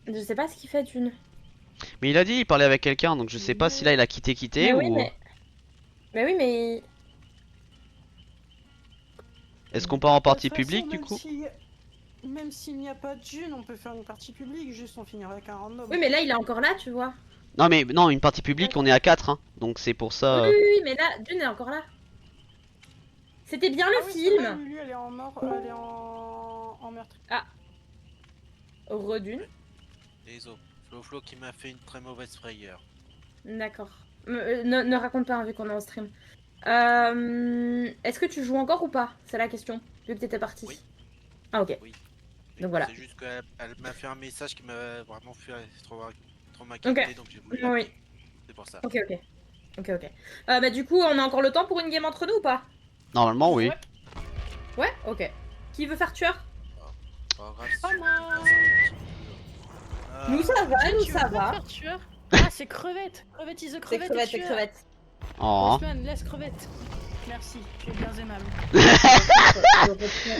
Je sais pas ce qu'il fait, Dune. Mais il a dit il parlait avec quelqu'un, donc je sais pas si là il a quitté Mais ou... oui, mais oui, mais. Est-ce qu'on part en partie De toute publique façon, du même coup Même s'il n'y a pas de June, on peut faire une partie publique, juste on finira avec un random. Oui, mais là, il est encore là, tu vois. Non mais non, une partie publique on est à 4 hein. Donc c'est pour ça... Oui, oui, oui, mais là, Dune est encore là. C'était bien le Ah oui, c'est vrai, film. Lulu, elle est en mort, elle est en meurtre. Redune. Désolé. Flo qui m'a fait une très mauvaise frayeur. D'accord. Ne raconte pas, hein, vu qu'on est en stream. Est-ce que tu joues encore ou pas? C'est la question. Vu que t'étais parti. Oui. Ah, ok. Oui. Donc voilà. C'est juste qu'elle m'a fait un message qui m'a vraiment fait trop m'inquiéter, donc j'ai voulu. Oui. l'appeler. C'est pour ça. Ok, ok. Ok, ok. Bah, du coup, on a encore le temps pour une game entre nous ou pas? Normalement oui. Ouais. Ouais, ok. Qui veut faire tueur? Pas grave, Pas si moi. on passe un petit peu. Nous, ça va, nous, Tu ça veux pas va. faire tueur? Ah, c'est crevette. Crevette is a C'est crevette. crevette, et c'est tueur. crevette. Oh. Osman, laisse crevette. Merci, tu es bien aimable.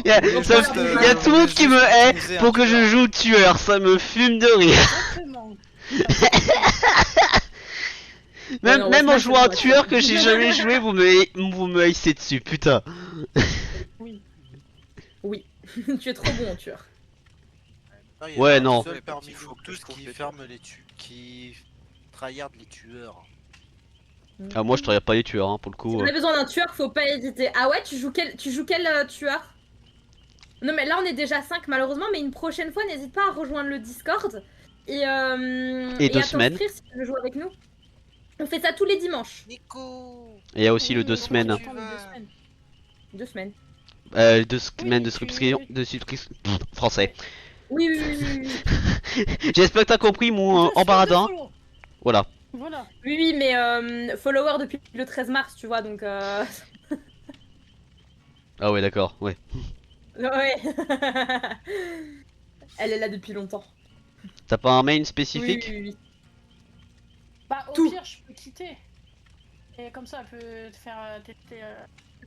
Y a, Mais sauf juste, qu'il y a tout le monde qui me hait pour que je joue tueur, ça me fume de rire. Exactement. Même, non, même en Osman, jouant un c'est tueur pas que j'ai jamais joué, vous me haïssez dessus, putain. Oui. Oui. Tu es trop bon en tueur. Non, il y a Ouais, un non. seul parmi Faut vous que tous je trouve qui les ferme les qui tryhard les tueurs. Ah, moi je travaille pas les tueurs hein, pour le Si coup. on a besoin d'un tueur, faut pas hésiter. Ah ouais, tu joues quel tueur? Non mais là on est déjà 5 malheureusement, mais une prochaine fois n'hésite pas à rejoindre le Discord et à 2 semaines. t'inscrire si tu veux jouer avec nous. On fait ça tous les dimanches. Nico. Et il y a aussi le Oui, 2 mais semaines. on attend les 2 semaines. 2 semaines. 2 semaines de tu- subscription. Français. Oui, oui, oui, oui, oui. J'espère que t'as compris mon Deux embaradin. follow. Voilà. Voilà. Oui, oui, mais follower depuis le 13 mars, tu vois, donc Ah ouais d'accord, ouais. ouais. Elle est là depuis longtemps. T'as pas un main Oui, spécifique? oui, oui. Bah, au Tout. pire, je peux quitter. Et comme ça, elle peut te faire tester.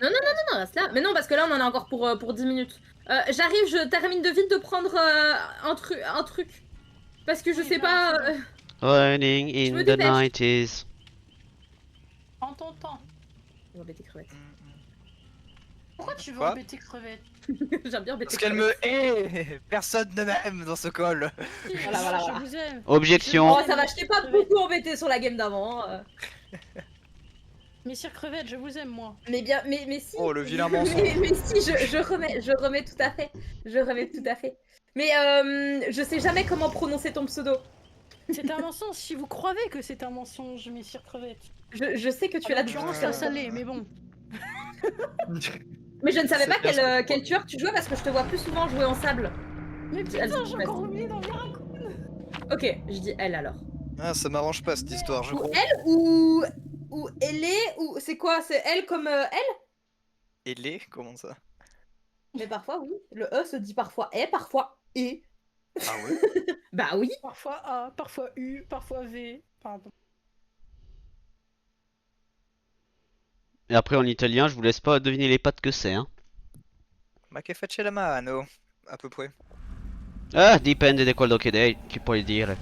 Non, reste là. Mais non, parce que là, on en a encore pour 10 minutes. J'arrive, je termine de vite de prendre un truc. Parce que je Oui, sais bah, pas... c'est bon. Running Je in me the dépêche. 90s. En ton temps. On va bêter crevette. Pourquoi tu veux Quoi embêter crevette? J'aime bien bêter Parce qu'elle me hait. Personne ne m'aime dans ce call. Si, Voilà, voilà, je voilà. vous aime. Objection. Oh, ça va, je t'ai pas beaucoup embêté sur la game d'avant. Hein. Messire crevette, je vous aime, moi. Mais bien, mais si. Oh, le vilain mensonge. mais si, je remets tout à fait. Je remets tout à fait. Mais je sais jamais comment prononcer ton pseudo. C'est un mensonge. Si vous croyez que c'est un mensonge, messire crevette. Je sais que tu es là depuis l'occurrence, tout c'est à un l'heure. salé, mais bon. Mais je ne savais C'est pas bien ce que quel tueur tu jouais parce que je te vois plus souvent jouer en sable. Mais putain, j'ai encore oublié dans les raccoons. Ok, je dis elle alors. Ah, ça m'arrange pas cette histoire, je Ou crois. elle ou elle est ou c'est quoi? C'est elle comme elle? Et les comment ça? Mais parfois oui. Le E se dit parfois est, parfois et. Ah ouais? Bah oui. Parfois A, parfois U, parfois V. Pardon. Et après en italien, je vous laisse pas deviner les pattes que c'est, hein. Ma che faccia la mano, à peu près. Ah, dipende di quello che puoi dire.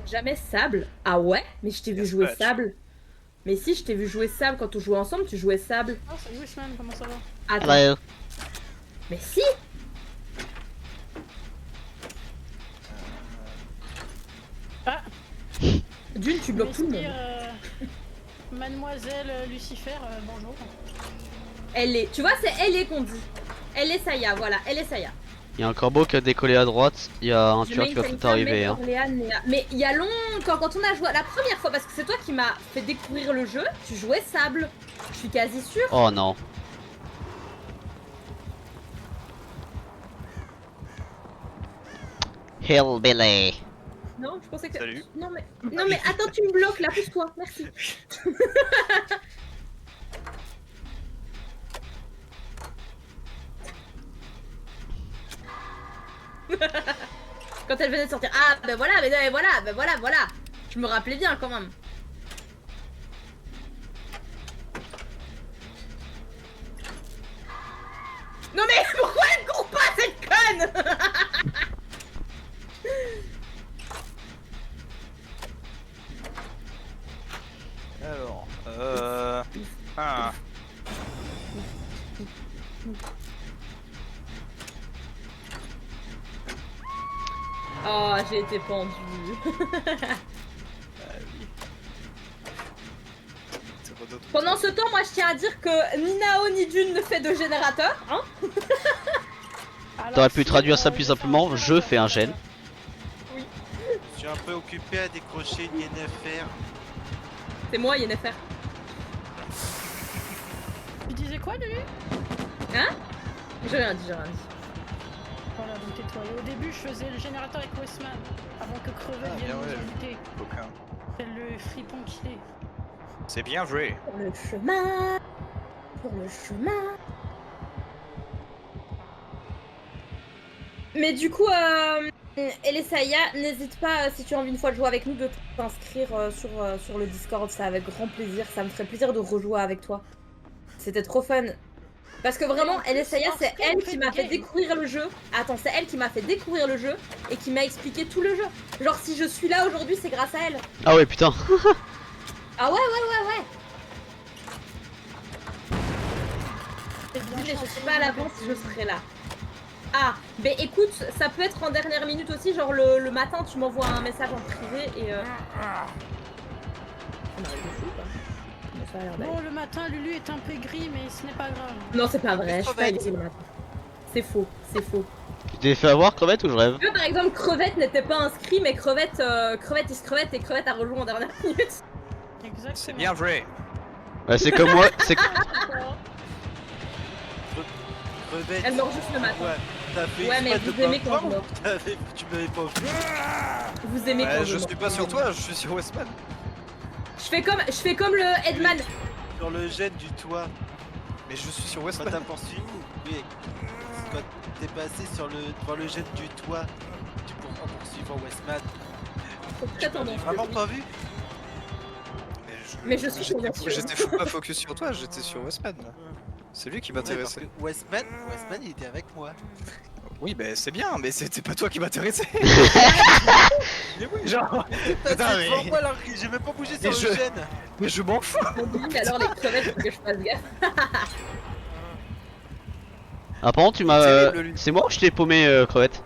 Jamais sable. Ah ouais? Mais je t'ai vu jouer Dispatch. sable. Mais si, je t'ai vu jouer sable quand on jouait ensemble, tu jouais sable. Oh, salut Wishman, comment ça va? Attends. Hello. Mais si! Ah. D'une, tu bloques tout le monde. Messire, Mademoiselle Lucifer, bonjour. Elle est. Tu vois, c'est elle est qu'on dit. Elle est Saya, voilà, elle est Saya. Il y a un corbeau qui a décollé à droite, il y a un Je tueur mets qui une va peut-être Sanita, arriver, mets hein. Orléane, mais il y a longtemps, quand on a joué la première fois, parce que c'est toi qui m'as fait découvrir le jeu, tu jouais sable. Je suis quasi sûre. Oh non. Hillbilly. Non, je pensais que. Salut. Non mais attends, tu me bloques là, pousse-toi, merci. Quand elle venait de sortir. Ah ben voilà, voilà. Je me rappelais bien quand même. Non mais pourquoi elle court pas cette conne? Alors, ah. Oh, j'ai été pendue. C'est pas d'autre. Pendant ce temps, moi je tiens à dire que ni Nao ni Dune ne fait de générateur, hein. Alors, T'aurais pu si, traduire ça plus je vais simplement, faire un je fais un gène. Je suis un peu occupé à décrocher une INFR. C'est moi Yennefer. Tu disais quoi, Lulu? J'ai rien dit. Voilà, donc tais-toi. Et au début, je faisais le générateur avec Westman, avant que Crevet Ah, vienne bien nous ouais. inviter. Coquin. C'est le fripon qu'il est. C'est bien vrai. Pour le chemin. Mais du coup, Elesaya, n'hésite pas, si tu as envie une fois de jouer avec nous, de t'inscrire sur le Discord, c'est avec grand plaisir, ça me ferait plaisir de rejouer avec toi. C'était trop fun. Parce que vraiment, Elesaya, c'est elle qui m'a fait découvrir le jeu. Attends, c'est elle qui m'a fait découvrir le jeu et qui m'a expliqué tout le jeu. Genre, si je suis là aujourd'hui, c'est grâce à elle. Ah ouais, putain. Ah ouais. C'est bien Mais je chanceux, sais pas à l'avance si je serai là. Ah, ben écoute, ça peut être en dernière minute aussi, genre le matin tu m'envoies un message en privé et On arrête de fou, quoi. Bon, ça a l'air d'aller. Bon, le matin, Lulu est un peu gris, mais ce n'est pas grave. Non, c'est pas vrai, je suis pas aigrie le matin. C'est faux. Tu t'es fait avoir, crevette, ou je rêve? Tu vois, par exemple, Crevette n'était pas inscrit, mais Crevette et Crevette a rejoint en dernière minute. Exactement. C'est bien vrai. Ouais, c'est comme moi, c'est... Crevette. Elle meurt juste le matin. Ouais, t'as fait Ouais, mais exprès vous de aimez pas quand je me meurs. voir. Tu m'avais pas vu. Vous aimez quand Ouais, je je meurs. suis pas sur toi, je suis sur Westman. Je fais comme le Headman. Sur le gène du toit. Mais je suis sur Quand Westman. t'as poursuivi. Oui. Quand t'es passé devant le gène du toit. En poursuivant Westman. Faut très tendance. Vraiment pas vu. Mais je suis sur Westman. J'étais pas focus sur toi, j'étais sur Westman. C'est lui qui Ouais, parce m'intéressait. que Westman il était avec moi. Oui, bah c'est bien, mais c'était pas toi qui m'intéressait. Mais oui, Genre, t'es passé Putain, mais- devant moi alors que j'ai même pas bougé sur Et le je- gène. mais je m'en fous. Mais alors les crevettes, faut que je fasse gaffe. Ah, par contre, tu m'as... Terrible, lui. C'est moi ou je t'ai paumé, crevette?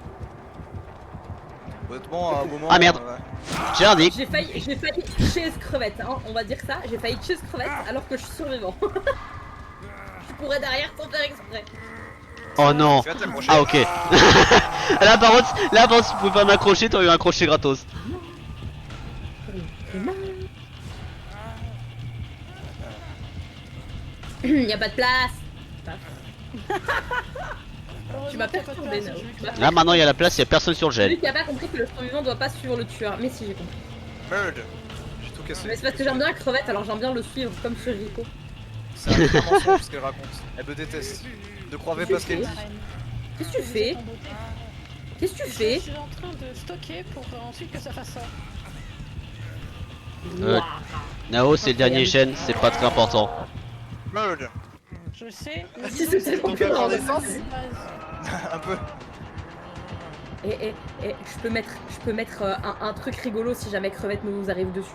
Honnêtement, à un moment. Ah, merde. J'ai un nick. J'ai failli chez Crevette, hein, on va dire ça. J'ai failli chez Crevette alors que je suis survivant. Je pourrais derrière sans faire exprès. Oh non. Tu vas t'accrocher. Ah, ok. Là, par contre, si tu pouvais pas m'accrocher, t'aurais eu un crochet gratos. Y a pas de place. Tu m'as Heureusement qu'il y a pas de perturbé, place, Nao. je vais Tu m'as Là maintenant il y a la place, il y a personne sur le Celui gel. qui a pas compris que le survivant doit pas suivre le tueur. Mais si, j'ai compris. Merde. J'ai tout cassé. Mais c'est parce que j'aime bien Crevette, alors j'aime bien le suivre comme sur Rico. C'est un pur mensonge ce qu'elle raconte. Elle me déteste. Ne croyez pas ce qu'elle dit. Qu'est-ce que tu fais? Qu'est-ce que tu fais? Je suis en train de stocker pour ensuite que ça fasse ça. Euh, Nao c'est le dernier gène, c'est pas très important. Merde. Je sais. Ah, si, c'est tellement Donc, plus à marrant. connaissance Un peu. Et je peux mettre un truc rigolo si jamais Crevette nous arrive dessus.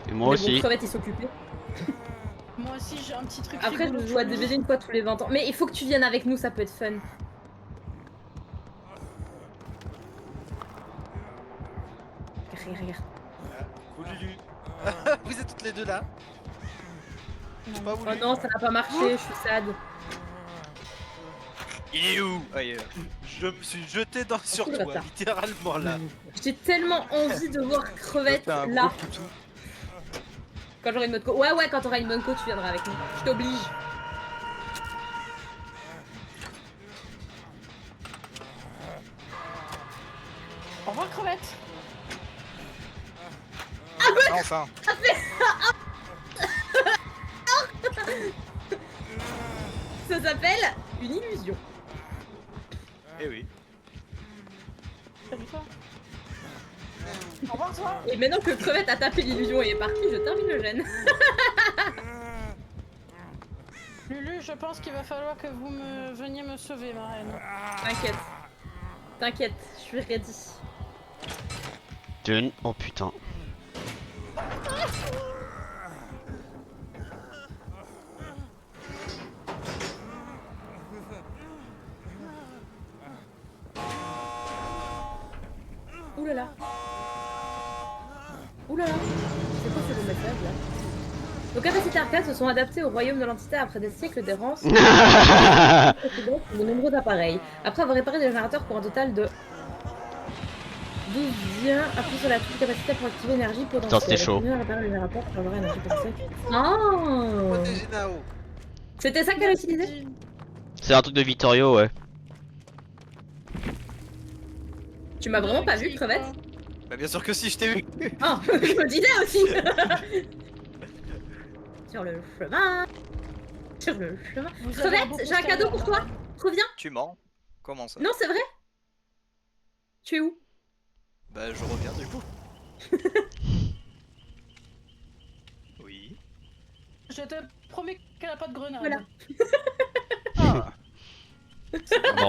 Et moi Mais aussi. Bon, Crevette il s'occupait. Moi aussi j'ai un petit truc. Après rigolo je joue à pour lui. DBD une fois tous les 20 ans. Mais il faut que tu viennes avec nous, ça peut être fun. Regarde. Coucou Lulu. Vous êtes toutes les deux là. J'ai pas Oh voulu. non, ça n'a pas marché, je suis sad. Il est où? Ah, il est là. Je me suis jeté sur le toi, bâtard. littéralement là. J'ai tellement envie de voir Crevette T'as un là. gros toutou. Quand j'aurai une bonne co. Ouais, quand t'auras une bonne co, tu viendras avec nous. Je t'oblige. Au revoir crevette. Ah, enfin. Ça s'appelle une illusion. Eh oui. Salut toi. Au revoir toi. Et maintenant que Crevette a tapé l'illusion et est parti, je termine le gène. Lulu, je pense qu'il va falloir que vous me veniez me sauver, ma reine. T'inquiète. T'inquiète, je suis ready. Dune. Oh putain. Oulala. Oulala. C'est quoi ce message là? Nos capacités arcades se sont adaptées au royaume de l'entité après des siècles d'errance. De nombreux appareils. Après avoir réparé des générateurs pour un total de 12 biens, appuie sur la touche capacité pour activer l'énergie potentielle. c'était chaud. Continuez à réparer les générateurs pour avoir énergie potentielle. Oh, Protégez Nao. c'était ça qu'elle utilisait? C'est un truc de Vittorio, ouais. Tu m'as vraiment pas vu, Crevette? Bah, bien sûr que si, je t'ai vu. Oh, je me disais aussi. Sur le chemin. Sur le chemin. Crevette, j'ai un cadeau pour toi. Reviens. Tu mens. Comment ça? Non, c'est vrai. Tu es où? Bah, je reviens du coup. Oui. Je te promets qu'elle a pas de grenade. Voilà. Ah. Bon.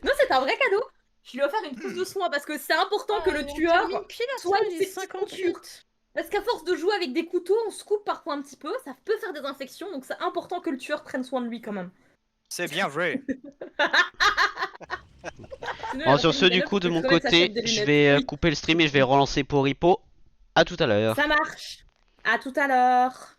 Non, c'est un vrai cadeau. Je lui ai offert une trousse de soins parce que c'est important que le tueur soit soit une les petite 58. Parce qu'à force de jouer avec des couteaux, on se coupe parfois un petit peu, ça peut faire des infections, donc c'est important que le tueur prenne soin de lui quand même. C'est bien vrai. Sinon, Bon, il sur aurait ce, fait du une coup, de galère mon parce que Crevette côté, s'achète des je lunettes. vais Oui, couper le stream et je vais relancer pour Hippo. À tout à l'heure. ça marche. À tout à l'heure.